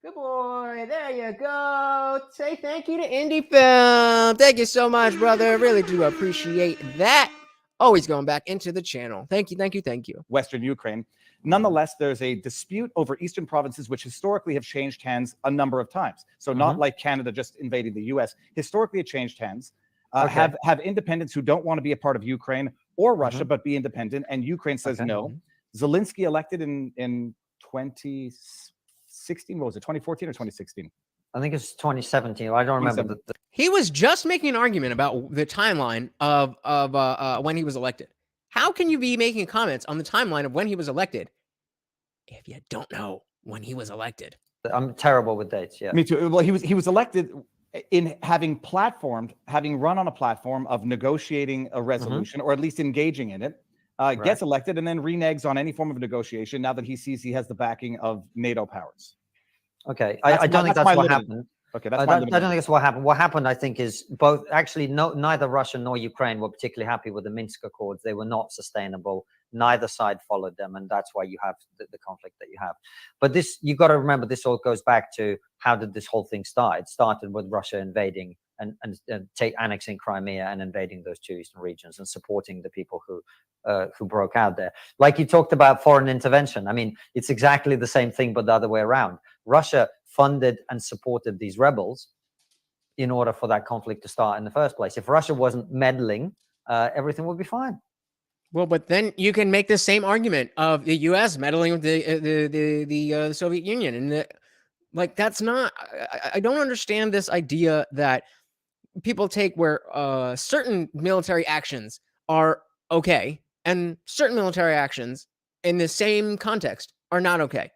Good boy. There you go. Say thank you to Indie Film. Thank you so much, brother. Really do appreciate that. Always going back into the channel. Thank you, thank you, thank you. Western Ukraine. Nonetheless, there's a dispute over eastern provinces, which historically have changed hands a number of times. So not like Canada just invading the U.S. Historically, it changed hands. Have independents who don't want to be a part of Ukraine or Russia, but be independent. And Ukraine says no. Zelensky elected in 2016. What was it, 2014 or 2016? I think it's 2017. I don't remember. He was just making an argument about the timeline of when he was elected. How can you be making comments on the timeline of when he was elected if you don't know when he was elected? I'm terrible with dates. Yeah, me too. Well, he was elected in having run on a platform of negotiating a resolution or at least engaging in it. Gets elected and then reneges on any form of negotiation now that he sees he has the backing of NATO powers. Okay, I don't think that's what happened. Okay, I don't think that's what happened. What happened, I think, is both actually neither Russia nor Ukraine were particularly happy with the Minsk Accords. They were not sustainable. Neither side followed them, and that's why you have the conflict that you have. But this, you got to remember, this all goes back to how did this whole thing start? It started with Russia invading and annexing Crimea and invading those two eastern regions and supporting the people who broke out there. Like you talked about foreign intervention. I mean, it's exactly the same thing, but the other way around. Russia funded and supported these rebels in order for that conflict to start in the first place. If Russia wasn't meddling, everything would be fine. Well, but then you can make the same argument of the U.S. meddling with the Soviet Union, and that's not. I don't understand this idea that people take where certain military actions are okay and certain military actions in the same context are not okay.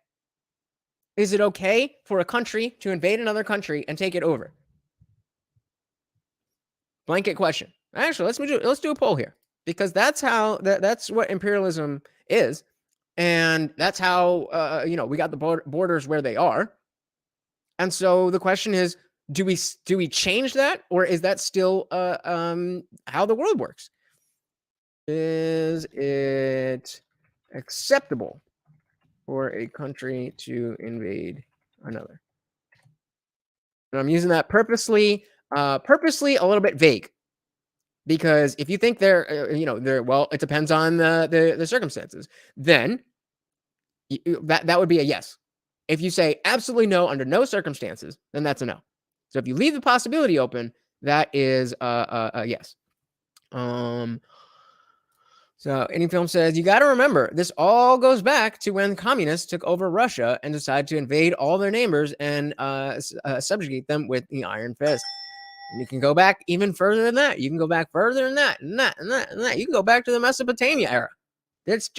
Is it okay for a country to invade another country and take it over? Blanket question. Actually, let's do a poll here, because that's how that's what imperialism is, and that's how we got the borders where they are. And so the question is, do we change that, or is that still how the world works? Is it acceptable for a country to invade another? And I'm using that purposely a little bit vague, because if you think they're it depends on the circumstances, then that would be a yes. If you say absolutely no under no circumstances, then that's a no. So if you leave the possibility open, that is a yes. So Indie Film says, you got to remember, this all goes back to when communists took over Russia and decided to invade all their neighbors and subjugate them with the iron fist. And you can go back even further than that. You can go back further than that, and that, and that, and that. You can go back to the Mesopotamia era. It's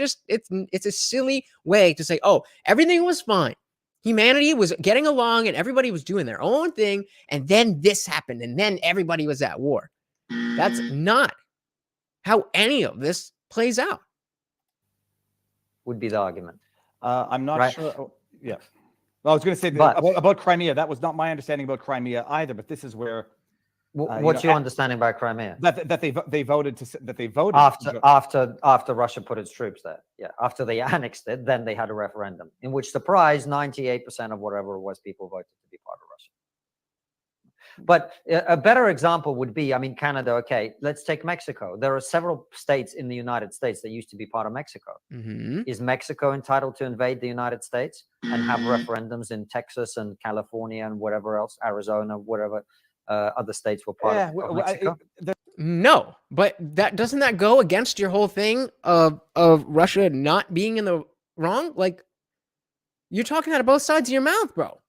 a silly way to say, oh, everything was fine. Humanity was getting along and everybody was doing their own thing. And then this happened. And then everybody was at war. That's not how any of this plays out. Would be the argument. I'm not sure. Oh, yeah. Well, I was going to say about Crimea. That was not my understanding about Crimea either. But this is where. What's your understanding about Crimea? That they voted after Russia put its troops there. Yeah, after they annexed it, then they had a referendum in which, surprise, 98% of whatever it was people voted to be part of Russia. But a better example would be, I mean, Canada. Okay, let's take Mexico. There are several states in the United States that used to be part of Mexico. Mm-hmm. Is Mexico entitled to invade the United States and have referendums in Texas and California and whatever else, Arizona, whatever? other states were part of Mexico. No, but doesn't that go against your whole thing of Russia not being in the wrong? Like, you're talking out of both sides of your mouth, bro.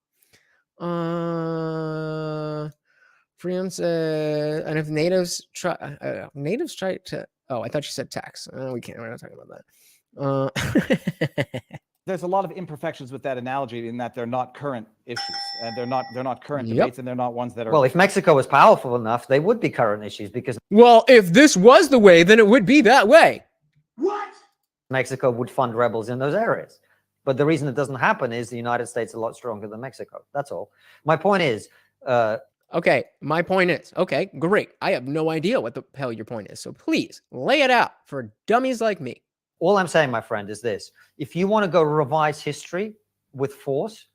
Freedom said, and if natives try to. Oh, I thought you said tax. We can't. We're not talking about that. There's a lot of imperfections with that analogy in that they're not current issues, and they're not current debates, and they're not ones that are. Well, if Mexico was powerful enough, they would be current issues because. Well, if this was the way, then it would be that way. What? Mexico would fund rebels in those areas, but the reason it doesn't happen is the United States is a lot stronger than Mexico. That's all. My point is. Okay, my point is, okay, great. I have no idea what the hell your point is, so please lay it out for dummies like me. All I'm saying, my friend, is this. If you want to go revise history with force,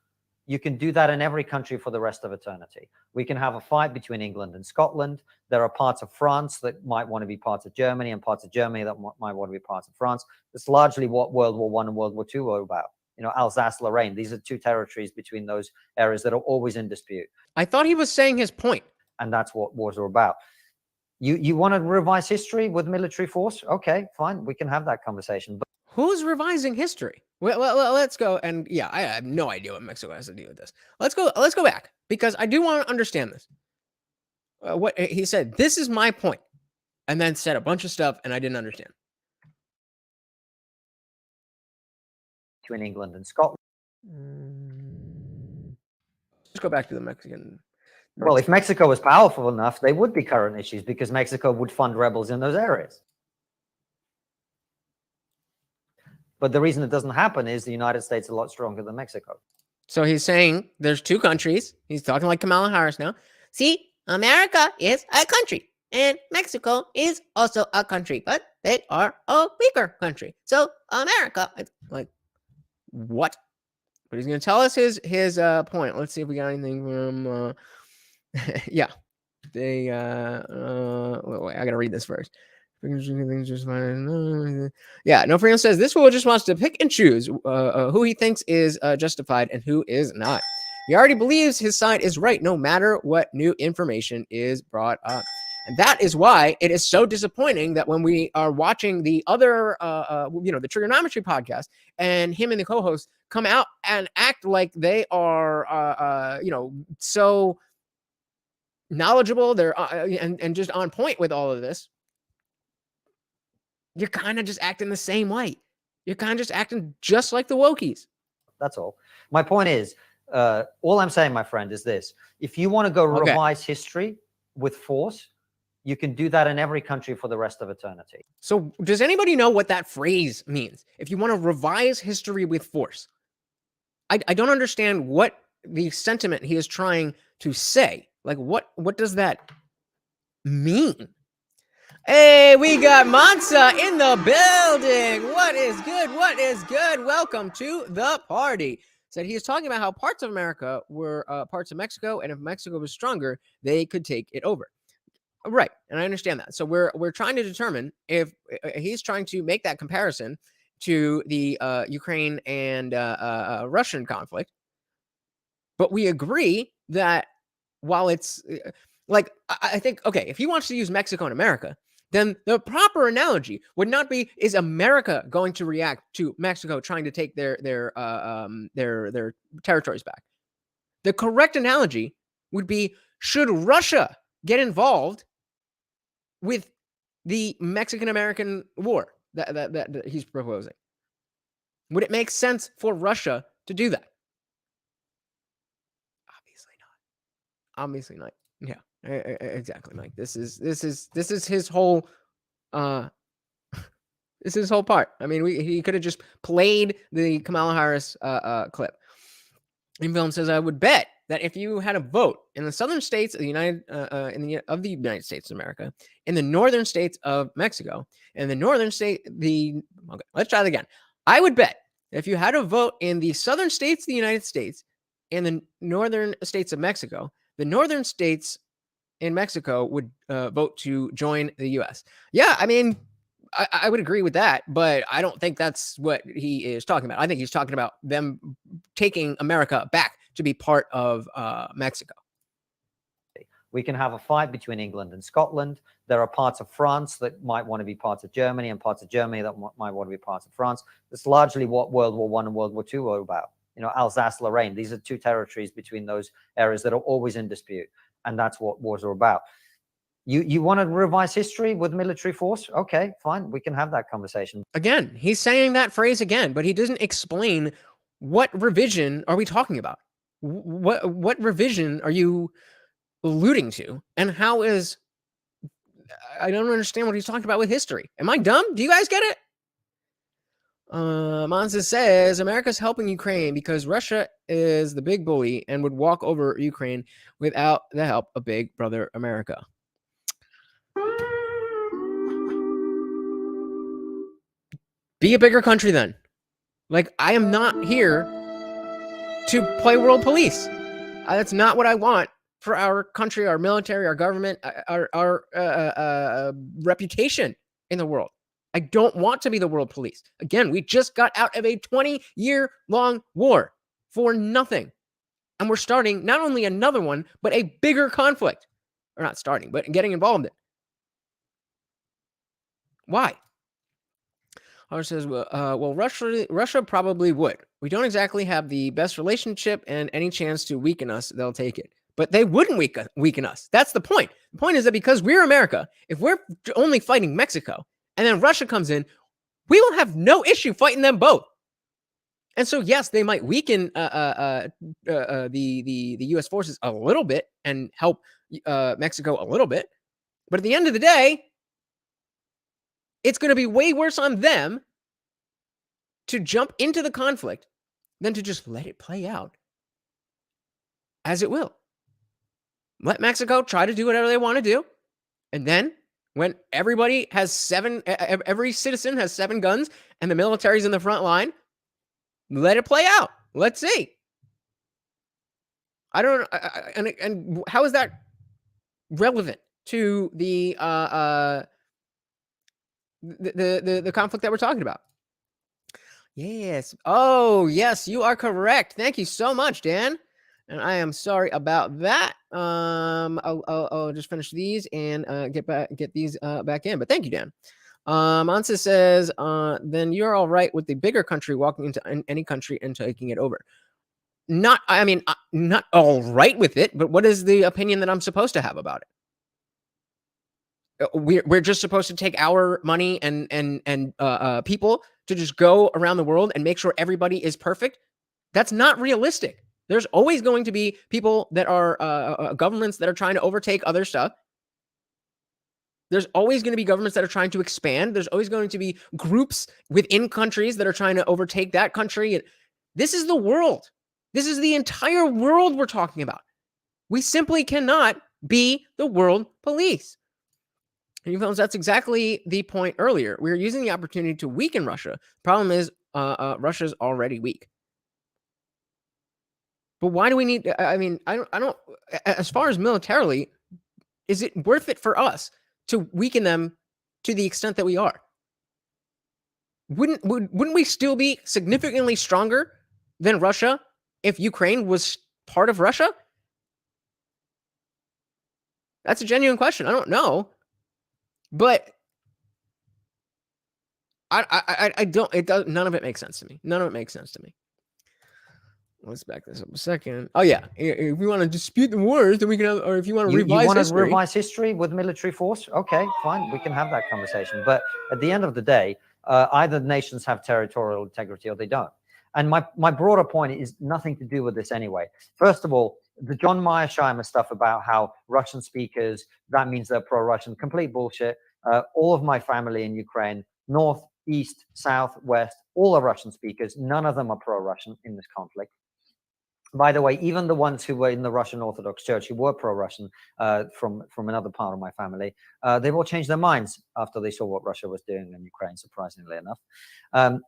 you can do that in every country for the rest of eternity. We can have a fight between England and Scotland. There are parts of France that might want to be parts of Germany and parts of Germany that might want to be parts of France. It's largely what World War I and World War II were about. You know, Alsace-Lorraine, these are two territories between those areas that are always in dispute. I thought he was saying his point. And that's what wars are about. You want to revise history with military force? Okay, fine. We can have that conversation. But who's revising history? Well, let's go. And yeah, I have no idea what Mexico has to do with this. Let's go back because I do want to understand this. What he said, this is my point, and then said a bunch of stuff, and I didn't understand. Between England and Scotland. Let's go back to the Mexican. Well, if Mexico was powerful enough, they would be current issues because Mexico would fund rebels in those areas. But the reason it doesn't happen is the United States is a lot stronger than Mexico. So he's saying there's two countries. He's talking like Kamala Harris now. See, America is a country and Mexico is also a country, but they are a weaker country. So America, like, what? But he's going to tell us his point. Let's see if we got anything from yeah. They I got to read this first. Yeah, No Freedom says this fool just wants to pick and choose who he thinks is justified and who is not. He already believes his side is right no matter what new information is brought up. And that is why it is so disappointing that when we are watching the other, the Triggernometry podcast, and him and the co-host come out and act like they are, so knowledgeable, they're and just on point with all of this. You're kind of just acting the same way. You're kind of just acting just like the wokies. That's all. My point is, all I'm saying, my friend, is this. If you want to go revise history with force, you can do that in every country for the rest of eternity. So does anybody know what that phrase means? If you want to revise history with force, I don't understand what the sentiment he is trying to say. Like, what does that mean? Hey, we got Mansa in the building. What is good? What is good? Welcome to the party. Said he is talking about how parts of America were parts of Mexico, and if Mexico was stronger, they could take it over. Right, and I understand that. So we're trying to determine if he's trying to make that comparison to the Ukraine and Russian conflict. But we agree that while it's like, I think, okay, if he wants to use Mexico and America, then the proper analogy would not be, is America going to react to Mexico trying to take their territories back? The correct analogy would be, should Russia get involved with the Mexican-American war that he's proposing? Would it make sense for Russia to do that? Obviously not. Yeah, exactly, Mike. This is his whole this is his whole part. I mean, he could have just played the Kamala Harris clip. And Film says, I would bet that if you had a vote in the southern states of the United States of America, in the northern states of Mexico, and the northern state, let's try that again. I would bet if you had a vote in the southern states of the United States and the northern states of Mexico, the northern states in Mexico would vote to join the U.S. Yeah, I mean, I would agree with that, but I don't think that's what he is talking about. I think he's talking about them taking America back to be part of Mexico. We can have a fight between England and Scotland. There are parts of France that might want to be parts of Germany and parts of Germany that might want to be parts of France. That's largely what World War I and World War II were about. You know, Alsace-Lorraine, these are two territories between those areas that are always in dispute. And that's what wars are about. You want to revise history with military force? Okay, fine. We can have that conversation. Again, he's saying that phrase again, but he doesn't explain what revision are we talking about? What revision are you alluding to? And how is... I don't understand what he's talking about with history. Am I dumb? Do you guys get it? Monza says, America's helping Ukraine because Russia is the big bully and would walk over Ukraine without the help of Big Brother America. Be a bigger country then. Like, I am not here to play world police. That's not what I want for our country, our military, our government, our reputation in the world. I don't want to be the world police. Again, we just got out of a 20-year-long war for nothing. And we're starting not only another one, but a bigger conflict. Or not starting, but getting involved in. Why? Howard says, well, Russia probably would. We don't exactly have the best relationship, and any chance to weaken us, they'll take it. But they wouldn't weaken us. That's the point. The point is that because we're America, if we're only fighting Mexico, and then Russia comes in, we will have no issue fighting them both. And so, yes, they might weaken the U.S. forces a little bit and help Mexico a little bit. But at the end of the day, it's going to be way worse on them to jump into the conflict than to just let it play out as it will. Let Mexico try to do whatever they want to do. And then when everybody has every citizen has 7 guns and the military's in the front line, let it play out. Let's see. I don't and how is that relevant to the conflict that we're talking about? Yes. Oh, yes, you are correct. Thank you so much, Dan. And I am sorry about that. I'll just finish these and get these back in. But thank you, Dan. Ansa says, then you're all right with the bigger country walking into any country and taking it over. Not all right with it, but what is the opinion that I'm supposed to have about it? We're just supposed to take our money and people to just go around the world and make sure everybody is perfect. That's not realistic. There's always going to be people that are governments that are trying to overtake other stuff. There's always going to be governments that are trying to expand. There's always going to be groups within countries that are trying to overtake that country. This is the world. This is the entire world we're talking about. We simply cannot be the world police. And you fellas, that's exactly the point earlier. We're using the opportunity to weaken Russia. The problem is Russia's already weak. But why do we need? I don't. As far as militarily, is it worth it for us to weaken them to the extent that we are? Wouldn't we still be significantly stronger than Russia if Ukraine was part of Russia? That's a genuine question. I don't know, but I don't. It does. None of it makes sense to me. None of it makes sense to me. Let's back this up a second. Oh yeah, if we want to dispute the wars, then we can. Or if you want to revise history with military force, okay, fine, we can have that conversation. But at the end of the day, either nations have territorial integrity or they don't. And my broader point is nothing to do with this anyway. First of all, the John Mearsheimer stuff about how Russian speakers, that means they're pro-Russian, complete bullshit. All of my family in Ukraine, north, east, south, west, all are Russian speakers. None of them are pro-Russian in this conflict. By the way, even the ones who were in the Russian Orthodox Church, who were pro-Russian from another part of my family, they've all changed their minds after they saw what Russia was doing in Ukraine, surprisingly enough.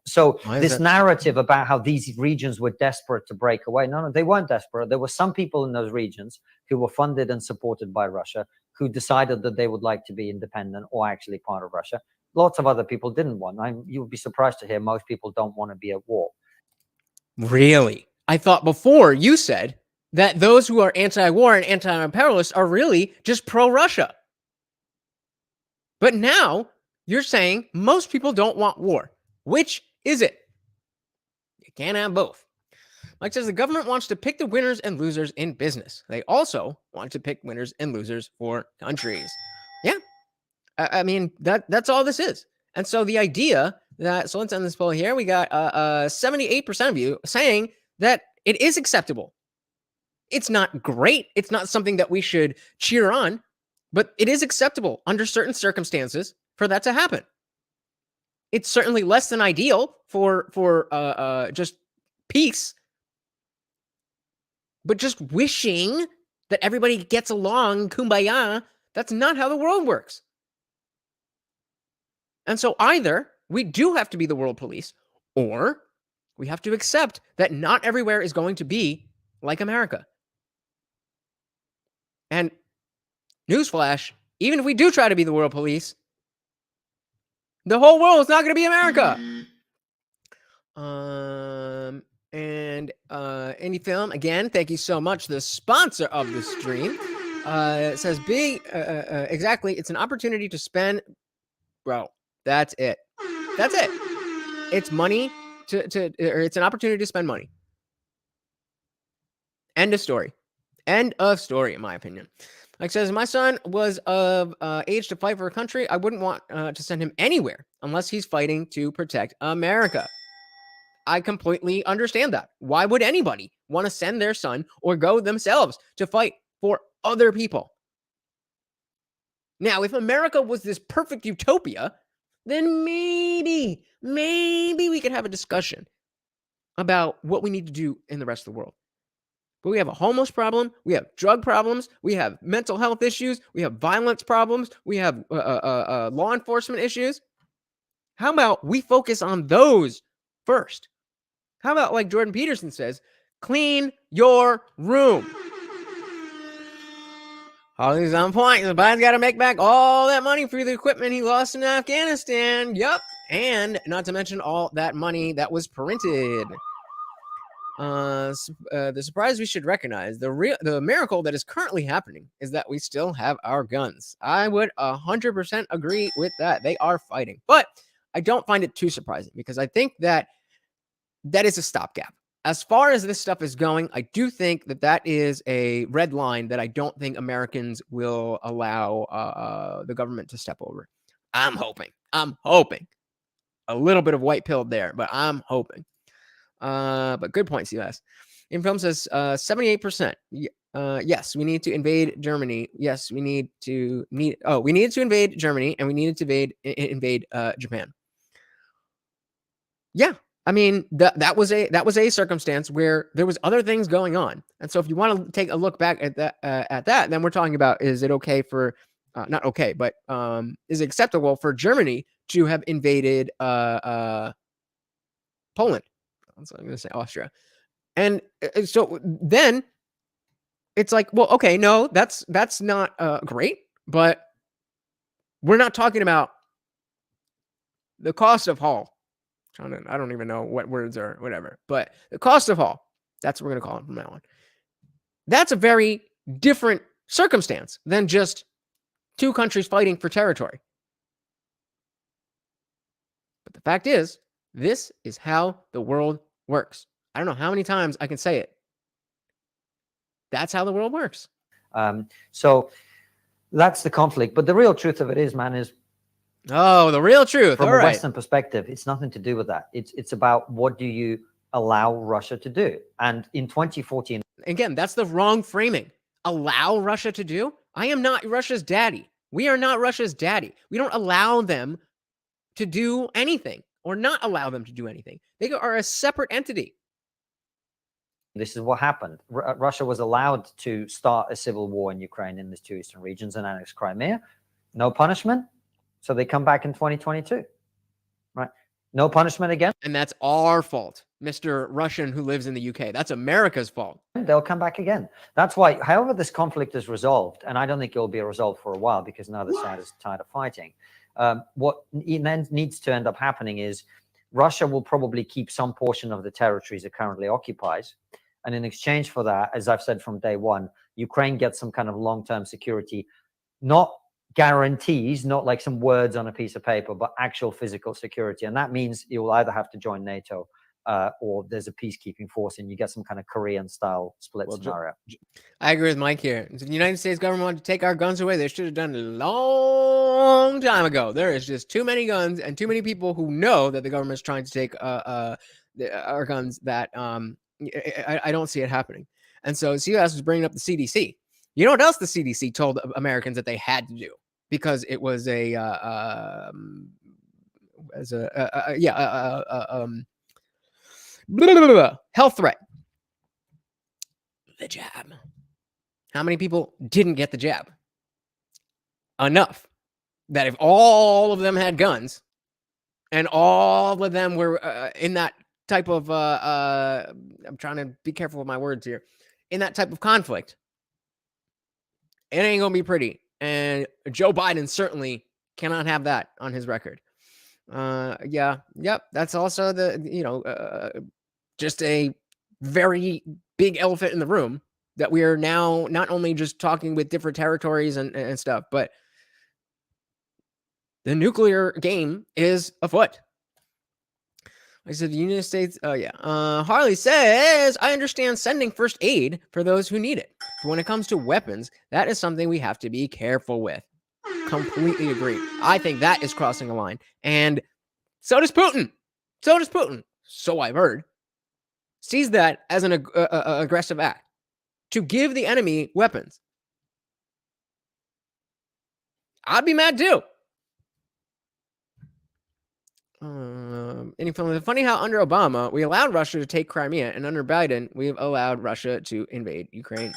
So this narrative about how these regions were desperate to break away, no, they weren't desperate. There were some people in those regions who were funded and supported by Russia who decided that they would like to be independent or actually part of Russia. Lots of other people didn't want. You would be surprised to hear most people don't want to be at war. Really? I thought before you said that those who are anti-war and anti-imperialist are really just pro-Russia. But now you're saying most people don't want war. Which is it? You can't have both. Mike says the government wants to pick the winners and losers in business. They also want to pick winners and losers for countries. Yeah. I mean, that's all this is. And so the idea that, so let's end this poll here. We got 78% of you saying that it is acceptable. It's not great. It's not something that we should cheer on, but it is acceptable under certain circumstances for that to happen. It's certainly less than ideal for just peace, but just wishing that everybody gets along, kumbaya, that's not how the world works. And so either we do have to be the world police, or we have to accept that not everywhere is going to be like America. And newsflash, even if we do try to be the world police, the whole world is not going to be America. And Indie Film, again, thank you so much. The sponsor of the stream says exactly, it's an opportunity to spend. Bro, that's it. That's it. It's money or it's an opportunity to spend money. End of story. End of story, in my opinion. Like says, my son was of age to fight for a country. I wouldn't want to send him anywhere unless he's fighting to protect America. I completely understand that. Why would anybody want to send their son or go themselves to fight for other people? Now, if America was this perfect utopia, then maybe we could have a discussion about what we need to do in the rest of the world. But we have a homeless problem, we have drug problems, we have mental health issues, we have violence problems, we have law enforcement issues. How about we focus on those first? How about, like Jordan Peterson says, clean your room? Holly's on point. Biden's got to make back all that money for the equipment he lost in Afghanistan. Yup. And not to mention all that money that was printed. The surprise we should recognize, the miracle that is currently happening is that we still have our guns. I would 100% agree with that. They are fighting. But I don't find it too surprising because I think that is a stopgap. As far as this stuff is going, I do think that is a red line that I don't think Americans will allow the government to step over. I'm hoping. A little bit of white pill there, but I'm hoping. But good point, CLS. In film says 78%. Yes, we need to invade Germany. Yes, we needed to invade Germany, and we needed to invade Japan. Yeah. I mean, that was a circumstance where there was other things going on. And so if you want to take a look back at that, then we're talking about, is it okay for not okay, but is it acceptable for Germany to have invaded Poland? So I'm going to say Austria. And so then it's like, well, okay, no, that's not great, but we're not talking about the cost of haul. I don't even know what words are, whatever, but the cost of haul, that's what we're going to call it from now on. That's a very different circumstance than just two countries fighting for territory. But the fact is, this is how the world works. I don't know how many times I can say it. That's how the world works. So that's the conflict. But the real truth of it is, man, is the real truth. From a Western perspective, it's nothing to do with that. It's about what do you allow Russia to do. And in 2014, again, that's the wrong framing. Allow Russia to do? I am not Russia's daddy. We are not Russia's daddy. We don't allow them to do anything or not allow them to do anything. They are a separate entity. This is what happened. Russia was allowed to start a civil war in Ukraine in these two eastern regions and annex Crimea. No punishment. So they come back in 2022, right? No punishment again. And that's our fault, Mr. Russian who lives in the UK. That's America's fault. They'll come back again. That's why, however this conflict is resolved, and I don't think it will be resolved for a while because neither side is tired of fighting. What then needs to end up happening is Russia will probably keep some portion of the territories it currently occupies. And in exchange for that, as I've said from day one, Ukraine gets some kind of long-term security, not guarantees, not like some words on a piece of paper, but actual physical security. And that means you will either have to join NATO or there's a peacekeeping force and you get some kind of Korean-style split scenario. I agree with Mike here. If the United States government wanted to take our guns away, they should have done it a long time ago. There is just too many guns and too many people who know that the government's trying to take our guns that I don't see it happening. And so CUS was bringing up the CDC. You know what else the CDC told Americans that they had to do because it was a health threat. The jab. How many people didn't get the jab? Enough that if all of them had guns and all of them were in that type of I'm trying to be careful with my words here, in that type of conflict, it ain't gonna be pretty. And Joe Biden certainly cannot have that on his record. That's also the just a very big elephant in the room that we are now not only just talking with different territories and stuff, but the nuclear game is afoot. I said the United States. Harley says, I understand sending first aid for those who need it. But when it comes to weapons, that is something we have to be careful with. Completely agree. I think that is crossing a line. And so does Putin. So I've heard. Sees that as an aggressive act to give the enemy weapons. I'd be mad too. Funny how under Obama we allowed Russia to take Crimea, and under Biden we have allowed Russia to invade Ukraine.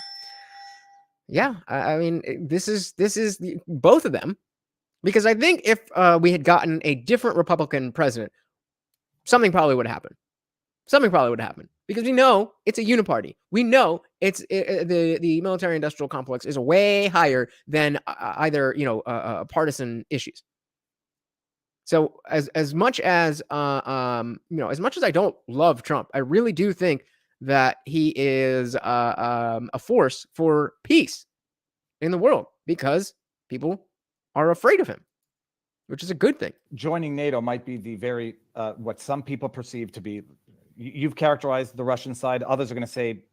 Yeah, I mean this is both of them, because I think if we had gotten a different Republican president, something probably would happen. Because we know it's a uniparty. We know the military-industrial complex is way higher than either partisan issues. So as much as as much as I don't love Trump, I really do think that he is a force for peace in the world because people are afraid of him, which is a good thing. Joining NATO might be the very what some people perceive to be. You've characterized the Russian side. Others are going to say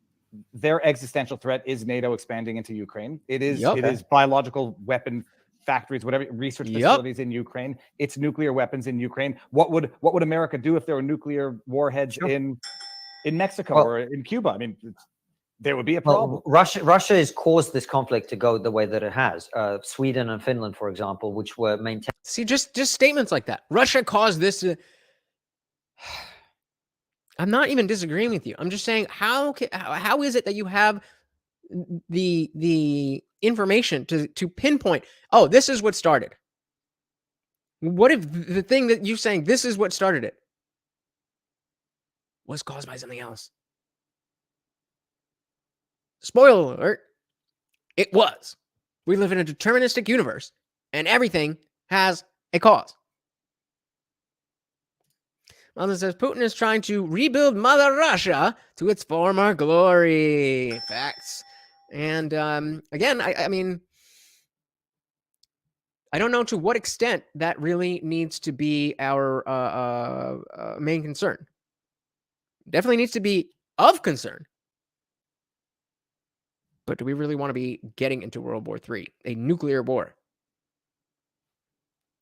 their existential threat is NATO expanding into Ukraine. It is biological weapon factories, whatever research facilities in Ukraine. It's nuclear weapons in Ukraine. What would America do if there were nuclear warheads in Mexico or in Cuba? I mean, there would be a problem. Russia has caused this conflict to go the way that it has. Sweden and Finland, for example, which were maintained. See, just statements like that. Russia caused this. I'm not even disagreeing with you. I'm just saying, how is it that you have the information to pinpoint, oh, this is what started? What if the thing that you're saying, this is what started it, was caused by something else? Spoiler alert, it was. We live in a deterministic universe, and everything has a cause. Mother says Putin is trying to rebuild Mother Russia to its former glory. Facts. And again, I mean, I don't know to what extent that really needs to be our main concern. Definitely needs to be of concern. But do we really want to be getting into World War III, a nuclear war?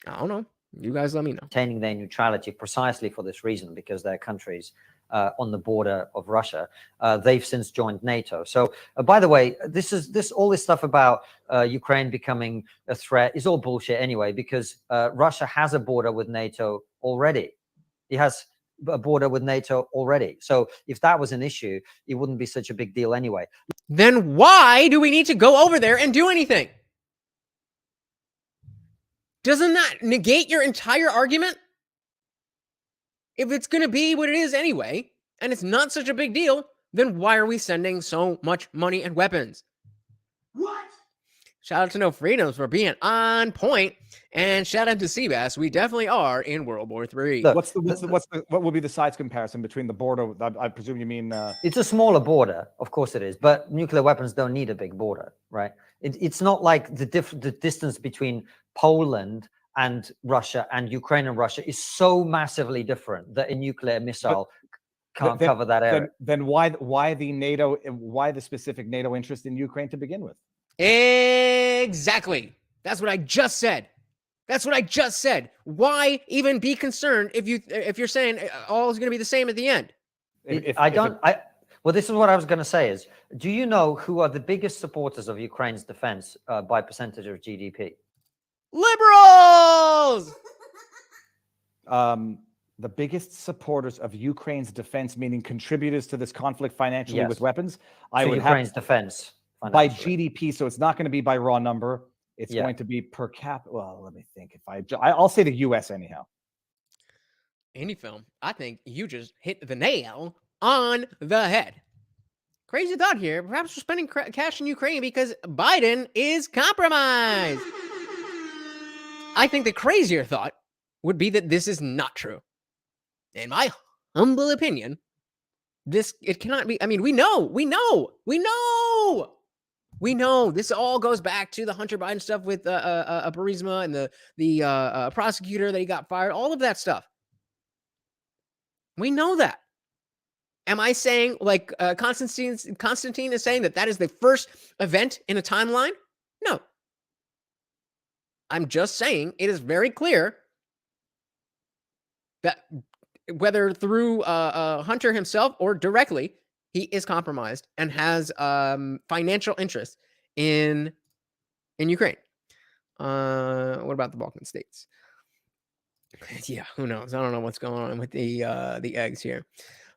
I don't know. You guys let me know. Maintaining their neutrality precisely for this reason, because they're countries on the border of Russia. They've since joined NATO. So, by the way, all this stuff about Ukraine becoming a threat is all bullshit anyway, because Russia has a border with NATO already. It has a border with NATO already. So if that was an issue, it wouldn't be such a big deal anyway. Then why do we need to go over there and do anything? Doesn't that negate your entire argument? If it's going to be what it is anyway, and it's not such a big deal, then why are we sending so much money and weapons? What? Shout out to No Freedoms for being on point, and shout out to Seabass. We definitely are in World War III. What will be the size comparison between the border? I presume you mean. It's a smaller border, of course it is, but nuclear weapons don't need a big border, right? It's not like the distance between Poland and Russia and Ukraine and Russia is so massively different that a nuclear missile can't cover that area. Then why the specific NATO interest in Ukraine to begin with? Exactly. That's what I just said. Why even be concerned if you're saying all is going to be the same at the end? Well, this is what I was going to say is, do you know who are the biggest supporters of Ukraine's defense by percentage of GDP? Liberals! The biggest supporters of Ukraine's defense, meaning contributors to this conflict financially with weapons, Ukraine's defense. By GDP, so it's not going to be by raw number. It's going to be per capita. Well, let me think. I'll say the U.S. anyhow. Indie Film, I think you just hit the nail on the head. Crazy thought here. Perhaps we're spending cash in Ukraine because Biden is compromised. I think the crazier thought would be that this is not true. In my humble opinion, it cannot be. I mean, we know. This all goes back to the Hunter Biden stuff with Burisma and the prosecutor that he got fired. All of that stuff. We know that. Am I saying like Konstantin is saying that is the first event in a timeline? No. I'm just saying it is very clear that whether through Hunter himself or directly, he is compromised and has financial interest in Ukraine. What about the Balkan states? Yeah, who knows? I don't know what's going on with the eggs here.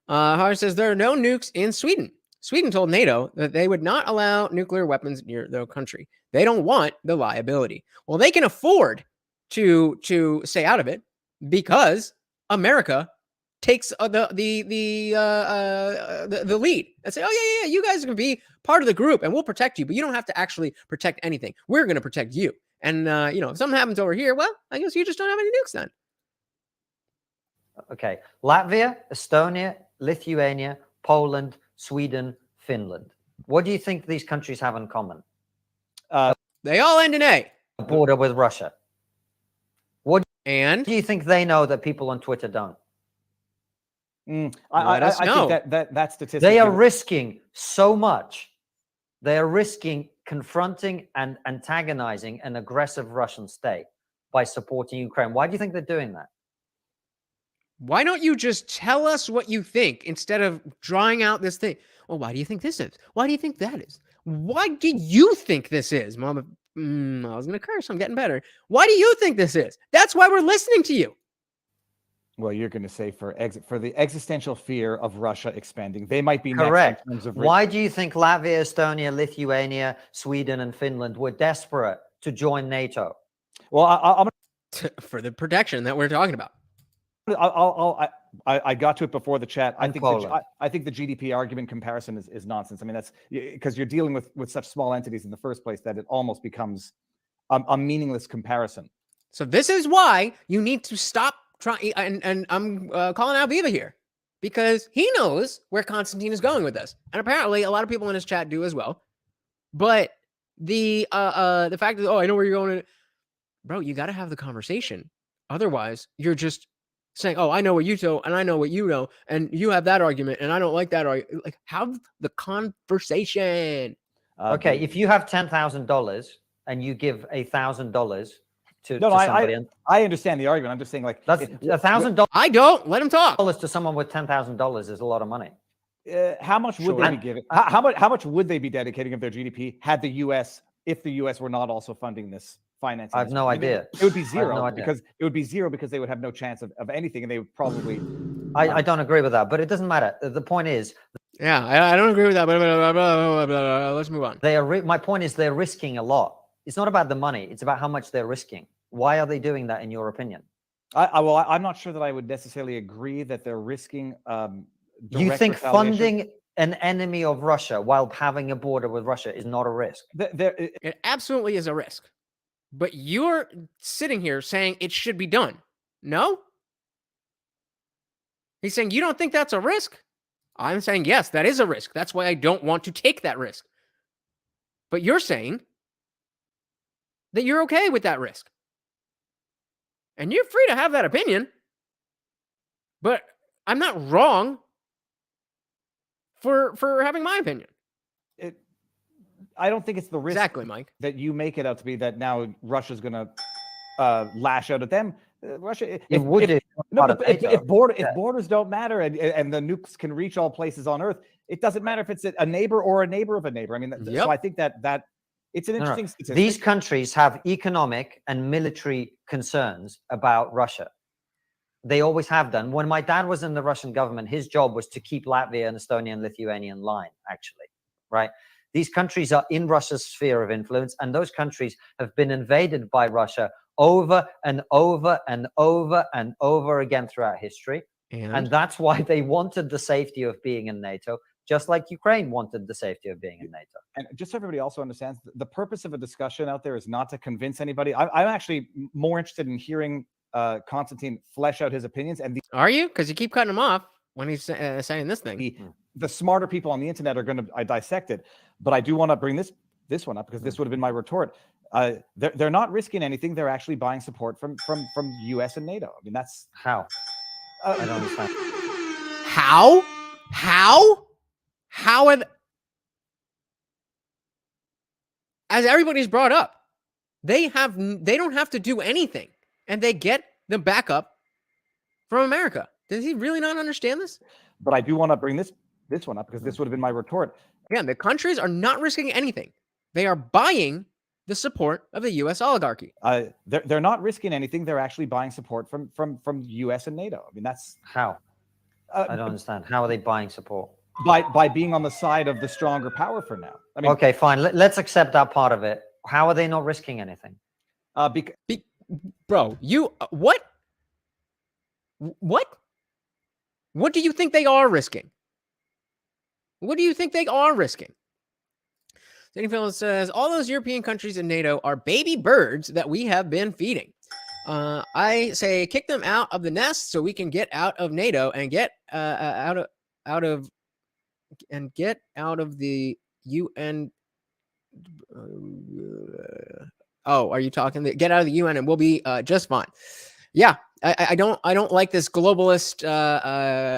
Howard says there are no nukes in Sweden. Sweden told NATO that they would not allow nuclear weapons near their country. They don't want the liability. Well, they can afford to stay out of it because America takes the lead and say, oh yeah, you guys are gonna be part of the group and we'll protect you, but you don't have to actually protect anything. We're gonna protect you. And if something happens over here, well, I guess you just don't have any nukes then. Okay, Latvia, Estonia, Lithuania, Poland, Sweden, Finland. What do you think these countries have in common? They all end in A. A border with Russia. What do you think they know that people on Twitter don't? I think that statistic. They are risking so much. They are risking confronting and antagonizing an aggressive Russian state by supporting Ukraine. Why do you think they're doing that? Why don't you just tell us what you think instead of drawing out this thing? Well, why do you think this is? Why do you think that is? Why do you think this is? Mama, I was going to curse. I'm getting better. Why do you think this is? That's why we're listening to you. Well, you're going to say for the existential fear of Russia expanding. They might be correct. Next in terms of why do you think Latvia, Estonia, Lithuania, Sweden, and Finland were desperate to join NATO? Well, I'm for the protection that we're talking about. I got to it before the chat. I think the GDP argument comparison is nonsense. I mean, that's because you're dealing with such small entities in the first place that it almost becomes a meaningless comparison. So this is why you need to stop trying. And I'm calling out Viva here because he knows where Konstantin is going with this, and apparently a lot of people in his chat do as well. But the fact that I know where you're going, bro, you got to have the conversation. Otherwise, you're just saying, I know what you know, and I know what you know, and you have that argument, and I don't like that argument. Like, have the conversation. Okay, if you have $10,000 and you give $1,000 to somebody, I understand the argument. I'm just saying, like, that's $1,000. I don't let him talk. To someone with $10,000 is a lot of money. How much would they be giving? How much would they be dedicating of their GDP if the U.S. were not also funding this? Financing. I have no idea. It would be zero because they would have no chance of anything, and they would probably. I don't agree with that, but it doesn't matter. The point is. Yeah, I don't agree with that. But let's move on. My point is they're risking a lot. It's not about the money; it's about how much they're risking. Why are they doing that, in your opinion? I'm not sure that I would necessarily agree that they're risking. You think funding an enemy of Russia while having a border with Russia is not a risk. It absolutely is a risk. But you're sitting here saying it should be done. No? He's saying you don't think that's a risk? I'm saying, yes, that is a risk. That's why I don't want to take that risk. But you're saying that you're okay with that risk. And you're free to have that opinion. But I'm not wrong for having my opinion. I don't think it's the risk Exactly, Mike. that you make it out to be that now Russia's going to lash out at them. Russia, if borders don't matter and the nukes can reach all places on Earth, it doesn't matter if it's a neighbor or a neighbor of a neighbor. I mean, so I think that it's an interesting statistic. These countries have economic and military concerns about Russia. They always have done. When my dad was in the Russian government, his job was to keep Latvia and Estonia and Lithuania in line, actually, right? These countries are in Russia's sphere of influence, and those countries have been invaded by Russia over and over and over and over again throughout history. And that's why they wanted the safety of being in NATO, just like Ukraine wanted the safety of being in NATO. And just so everybody also understands, the purpose of a discussion out there is not to convince anybody. I'm actually more interested in hearing Konstantin flesh out his opinions. And are you? Because you keep cutting him off when he's saying this thing. The smarter people on the internet are going to dissect it. But I do want to bring this one up because this would have been my retort. They're not risking anything. They're actually buying support from U.S. and NATO. I mean, that's how. I don't understand. How? As everybody's brought up, they don't have to do anything, and they get the backup from America. Does he really not understand this? But I do want to bring this one up because this would have been my retort. Again, the countries are not risking anything. They are buying the support of the U.S. oligarchy. They're not risking anything. They're actually buying support from U.S. and NATO. I mean, that's how. I don't understand. How are they buying support? By being on the side of the stronger power for now. I mean, okay, fine. Let's accept that part of it. How are they not risking anything? Bro, you what? What do you think they are risking? What do you think they are risking? Danny Phillips says, all those European countries in NATO are baby birds that we have been feeding. I say kick them out of the nest so we can get out of NATO and get out of the UN. Are you talking? Get out of the UN and we'll be just fine. Yeah, I don't like this globalist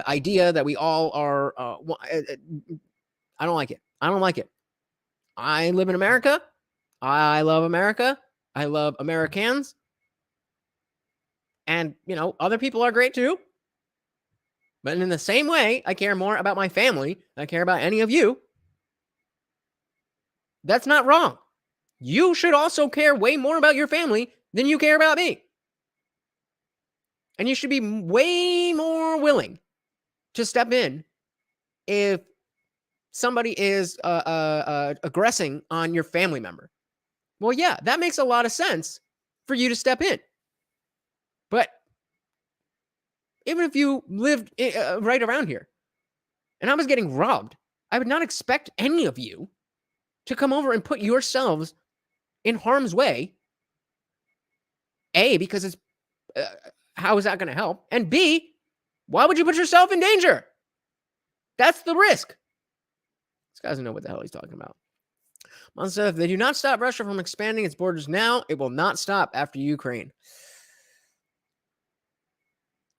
idea that we all are. I don't like it. I live in America. I love America. I love Americans. And, other people are great too. But in the same way, I care more about my family than I care about any of you. That's not wrong. You should also care way more about your family than you care about me. And you should be way more willing to step in if somebody is aggressing on your family member. Well, yeah, that makes a lot of sense for you to step in. But even if you lived right around here and I was getting robbed, I would not expect any of you to come over and put yourselves in harm's way. A, because it's how is that going to help? And B, why would you put yourself in danger? That's the risk. This guy doesn't know what the hell he's talking about. Monsa, if they do not stop Russia from expanding its borders now, it will not stop after Ukraine.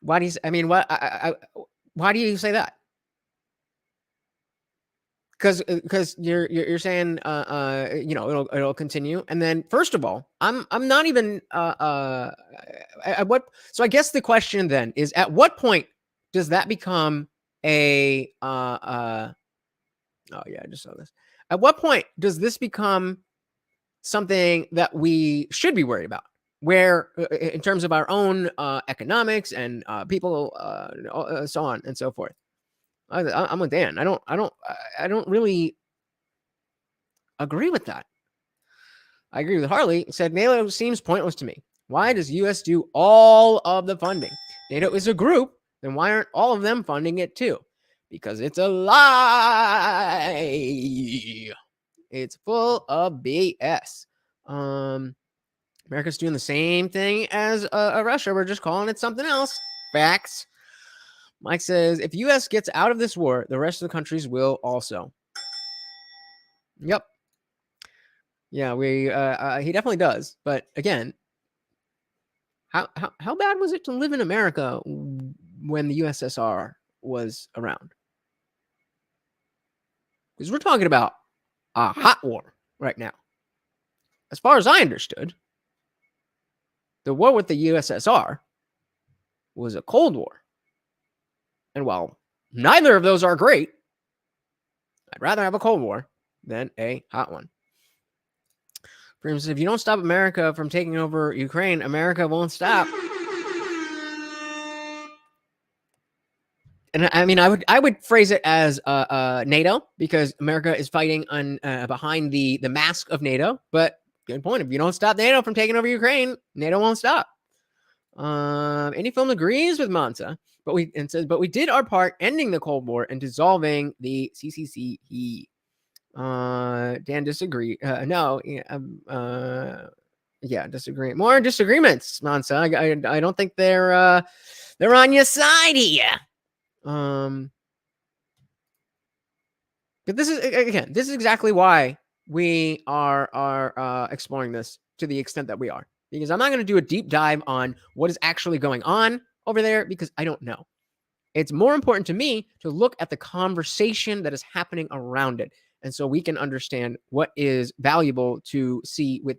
Why do you? I mean, why do you say that? Because you're saying it'll continue, and then first of all, I'm not even at what. So I guess the question then is, at what point does that become a oh yeah, I just saw this. At what point does this become something that we should be worried about? Where, in terms of our own economics and people, so on and so forth. I'm with Dan. I don't really agree with that. I agree with Harley. He said NATO seems pointless to me. Why does U.S. do all of the funding? NATO is a group. Then why aren't all of them funding it too? because it's a lie. It's full of BS. America's doing the same thing as Russia. We're just calling it something else. Facts. Mike says, if U.S. gets out of this war, the rest of the countries will also. Yep. Yeah, he definitely does. But again, how bad was it to live in America when the USSR was around? Because we're talking about a hot war right now. As far as I understood, the war with the USSR was a Cold War. And while neither of those are great, I'd rather have a Cold War than a hot one. For instance, if you don't stop America from taking over Ukraine, America won't stop. And I mean, I would phrase it as NATO, because America is fighting on behind the mask of NATO. But good point. If you don't stop NATO from taking over Ukraine, NATO won't stop. Any film agrees with Mansa, but we did our part ending the Cold War and dissolving the CCCE. Dan disagree. No, yeah, disagree. More disagreements, Mansa. I don't think they're on your side here. But this is exactly why we are exploring this to the extent that we are. Because I'm not going to do a deep dive on what is actually going on over there, because I don't know. It's more important to me to look at the conversation that is happening around it. And so we can understand what is valuable to see with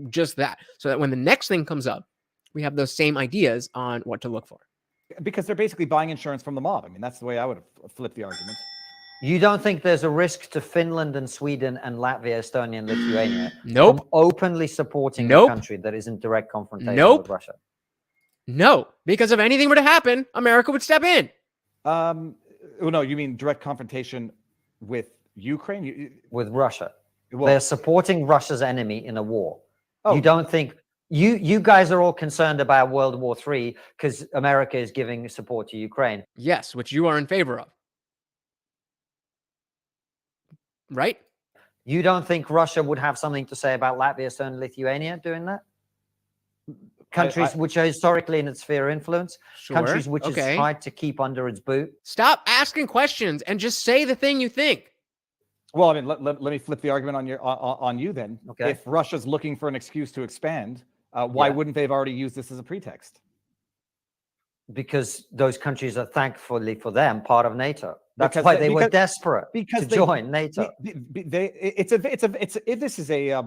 just that. So that when the next thing comes up, we have those same ideas on what to look for. Because they're basically buying insurance from the mob. I mean, that's the way I would have flipped the argument. You don't think there's a risk to Finland and Sweden and Latvia, Estonia, and Lithuania Nope. from openly supporting Nope. a country that is in direct confrontation Nope. with Russia? No, because if anything were to happen, America would step in. Oh, no, you mean direct confrontation with Ukraine? With Russia. Well, They're supporting Russia's enemy in a war. Oh. You don't think you guys are all concerned about World War III because America is giving support to Ukraine? Yes, which you are in favor of. Right? You don't think Russia would have something to say about Latvia, Estonia, and Lithuania doing that? Countries which are historically in its sphere of influence, Sure. countries which Okay. it's tried to keep under its boot. Stop asking questions and just say the thing you think. well, I mean, let me flip the argument on you then. Okay. If Russia's looking for an excuse to expand, why Yeah. wouldn't they've already used this as a pretext? Because those countries are, thankfully for them, part of NATO. That's Because why they- they were because- desperate because to they- join NATO. If this is a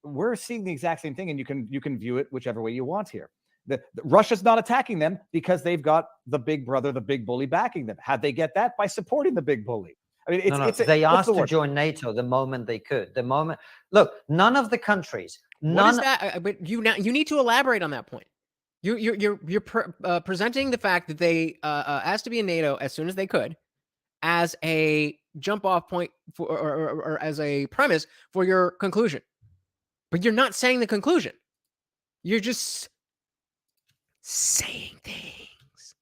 we're seeing the exact same thing, and you can view it whichever way you want here. Russia's not attacking them because they've got the big brother, the big bully backing them. How'd they get that? By supporting the big bully. I mean, They asked to join NATO the moment they could. Look, none of the countries, What is that? But you need to elaborate on that point. You're presenting the fact that they asked to be in NATO as soon as they could, as a jump off point for, or as a premise for your conclusion. But you're not saying the conclusion. You're just saying things.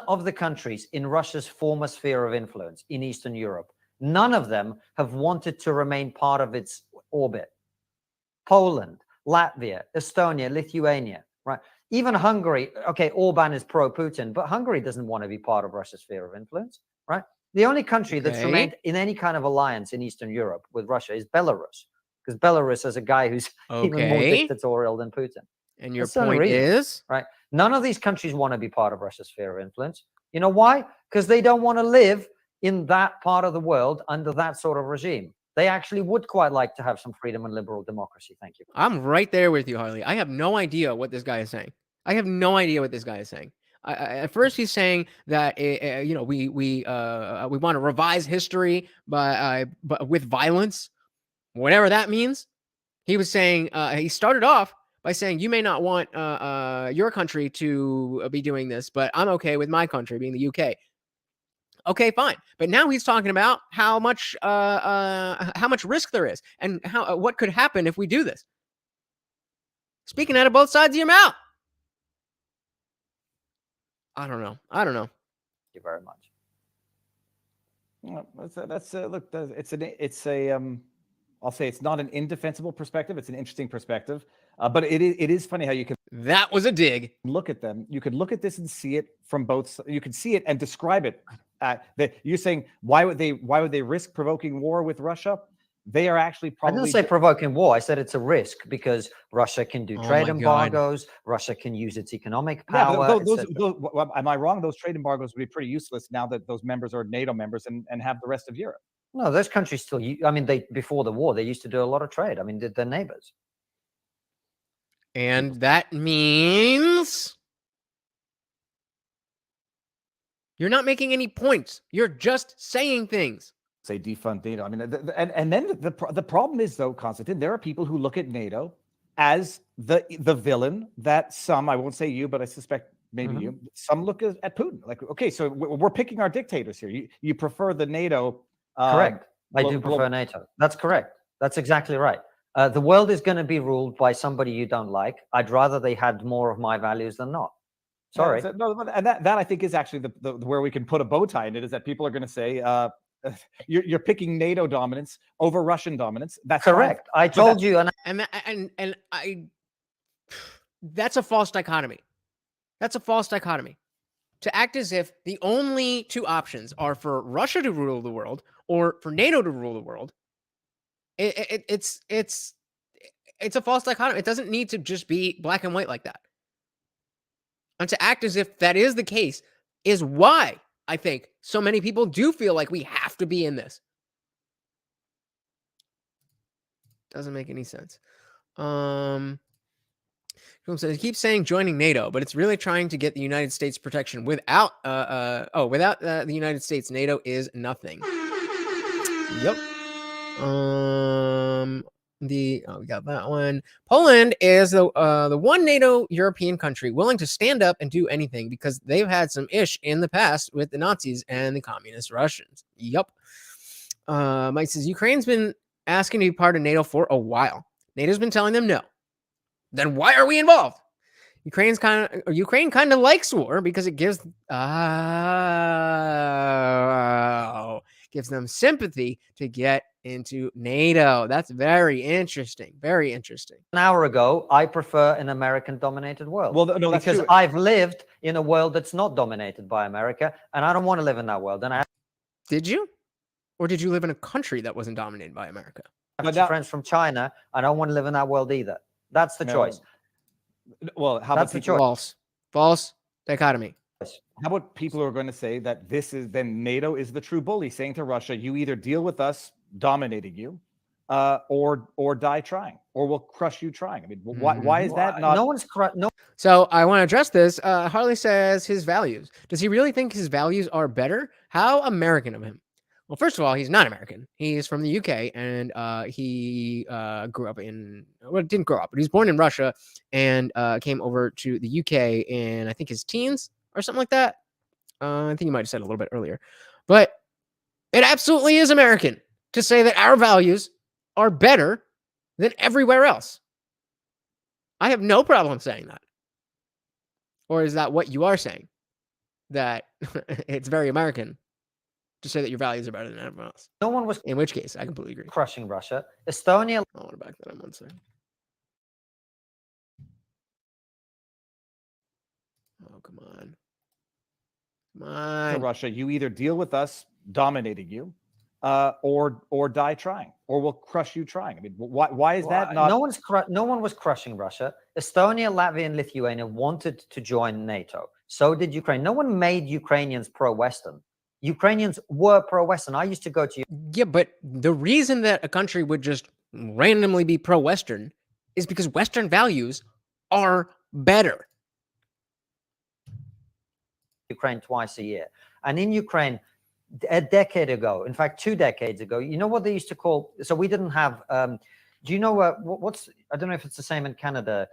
of the countries in Russia's former sphere of influence in Eastern Europe, none of them have wanted to remain part of its orbit. Poland, Latvia, Estonia, Lithuania, right? Even Hungary, okay, Orban is pro-Putin, but Hungary doesn't want to be part of Russia's sphere of influence, right? The only country that's Okay. remained in any kind of alliance in Eastern Europe with Russia is Belarus, because Belarus is a guy who's even more Okay. dictatorial than Putin. And your That's the only point reason. is? Right? None of these countries want to be part of Russia's sphere of influence. You know why? Because they don't want to live in that part of the world under that sort of regime. They actually would quite like to have some freedom and liberal democracy. Thank you. I'm right there with you, Harley. I have no idea what this guy is saying. At first, he's saying that we want to revise history but with violence, whatever that means. He was saying he started off by saying you may not want your country to be doing this, but I'm okay with my country being the UK. Okay, fine. But now he's talking about how much risk there is and what could happen if we do this. Speaking out of both sides of your mouth. I don't know. Thank you very much. Well, I'll say it's not an indefensible perspective. It's an interesting perspective, but it is funny how you can That was a dig. look at them. You could look at this and see it from both. You can see it and describe it. That you're saying, why would they risk provoking war with Russia? They are actually probably. I didn't say provoking war. I said it's a risk because Russia can do trade embargoes. Russia can use its economic power. Yeah, am I wrong? Those trade embargoes would be pretty useless now that those members are NATO members and have the rest of Europe. No, those countries still. I mean, before the war, they used to do a lot of trade. I mean, they're neighbors. And that means you're not making any points. You're just saying things. Say defund NATO. I mean, and then the problem is, though, Konstantin, there are people who look at NATO as the villain that some, I won't say you, but I suspect maybe you, some look at Putin. Like, okay, so we're picking our dictators here. You prefer the NATO. Correct. I do prefer NATO. That's correct. That's exactly right. The world is going to be ruled by somebody you don't like. I'd rather they had more of my values than not. Sorry. No, and that I think is actually the where we can put a bow tie in it, is that people are going to say, you're picking NATO dominance over Russian dominance. That's correct. Fine. I told you, that's a false dichotomy. That's a false dichotomy. To act as if the only two options are for Russia to rule the world or for NATO to rule the world, it's a false dichotomy. It doesn't need to just be black and white like that. And to act as if that is the case is why I think so many people do feel like we have to be in this. Doesn't make any sense. He keeps saying joining NATO, but it's really trying to get the United States protection without the United States. NATO is nothing. Yep. We got that one. Poland is the one NATO European country willing to stand up and do anything because they've had some ish in the past with the Nazis and the communist Russians. Yep. Mike says Ukraine's been asking to be part of NATO for a while. NATO's been telling them no. Then why are we involved? Ukraine kind of likes war because it gives them sympathy to get into NATO. That's very interesting. Very interesting. An hour ago, I prefer an American-dominated world. Well, no, that's because true. I've lived in a world that's not dominated by America, and I don't want to live in that world. And Did you? Or did you live in a country that wasn't dominated by America? I have friends from China. I don't want to live in that world either. That's the choice. Well, how That's about the choice. False dichotomy. How about people who are going to say that then NATO is the true bully, saying to Russia, you either deal with us dominating you, or die trying, or we'll crush you trying. I mean, why is that not? No one's no. So I want to address this. Harley says his values. Does he really think his values are better? How American of him. Well, first of all, he's not American. He's from the UK, and he grew up didn't grow up, but he was born in Russia and came over to the UK in, I think, his teens or something like that. I think you might have said a little bit earlier. But it absolutely is American to say that our values are better than everywhere else. I have no problem saying that. Or is that what you are saying? That it's very American to say that your values are better than everyone else. No one was. In which case, I completely agree. Crushing Russia. Estonia. I want to back that up 1 second. Oh, come on. Come on. To Russia, you either deal with us dominating you, or die trying, or we'll crush you trying. I mean, why is that not? No one was crushing Russia. Estonia, Latvia, and Lithuania wanted to join NATO. So did Ukraine. No one made Ukrainians pro-Western. Ukrainians were pro-Western. I used to go to. Yeah, but the reason that a country would just randomly be pro-Western is because Western values are better. Ukraine twice a year. And in Ukraine, a decade ago, in fact, 2 decades ago, you know what they used to call, so we didn't have, do you know what's, I don't know if it's the same in Canada,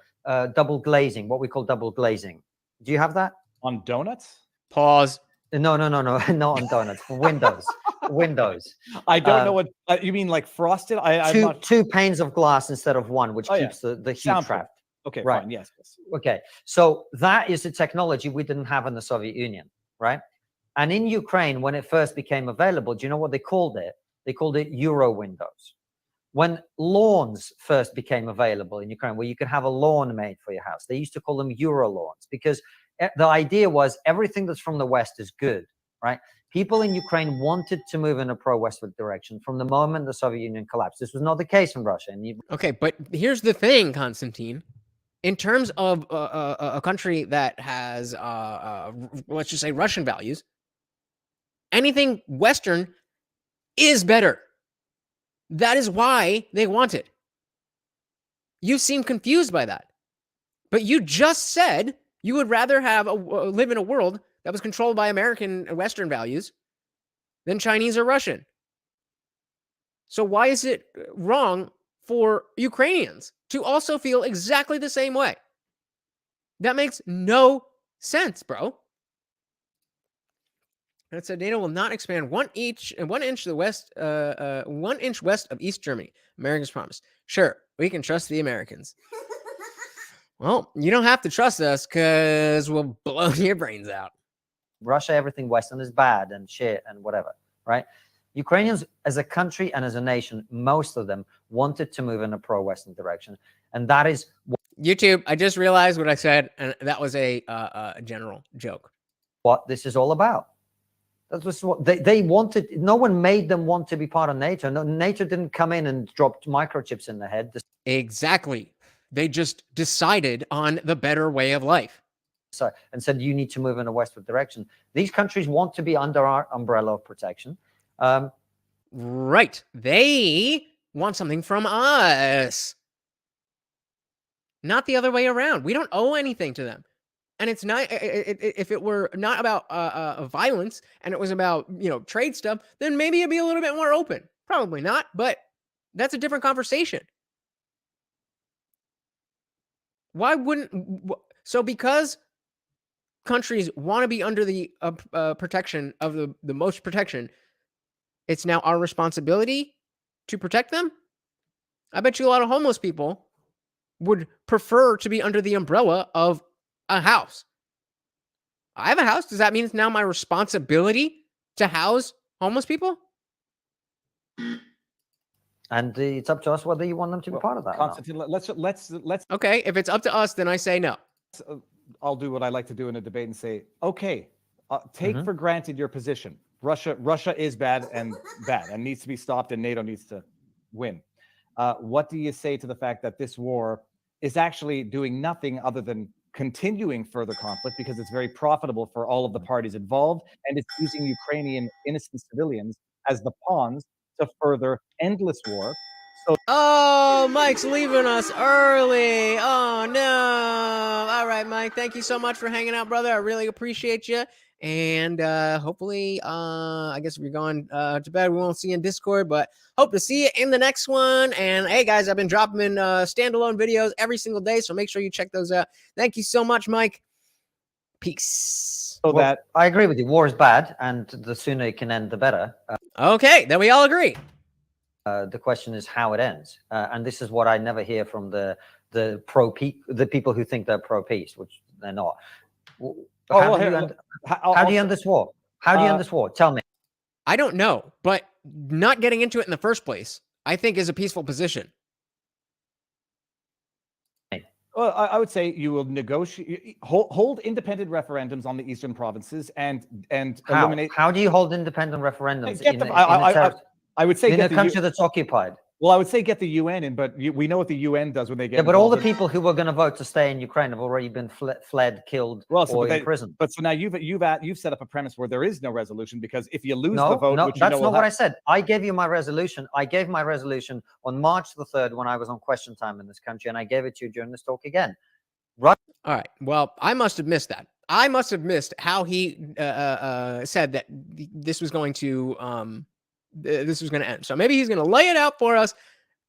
double glazing, what we call double glazing. Do you have that? On donuts? Pause. No, not on donuts. For Windows. Windows. I don't know what you mean, like frosted. Two panes of glass instead of one, which keeps the heat trapped. Okay, right. Fine, yes. Okay, so that is the technology we didn't have in the Soviet Union, right? And in Ukraine, when it first became available, do you know what they called it? They called it Euro windows. When lawns first became available in Ukraine, where you could have a lawn made for your house, they used to call them Euro lawns, because the idea was everything that's from the West is good, right? People in Ukraine wanted to move in a pro-Westward direction from the moment the Soviet Union collapsed. This was not the case in Russia. Okay, but here's the thing, Konstantin. In terms of a country that has, let's just say, Russian values, anything Western is better. That is why they want it. You seem confused by that. But you just said you would rather live in a world that was controlled by American and Western values than Chinese or Russian. So why is it wrong for Ukrainians to also feel exactly the same way? That makes no sense, bro. And it said NATO will not expand 1 inch west of East Germany. America's promise. Sure, we can trust the Americans. Well, you don't have to trust us because we'll blow your brains out. Russia, everything Western is bad and shit and whatever, right? Ukrainians as a country and as a nation, most of them wanted to move in a pro-Western direction. And that is YouTube, I just realized what I said, and that was a general joke. What this is all about. That was what they wanted. No one made them want to be part of NATO. No, NATO didn't come in and drop microchips in their head. Exactly. They just decided on the better way of life. So, and said, you need to move in a westward direction. These countries want to be under our umbrella of protection. Right. They want something from us. Not the other way around. We don't owe anything to them. And it's not, if it were not about violence and it was about, trade stuff, then maybe it'd be a little bit more open. Probably not, but that's a different conversation. Why wouldn't, so because countries want to be under the protection of the most protection, it's now our responsibility to protect them? I bet you a lot of homeless people would prefer to be under the umbrella of a house. I have a house. Does that mean it's now my responsibility to house homeless people? And it's up to us whether you want them to be part of that. Konstantin, let's. Okay, if it's up to us, then I say no. I'll do what I like to do in a debate and say, okay, take for granted your position. Russia is bad and needs to be stopped, and NATO needs to win. What do you say to the fact that this war is actually doing nothing other than continuing further conflict because it's very profitable for all of the parties involved, and it's using Ukrainian innocent civilians as the pawns to further endless war? Oh, Mike's leaving us early. Oh, no. All right, Mike. Thank you so much for hanging out, brother. I really appreciate you. And hopefully, I guess if you're going to bed, we won't see you in Discord, but hope to see you in the next one. And hey, guys, I've been dropping in standalone videos every single day, so make sure you check those out. Thank you so much, Mike. Peace. So that I agree with you. War is bad, and the sooner it can end, the better. Okay, then we all agree. The question is how it ends, and this is what I never hear from the people who think they're pro-peace, which they're not. How do you end this war? How do you end this war? Tell me. I don't know, but not getting into it in the first place, I think, is a peaceful position. Well, I would say you will negotiate, hold independent referendums on the eastern provinces, and eliminate. How do you hold independent referendums I would say in a country that's occupied? Well, I would say get the UN in, but we know what the UN does when they get. Yeah, but all the people who were going to vote to stay in Ukraine have already been fled, killed, or in prison. But so now you've set up a premise where there is no resolution, because if you lose the vote, no, that's not what I said. I gave you my resolution. I gave my resolution on March the 3rd when I was on Question Time in this country, and I gave it to you during this talk again. Right. All right. Well, I must have missed that. I must have missed how he said that this was going to end. So maybe he's going to lay it out for us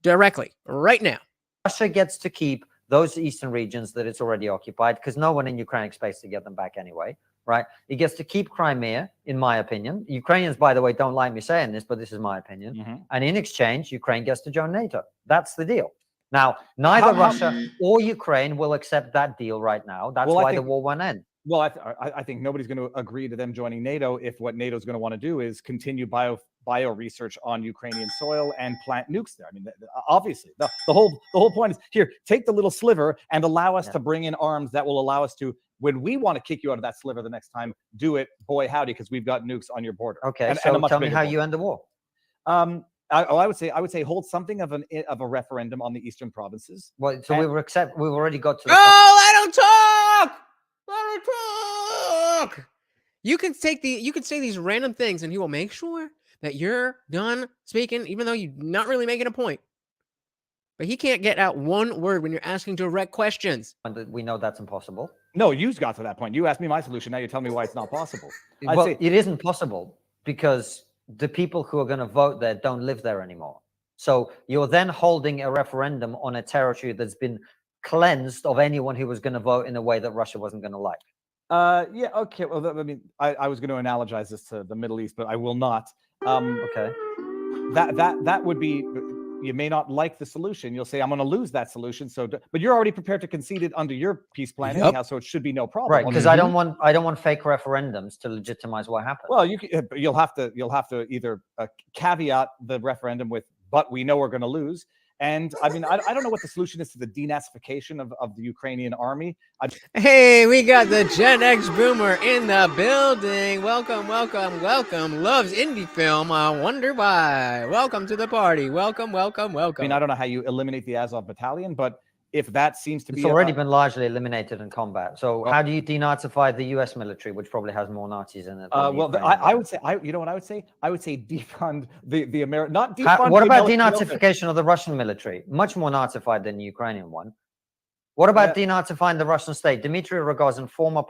directly right now. Russia gets to keep those eastern regions that it's already occupied, because no one in Ukraine expects to get them back anyway, right? It gets to keep Crimea, in my opinion. Ukrainians, by the way, don't like me saying this, but this is my opinion. Mm-hmm. And in exchange, Ukraine gets to join NATO. That's the deal. Now, neither Russia or Ukraine will accept that deal right now. That's why the war won't end. Well, I think nobody's going to agree to them joining NATO if what NATO's going to want to do is continue bio research on Ukrainian soil and plant nukes there. I mean, obviously, the whole point is here: take the little sliver and allow us to bring in arms that will allow us to, when we want to kick you out of that sliver the next time, do it. Boy, howdy, because we've got nukes on your border. Okay, so tell me how you end the war. I would say hold something of a referendum on the eastern provinces. Well, so we've already got to. Let him talk. Let him talk. You can say these random things, and he will make sure that you're done speaking, even though you're not really making a point. But he can't get out one word when you're asking direct questions. And we know that's impossible. No, you got to that point. You asked me my solution. Now you're telling me why it's not possible. Well, it isn't possible because the people who are going to vote there don't live there anymore. So you're then holding a referendum on a territory that's been cleansed of anyone who was going to vote in a way that Russia wasn't going to like. Yeah, okay. Well, I mean, I was going to analogize this to the Middle East, but I will not. Okay. That would be, you may not like the solution. You'll say, I'm going to lose that solution. So, but you're already prepared to concede it under your peace plan anyhow, so it should be no problem. Right, because I don't want fake referendums to legitimize what happened. Well, you'll have to either caveat the referendum with, but we know we're going to lose. And I mean, I don't know what the solution is to the denazification of the Ukrainian army. Hey, we got the Gen X boomer in the building. Welcome, welcome, welcome. Loves indie film. I wonder why. Welcome to the party. Welcome, welcome, welcome. I mean, I don't know how you eliminate the Azov battalion, but if that seems to be... It's already been largely eliminated in combat. So how do you denazify the US military, which probably has more Nazis in it? Well, I would say, you know what I would say? I would say defund the American, not defund... What about denazification of the Russian military? Much more Nazified than the Ukrainian one. What about denazifying the Russian state? Dmitry Rogozin, former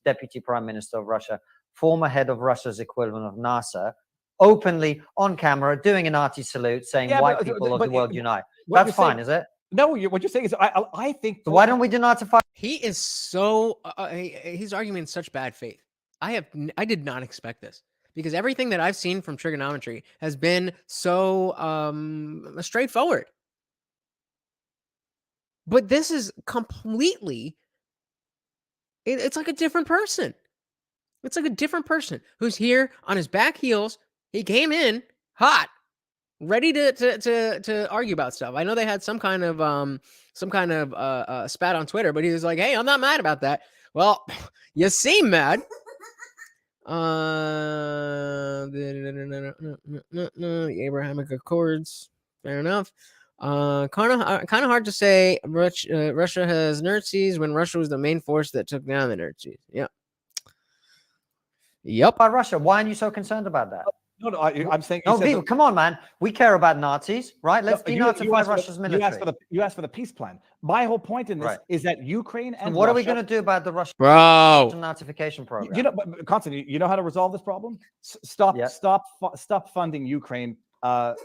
deputy prime minister of Russia, former head of Russia's equivalent of NASA, openly on camera doing a Nazi salute saying white people of the world unite. That's fine, is it? No, what you're saying is, I think... So why don't we denazify? He is so... he's arguing in such bad faith. I did not expect this. Because everything that I've seen from Triggernometry has been so straightforward. But this is completely... It's like a different person. It's like a different person who's here on his back heels. He came in hot, ready to argue about stuff. I know they had some kind of spat on Twitter, but he was like, "Hey, I'm not mad about that." Well, you seem mad. The Abrahamic Accords, fair enough. Kind of hard to say. Russia has Nazis when Russia was the main force that took down the Nazis. Yep. By Russia, why aren't you so concerned about that? No, I'm saying... No, come on, man. We care about Nazis, right? Let's denazify Russia's military. You asked for the peace plan. My whole point in this is that Ukraine and what Russia, are we going to do about the Russian Nazification program? You know, Konstantin, you know how to resolve this problem? Stop funding Ukraine, the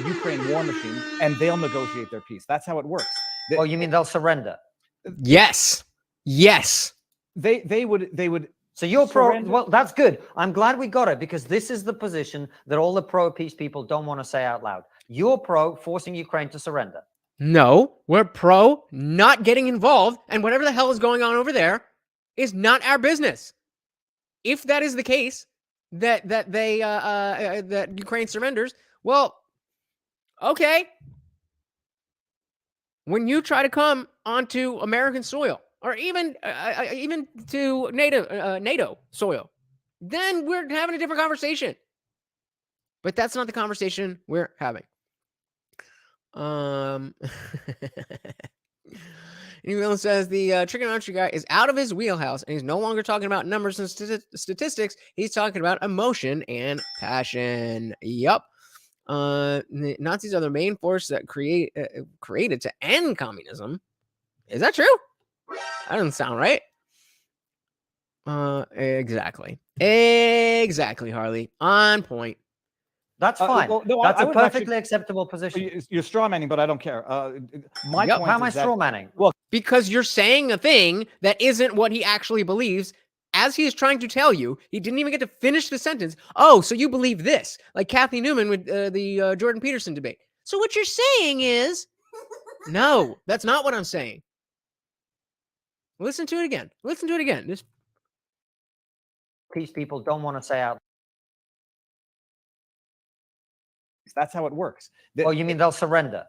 Ukraine war machine, and they'll negotiate their peace. That's how it works. Oh, you mean they'll surrender? Yes. They would. So you're pro, well, that's good. I'm glad we got it because this is the position that all the pro-peace people don't want to say out loud. You're pro forcing Ukraine to surrender. No, we're pro not getting involved, and whatever the hell is going on over there is not our business. If that is the case, that Ukraine surrenders, well, okay. When you try to come onto American soil, or even to NATO soil, then we're having a different conversation. But that's not the conversation we're having. Anyone says the trigonometry guy is out of his wheelhouse, and he's no longer talking about numbers and statistics. He's talking about emotion and passion. Yup. The Nazis are the main force that created to end communism. Is that true? That doesn't sound right. Exactly, Harley. On point. That's fine. That's a perfectly acceptable position. You're straw manning, but I don't care. My point how am I straw manning? Well, because you're saying a thing that isn't what he actually believes. As he is trying to tell you, he didn't even get to finish the sentence. Oh, so you believe this? Like Kathy Newman with the Jordan Peterson debate. So what you're saying is, no, that's not what I'm saying. Listen to it again. Listen to it again. Just Peace people don't want to say out. That's how it works. Oh, you mean they'll surrender?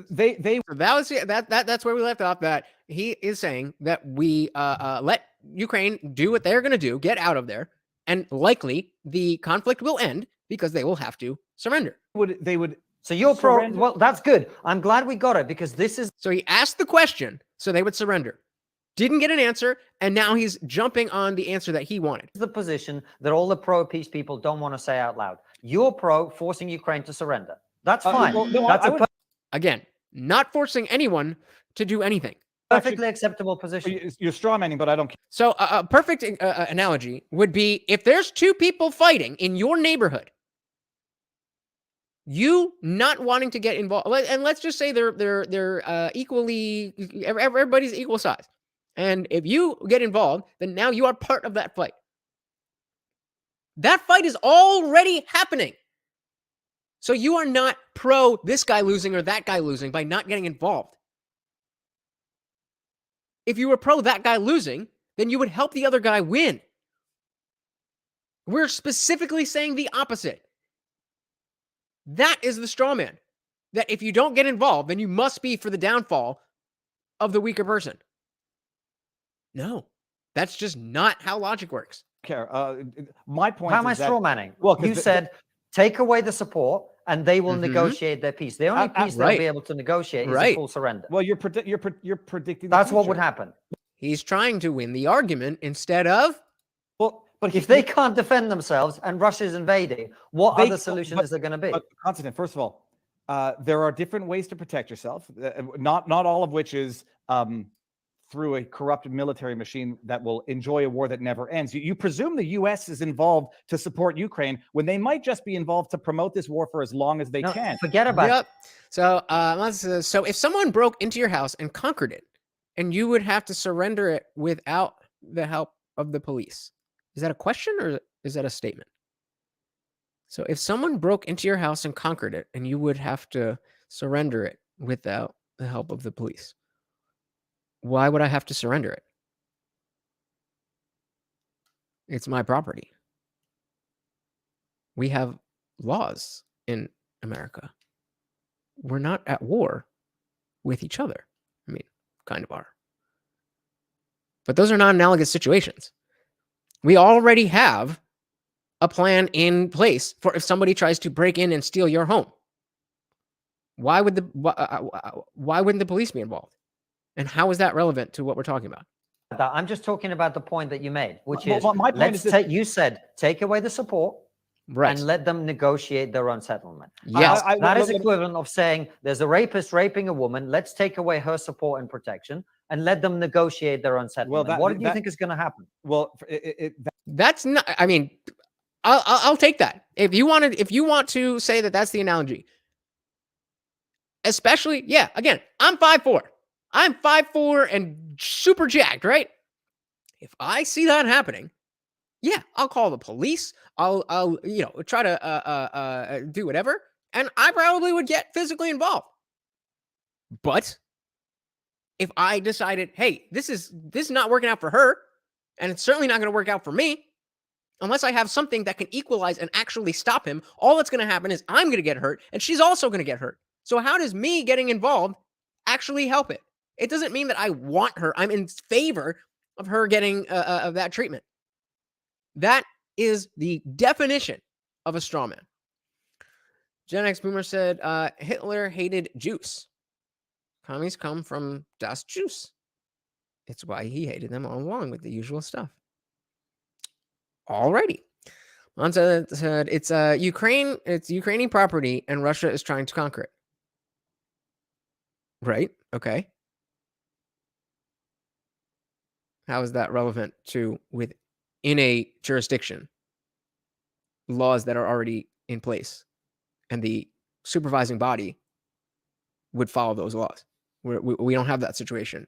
They so that was that's where we left off. That he is saying that we let Ukraine do what they're going to do, get out of there, and likely the conflict will end because they will have to surrender. they would. So you're pro. Surrender. Well, that's good. I'm glad we got it because this is. So he asked the question so they would surrender. Didn't get an answer, and now he's jumping on the answer that he wanted. The position that all the pro-peace people don't want to say out loud. You're pro forcing Ukraine to surrender. That's fine. Well, no, That's I a would- Again, not forcing anyone to do anything. perfectly acceptable position. You're strawmanning, but I don't care. So a perfect analogy would be if there's two people fighting in your neighborhood, you not wanting to get involved, and let's just say they're equally, everybody's equal size. And if you get involved, then now you are part of that fight. That fight is already happening. So you are not pro this guy losing or that guy losing by not getting involved. If you were pro that guy losing, then you would help the other guy win. We're specifically saying the opposite. That is the straw man. That if you don't get involved, then you must be for the downfall of the weaker person. No, that's just not how logic works. My point How is am I that, strawmanning? well, 'cause You said take away the support and they will Mhm. negotiate their peace. The only peace they'll right. be able to negotiate is a Right. full surrender. well, you're predicting. The That's what would future. happen. He's trying to win the argument instead of Well, but If they can't defend themselves and Russia's invading, what They- other solution but- is there going to be? But Konstantin, first of all, there are different ways to protect yourself. Not all of which is through a corrupt military machine that will enjoy a war that never ends. You presume the U.S. is involved to support Ukraine when they might just be involved to promote this war for as long as they No, can. forget about it. Yep. So, so if someone broke into your house and conquered it, and you would have to surrender it without the help of the police, is that a question or is that a statement? So if someone broke into your house and conquered it, and you would have to surrender it without the help of the police, why would I have to surrender it? It's my property. We have laws in America. We're not at war with each other. I mean, kind of are. But those are not analogous situations. We already have a plan in place for if somebody tries to break in and steal your home. Why wouldn't the police be involved? And how is that relevant to what we're talking about? I'm just talking about the point that you made, which Well, is my point is this- you said take away the support Right. and let them negotiate their own settlement. Yes. That is equivalent of saying there's a rapist raping a woman. Let's take away her support and protection and let them negotiate their own settlement. What do you think is going to happen? Well, That's not. I mean, I'll take that. If you want to say that that's the analogy, especially, yeah. Again, I'm 5'4". I'm 5'4" and super jacked, right? If I see that happening, yeah, I'll call the police. I'll try to do whatever, and I probably would get physically involved. But if I decided, hey, this is not working out for her, and it's certainly not going to work out for me, unless I have something that can equalize and actually stop him, all that's going to happen is I'm going to get hurt, and she's also going to get hurt. So how does me getting involved actually help it? It doesn't mean that I want her. I'm in favor of her getting of that treatment. That is the definition of a straw man. Gen X Boomer said, Hitler hated juice. Commies come from das Juice. It's why he hated them all along with the usual stuff. Alrighty. Lanza said, it's Ukrainian property and Russia is trying to conquer it. Right? Okay. How is that relevant to within a jurisdiction laws that are already in place and the supervising body would follow those laws? We don't have that situation.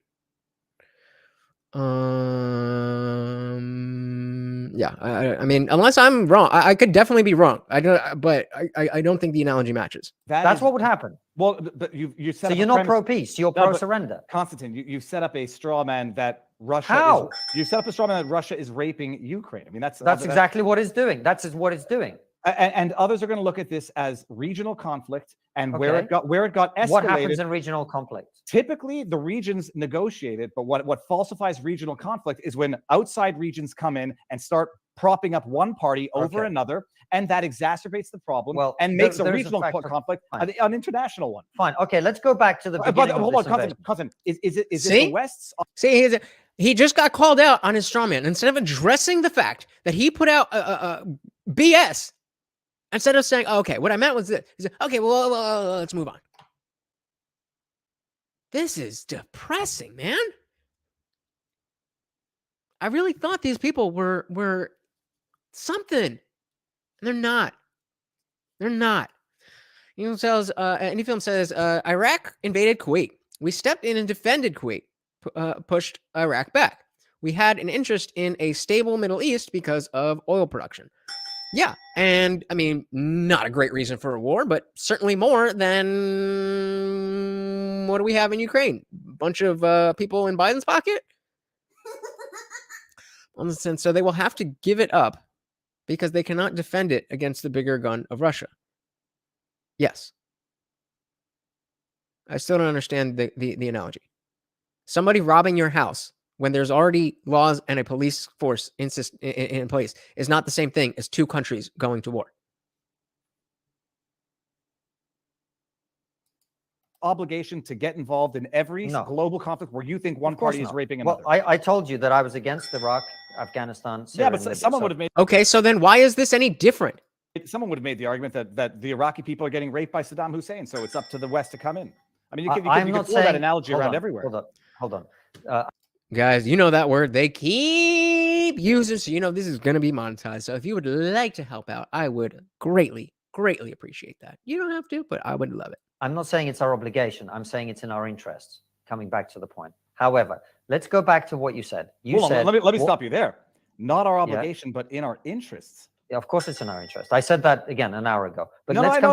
Yeah, I mean, unless I'm wrong, I could definitely be wrong. I don't think the analogy matches. That's what would happen. Well, but you set So up you're a not premise- pro-peace, you're No, but- pro-surrender. Konstantin, you set up a straw man that Russia you set up a straw man that Russia is raping Ukraine. I mean, that's exactly what it's doing. That's what it's doing. And others are going to look at this as regional conflict and where it got escalated. What happens in regional conflict? Typically, the regions negotiate it, but what falsifies regional conflict is when outside regions come in and start propping up one party over another, and that exacerbates the problem and makes a regional conflict an international one. Fine. Okay, let's go back to the beginning. Hold on, Konstantin. Is it the West's? See, he just got called out on his straw man. Instead of addressing the fact that he put out BS, instead of saying, okay, what I meant was this. He said, okay, well, let's move on. This is depressing, man. I really thought these people were something. And they're not. They're not. Any film says, Iraq invaded Kuwait. We stepped in and defended Kuwait, pushed Iraq back. We had an interest in a stable Middle East because of oil production. Yeah, and I mean, not a great reason for a war, but certainly more than what do we have in Ukraine? A bunch of people in Biden's pocket? So they will have to give it up because they cannot defend it against the bigger gun of Russia. Yes. I still don't understand the analogy. Somebody robbing your house when there's already laws and a police force in place is not the same thing as two countries going to war. Obligation to get involved in every global conflict where you think one party is raping another. Well, I told you that I was against Iraq, Afghanistan, Syria, but someone would have made... Okay, so then why is this any different? Someone would have made the argument that the Iraqi people are getting raped by Saddam Hussein, so it's up to the West to come in. I mean, you can throw that analogy around everywhere. Hold on. Guys, you know that word they keep using, so you know this is going to be monetized. So if you would like to help out, I would greatly appreciate that. You don't have to, but I would love it. I'm not saying it's our obligation. I'm saying it's in our interests. Coming back to the point. However, let's go back to what you said. Let me stop you there. Not our obligation, but in our interests. Yeah, of course, it's in our interest. I said that again an hour ago. But that's it,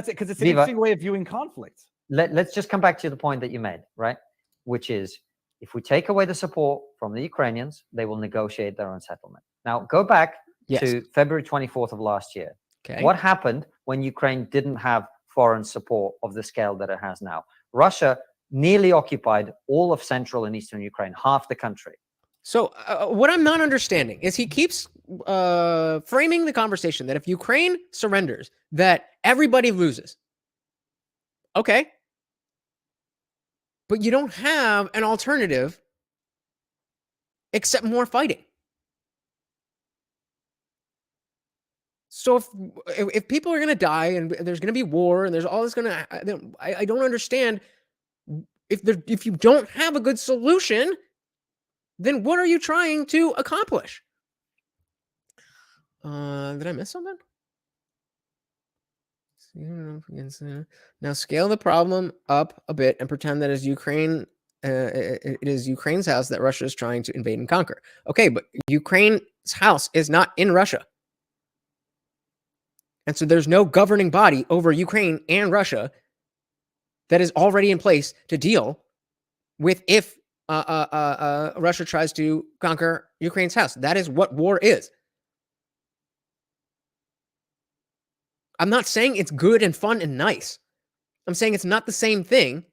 because it's an interesting way of viewing conflict. Let's just come back to the point that you made, right? Which is, if we take away the support from the Ukrainians, they will negotiate their own settlement. Now, go back to February 24th of last year. Okay. What happened when Ukraine didn't have foreign support of the scale that it has now? Russia nearly occupied all of central and eastern Ukraine, half the country. So what I'm not understanding is he keeps framing the conversation that if Ukraine surrenders, that everybody loses. Okay. But you don't have an alternative except more fighting. So if people are going to die and there's going to be war and there's all this I don't understand if you don't have a good solution, then what are you trying to accomplish? Did I miss something? Now scale the problem up a bit and pretend that it is Ukraine's house that Russia is trying to invade and conquer. Okay, but Ukraine's house is not in Russia. And so there's no governing body over Ukraine and Russia that is already in place to deal with if Russia tries to conquer Ukraine's house. That is what war is. I'm not saying it's good and fun and nice. I'm saying it's not the same thing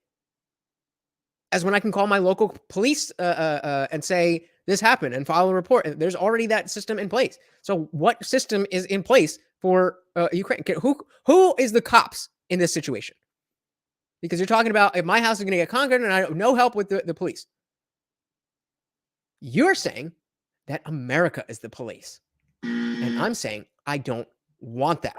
as when I can call my local police and say this happened and file a report. There's already that system in place. So what system is in place for Ukraine? Who is the cops in this situation? Because you're talking about if my house is going to get conquered and I have no help with the police. You're saying that America is the police. And I'm saying I don't want that.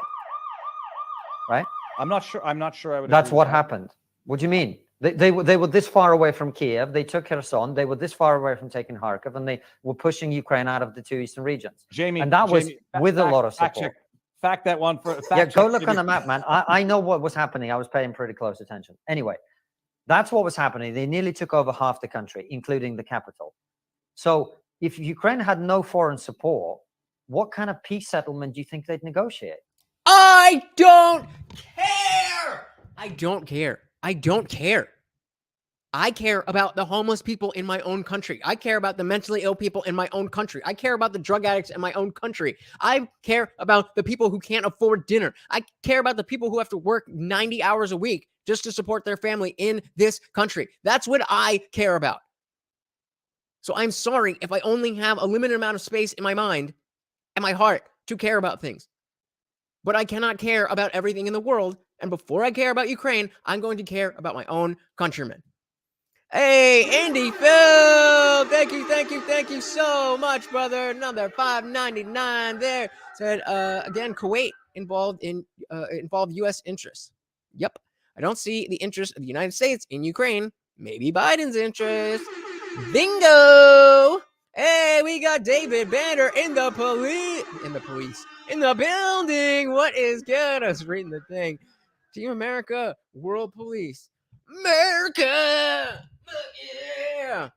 Right? I'm not sure I would. That's what happened. What do you mean? They were this far away from Kiev. They took Kherson. They were this far away from taking Kharkiv, and they were pushing Ukraine out of the two eastern regions. Jamie, and that was with a lot of support. Fact that one for go look on the map, man. I know what was happening. I was paying pretty close attention. Anyway, that's what was happening. They nearly took over half the country, including the capital. So if Ukraine had no foreign support, what kind of peace settlement do you think they'd negotiate? I don't care. I don't care. I care about the homeless people in my own country. I care about the mentally ill people in my own country. I care about the drug addicts in my own country. I care about the people who can't afford dinner. I care about the people who have to work 90 hours a week just to support their family in this country. That's what I care about. So I'm sorry if I only have a limited amount of space in my mind and my heart to care about things. But I cannot care about everything in the world. And before I care about Ukraine, I'm going to care about my own countrymen. Hey, Andy Phil, thank you so much, brother. Another $5.99 there. Said again, Kuwait involved U.S. interests. Yep, I don't see the interest of the United States in Ukraine. Maybe Biden's interest. Bingo! Hey, we got David Banner in the building. What is good? I was reading the thing. Team America, World Police, America. Yeah.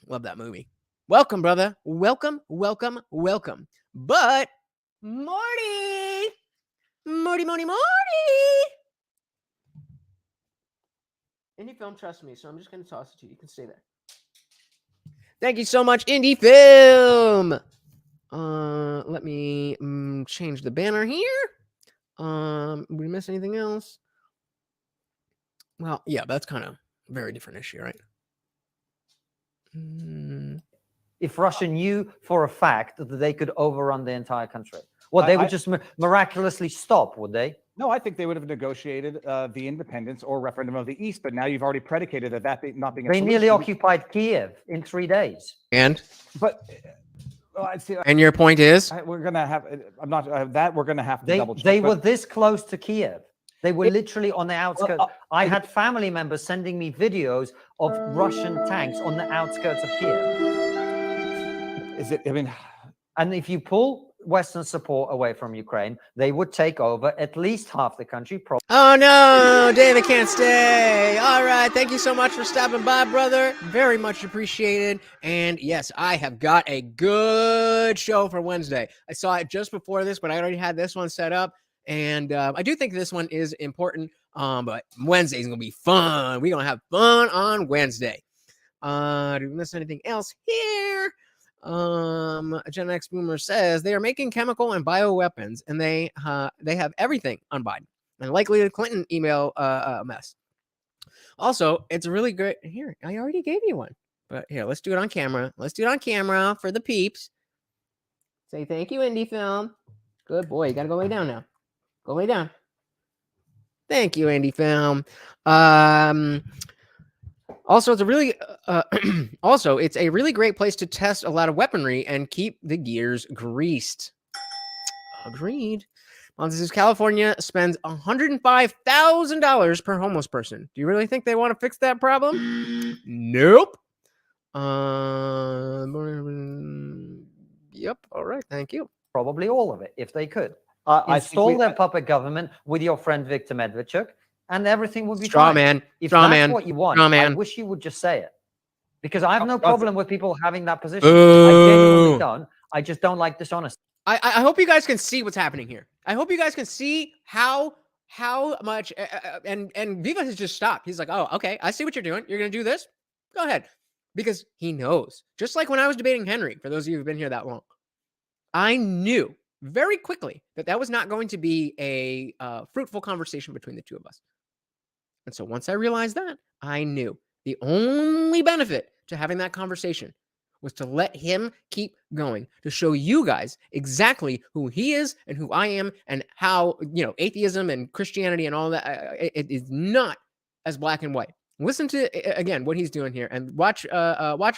Love that movie. Welcome, brother. Welcome. But Marty. Indie Film trusts me, so I'm just going to toss it to you. You can stay there. Thank you so much, Indie Film. Let me change the banner here. We miss anything else? Well, yeah, that's kind of a very different issue, right? If Russia knew for a fact that they could overrun the entire country, well, they would just miraculously stop, would they? No, I think they would have negotiated the independence or referendum of the East, but now you've already predicated that not being a They solution. nearly occupied Kiev in 3 days. And But and your point is? we're gonna have. I'm not that we're gonna have to double check. They were this close to Kiev. They were literally on the outskirts. I had family members sending me videos of Russian tanks on the outskirts of Kiev. Is it? I mean, and if you pull Western support away from Ukraine, they would take over at least half the country. Oh no, David can't stay. All right, thank you so much for stopping by, brother. Very much appreciated. And yes, I have got a good show for Wednesday. I saw it just before this, but I already had this one set up. And I do think this one is important, but Wednesday's going to be fun. We're going to have fun on Wednesday. Did we miss anything else here? Gen X Boomer says they are making chemical and bioweapons, and they have everything on Biden, and likely the Clinton email mess. Also, it's really great. Here, I already gave you one, but here, let's do it on camera. Let's do it on camera for the peeps. Say thank you, Indie Film. Good boy. You got to go lay down now. Go lay down. Thank you, Indie Film. Also, it's a really great place to test a lot of weaponry and keep the gears greased. Agreed. This is California spends $105,000 per homeless person. Do you really think they want to fix that problem? Nope. Yep. All right. Thank you. Probably all of it, if they could. Install their puppet government with your friend Victor Medvedchuk, and everything would be fine. Man. If Straw that's man. what you want, Straw man. I wish you would just say it. Because I have no problem with people having that position. Ooh. I genuinely don't. I just don't like dishonesty. I hope you guys can see what's happening here. I hope you guys can see how much and Viva has just stopped. He's like, oh, okay, I see what you're doing. You're gonna do this. Go ahead, because he knows. Just like when I was debating Henry. For those of you who've been here that long, I knew very quickly that was not going to be a fruitful conversation between the two of us. And so once I realized that, I knew the only benefit to having that conversation was to let him keep going, to show you guys exactly who he is and who I am, and how, atheism and Christianity and all that, it is not as black and white. Listen to, again, what he's doing here, and watch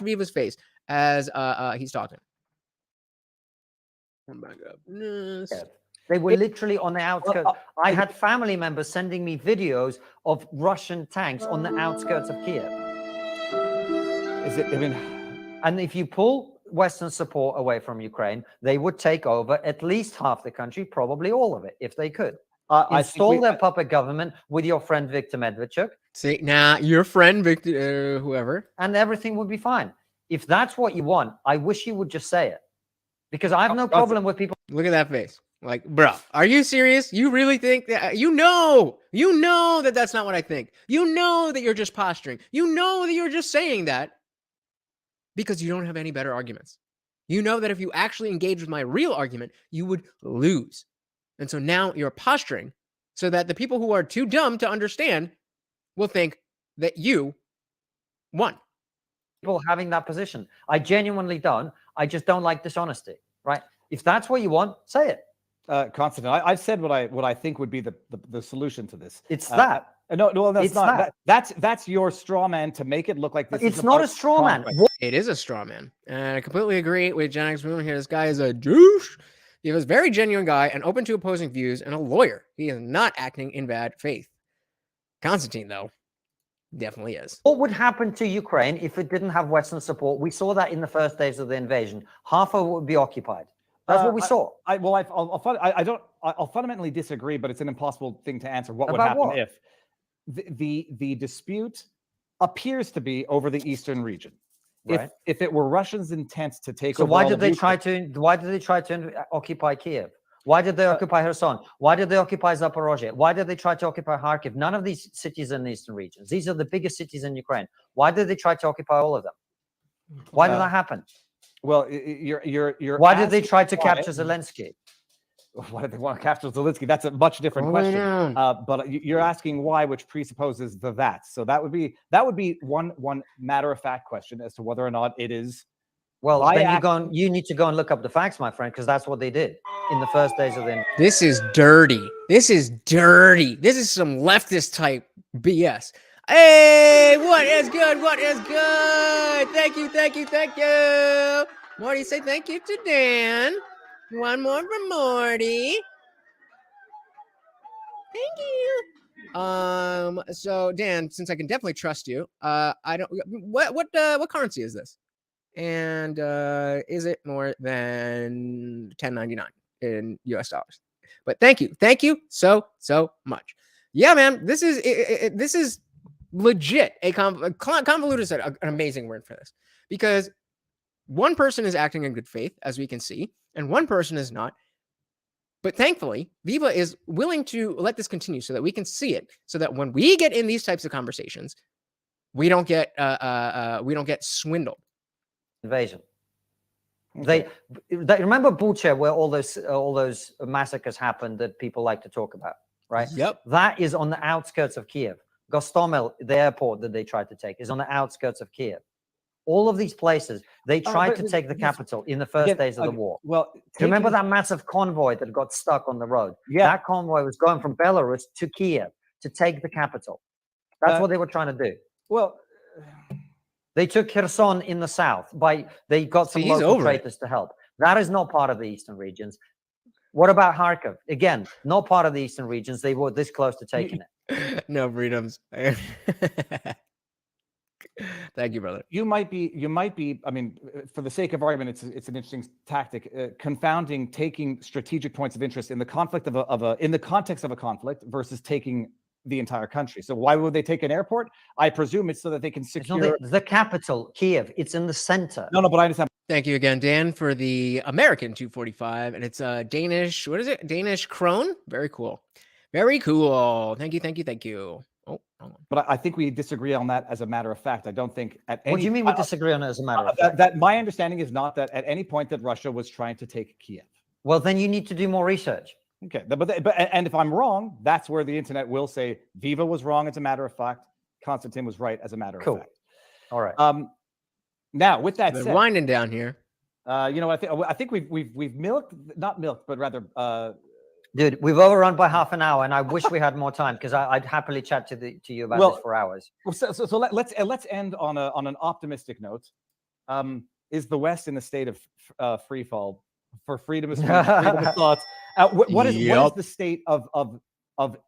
Viva's face as he's talking. Come back up. They were literally on the outskirts. I had family members sending me videos of Russian tanks on the outskirts of Kiev. And if you pull Western support away from Ukraine, they would take over at least half the country, probably all of it, if they could. Install their puppet government with your friend Victor Medvedchuk. See, now your friend Victor, whoever. And everything would be fine. If that's what you want, I wish you would just say it. Because I have no problem with people. Look at that face. Like, bro, are you serious? You really think that you know that that's not what I think. You know that you're just posturing. You know that you're just saying that because you don't have any better arguments. You know that if you actually engage with my real argument, you would lose. And so now you're posturing so that the people who are too dumb to understand will think that you won. People having that position. I genuinely don't. I just don't like dishonesty, right? If that's what you want, say it. Konstantin, I've said what I think would be the solution to this. It's that. No, that's It's not. that. That's your straw man to make it look like this. It's not a straw man. It is a straw man. And I completely agree with Gen X Moon here. This guy is a douche. He was a very genuine guy and open to opposing views and a lawyer. He is not acting in bad faith. Konstantin, though, definitely is. What would happen to Ukraine if it didn't have Western support? We saw that in the first days of the invasion. Half of it would be occupied. That's what we saw. I'll fundamentally disagree, but it's an impossible thing to answer. What would happen if the dispute appears to be over the eastern region? Right. If it were Russians' intent to take so over, why did they try to occupy Kiev? Why did they occupy Kherson? Why did they occupy Zaporozhye? Why did they try to occupy Kharkiv? None of these cities in the eastern regions. These are the biggest cities in Ukraine. Why did they try to occupy all of them? Why did that happen? Well, you're. Why did they try to capture Zelensky? Why did they want to capture Zelensky? That's a much different question. But you're asking why, which presupposes the that. So that would be one matter of fact question as to whether or not it is. Well, then you need to go and look up the facts, my friend, because that's what they did in the first days of the. This is dirty. This is dirty. This is some leftist type BS. Hey, what is good? What is good? Thank you. Morty, say thank you to Dan. One more from Morty. Thank you. So Dan, since I can definitely trust you, I don't. What currency is this? And is it more than $10.99 in US dollars? But thank you so much. Yeah, man, this is legit. Convoluted is an amazing word for this, because one person is acting in good faith, as we can see, and one person is not. But thankfully, Viva is willing to let this continue so that we can see it, so that when we get in these types of conversations, we don't get swindled. Invasion. Okay. They remember Bucha, where all those massacres happened that people like to talk about, right? Yep. That is on the outskirts of Kiev. Gostomel, the airport that they tried to take, is on the outskirts of Kiev. All of these places, they tried to take the capital in the first days of the war. Well, do you remember that massive convoy that got stuck on the road? Yeah. That convoy was going from Belarus to Kiev to take the capital. That's what they were trying to do. Well, they took Kherson in the south. They got some local traitors to help. That is not part of the eastern regions. What about Kharkiv? Again, not part of the eastern regions. They were this close to taking it. No freedoms. Thank you, brother. You might be. I mean, for the sake of argument, it's an interesting tactic, confounding taking strategic points of interest in the conflict in the context of a conflict versus taking the entire country. So why would they take an airport? I presume it's so that they can secure the capital, Kiev. It's in the center. No, but I understand. Thank you again, Dan, for the American 245, and it's Danish. What is it? Danish krone. Very cool. Very cool. Thank you. Oh, but I think we disagree on that as a matter of fact. I don't think at any. What do you mean we disagree on it as a matter of fact? That my understanding is not that at any point that Russia was trying to take Kiev. Well, then you need to do more research. Okay, but and if I'm wrong, that's where the internet will say Viva was wrong as a matter of fact. Konstantin was right as a matter of fact. All right. Now with that said, winding down here. I think we've not milked, but rather. Dude, we've overrun by half an hour, and I wish we had more time because I'd happily chat to you about this for hours. So let's end on an optimistic note. Is the West in a state of free fall for freedom of speech, freedom of thoughts? What is the state of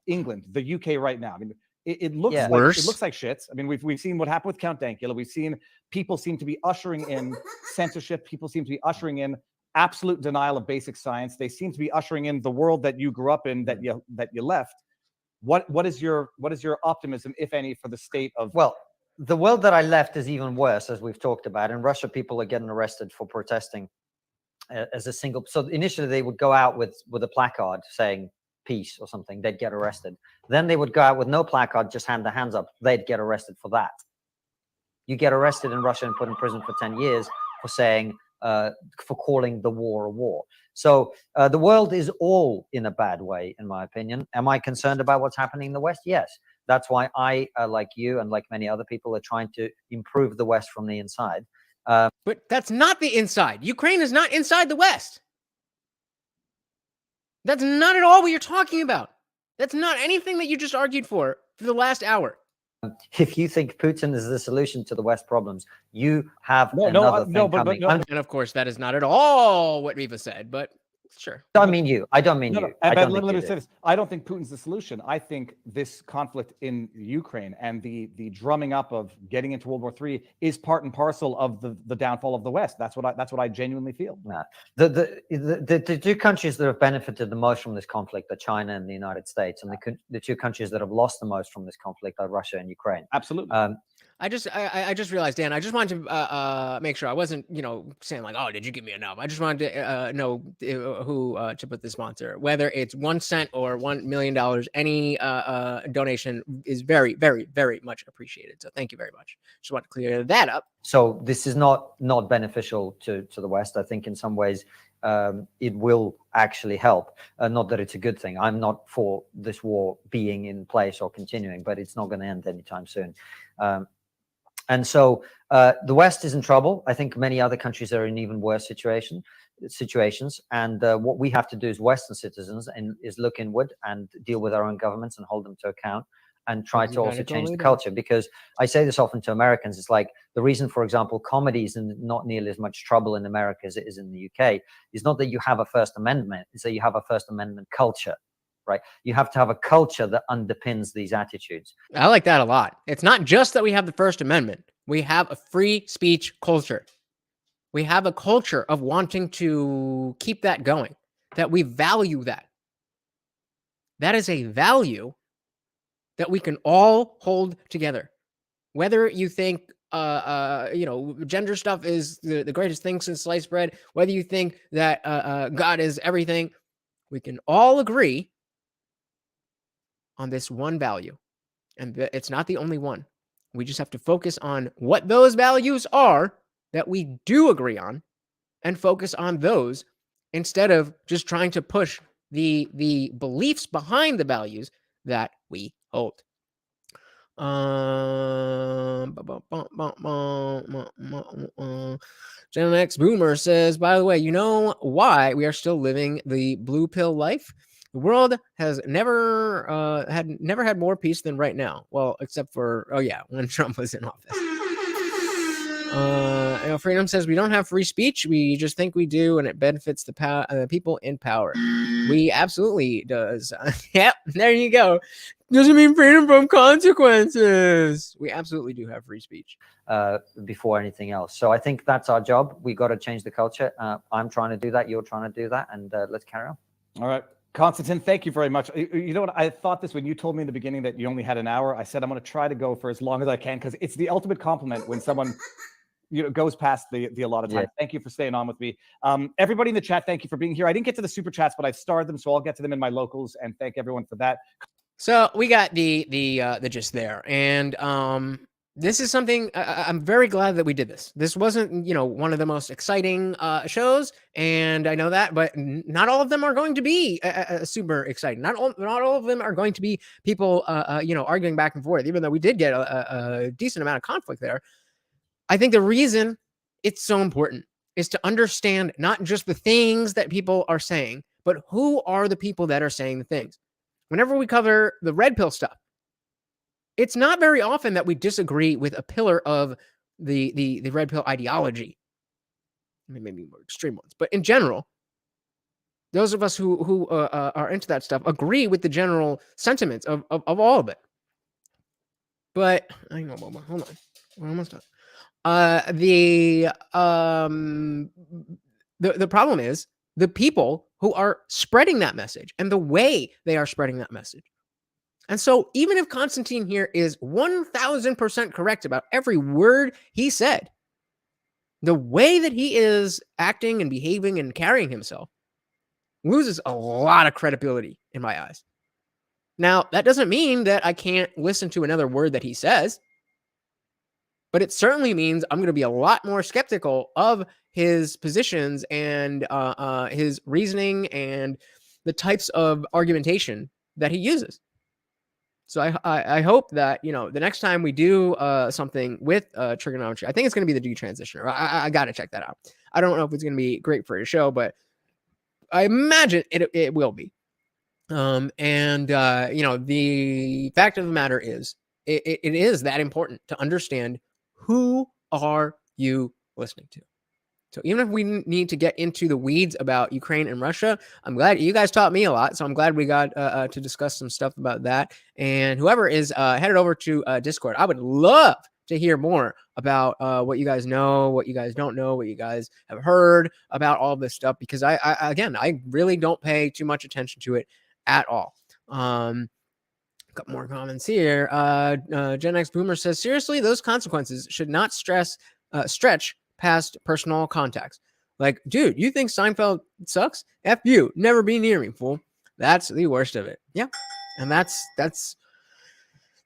England, the UK right now? I mean, it looks worse. It looks like shit. I mean, we've seen what happened with Count Dankula. We've seen people seem to be ushering in censorship. People seem to be ushering in absolute denial of basic science. They seem to be ushering in the world that you grew up in, that you left. What is your optimism, if any, for the state of? Well, the world that I left is even worse, as we've talked about. In Russia, people are getting arrested for protesting as a single. So initially they would go out with a placard saying peace or something. They'd get arrested. Then they would go out with no placard, just hand their hands up. They'd get arrested for that. You get arrested in Russia and put in prison for 10 years for saying, for calling the war a war. So the world is all in a bad way, in my opinion. Am I concerned about what's happening in the West? Yes. That's why I, like you and like many other people, are trying to improve the West from the inside. But that's not the inside. Ukraine is not inside the West. That's not at all what you're talking about. That's not anything that you just argued for the last hour. If you think Putin is the solution to the West problems, you have another thing coming. And of course, that is not at all what Viva said, but sure. I don't mean you. I don't mean you. Let me say this. I don't think Putin's the solution. I think this conflict in Ukraine and the drumming up of getting into World War III is part and parcel of the downfall of the West. That's what I genuinely feel. Nah. The two countries that have benefited the most from this conflict are China and the United States, and the two countries that have lost the most from this conflict are Russia and Ukraine. Absolutely. I just realized, Dan, I just wanted to make sure I wasn't, saying like, oh, did you give me enough? I just wanted to know who to put the sponsor, whether it's 1 cent or $1 million. Any donation is very, very, very much appreciated. So thank you very much. Just want to clear that up. So this is not beneficial to the West. I think in some ways it will actually help. Not that it's a good thing. I'm not for this war being in place or continuing, but it's not going to end anytime soon. And so the West is in trouble. I think many other countries are in even worse situations. And what we have to do as Western citizens is look inward and deal with our own governments and hold them to account and try to also change the culture. Because I say this often to Americans, it's like the reason, for example, comedy is in not nearly as much trouble in America as it is in the UK is not that you have a First Amendment, it's that you have a First Amendment culture. Right. You have to have a culture that underpins these attitudes. I like that a lot. It's not just that we have the First Amendment. We have a free speech culture. We have a culture of wanting to keep that going, that we value that. That is a value that we can all hold together. Whether you think, gender stuff is the greatest thing since sliced bread, whether you think that God is everything, we can all agree on this one value. And it's not the only one. We just have to focus on what those values are that we do agree on and focus on those instead of just trying to push the beliefs behind the values that we hold. Gen X Boomer says, by the way, you know why we are still living the blue pill life? The world has never had more peace than right now. Well, except for, when Trump was in office. Freedom says we don't have free speech. We just think we do, and it benefits the people in power. We absolutely does. Yep, there you go. Doesn't mean freedom from consequences. We absolutely do have free speech. Before anything else. So I think that's our job. We got to change the culture. I'm trying to do that. You're trying to do that. And let's carry on. All right. Konstantin, thank you very much. You know what? I thought this when you told me in the beginning that you only had an hour. I said I'm going to try to go for as long as I can because it's the ultimate compliment when someone goes past the allotted time. Yeah. Thank you for staying on with me. Everybody in the chat, thank you for being here. I didn't get to the super chats, but I've starred them, so I'll get to them in my locals. And thank everyone for that. So we got the gist there, and this is something I'm very glad that we did this. This wasn't, one of the most exciting shows, and I know that, but not all of them are going to be super exciting. Not all of them are going to be people, arguing back and forth. Even though we did get a decent amount of conflict there, I think the reason it's so important is to understand not just the things that people are saying, but who are the people that are saying the things. Whenever we cover the red pill stuff, it's not very often that we disagree with a pillar of the red pill ideology. I mean, maybe more extreme ones, but in general, those of us who are into that stuff agree with the general sentiments of all of it. But I know, hold on, we're almost done. The problem is the people who are spreading that message and the way they are spreading that message. And so even if Konstantin here is 1000% correct about every word he said, the way that he is acting and behaving and carrying himself loses a lot of credibility in my eyes. Now, that doesn't mean that I can't listen to another word that he says, but it certainly means I'm going to be a lot more skeptical of his positions and his reasoning and the types of argumentation that he uses. So I hope that, the next time we do something with trigonometry, I think it's going to be the detransitioner. I got to check that out. I don't know if it's going to be great for a show, but I imagine it will be. The fact of the matter is, it is that important to understand who are you listening to. So even if we need to get into the weeds about Ukraine and Russia, I'm glad you guys taught me a lot. So I'm glad we got to discuss some stuff about that. And whoever is headed over to Discord, I would love to hear more about what you guys know, what you guys don't know, what you guys have heard about all this stuff, because I really don't pay too much attention to it at all. Couple more comments here. Gen X Boomer says, seriously, those consequences should not stretch past personal contacts. Like, dude, you think Seinfeld sucks? F you, never be near me, fool. That's the worst of it. Yeah, and that's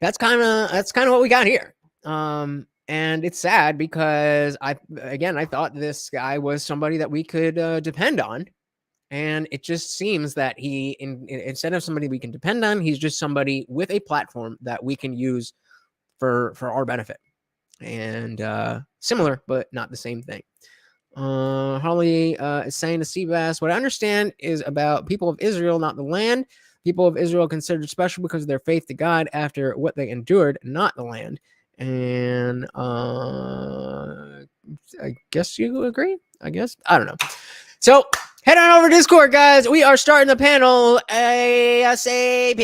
kind of what we got here. And it's sad because I thought this guy was somebody that we could depend on, and it just seems that he, instead of somebody we can depend on, he's just somebody with a platform that we can use for our benefit. And similar, but not the same thing. Holly is saying to Seabass, what I understand is about people of Israel, not the land. People of Israel considered special because of their faith to God after what they endured, not the land. And I guess you agree. I don't know. So head on over to Discord, guys. We are starting the panel ASAP.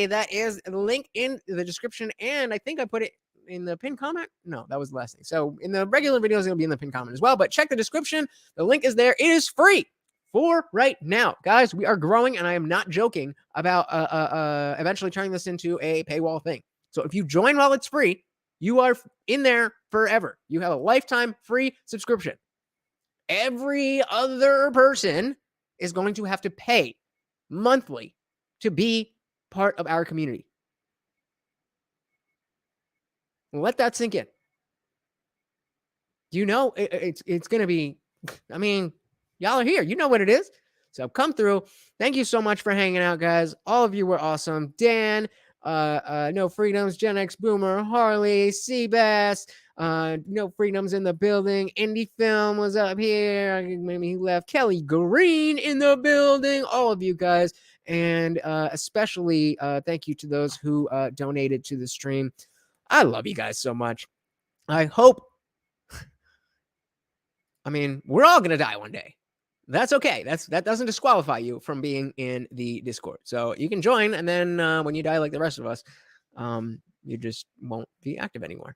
That is the link in the description, and I think I put it in the pinned comment. No, that was the last thing. So in the regular videos, it'll be in the pinned comment as well, but check the description. The link is there. It is free for right now, guys. We are growing, and I am not joking about eventually turning this into a paywall thing. So if you join while it's free, you are in there forever. You have a lifetime free subscription. Every other person is going to have to pay monthly to be part of our community. Let that sink in. It's going to be, y'all are here. You know what it is. So come through. Thank you so much for hanging out, guys. All of you were awesome. Dan, No Freedoms, Gen X Boomer, Harley, Seabass, No Freedoms in the building. Indie Film was up here. Maybe he left. Kelly Green in the building. All of you guys. And especially thank you to those who donated to the stream. I love you guys so much. I hope, we're all going to die one day. That's okay. That doesn't disqualify you from being in the Discord. So you can join, and then when you die like the rest of us, you just won't be active anymore.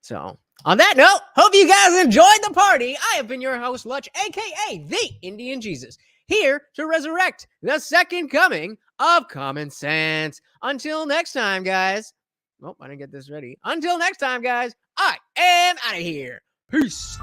So on that note, hope you guys enjoyed the party. I have been your host, Lutch, aka the Indian Jesus, here to resurrect the second coming of common sense. Until next time, guys. Oh, I didn't get this ready. Until next time, guys, I am out of here. Peace.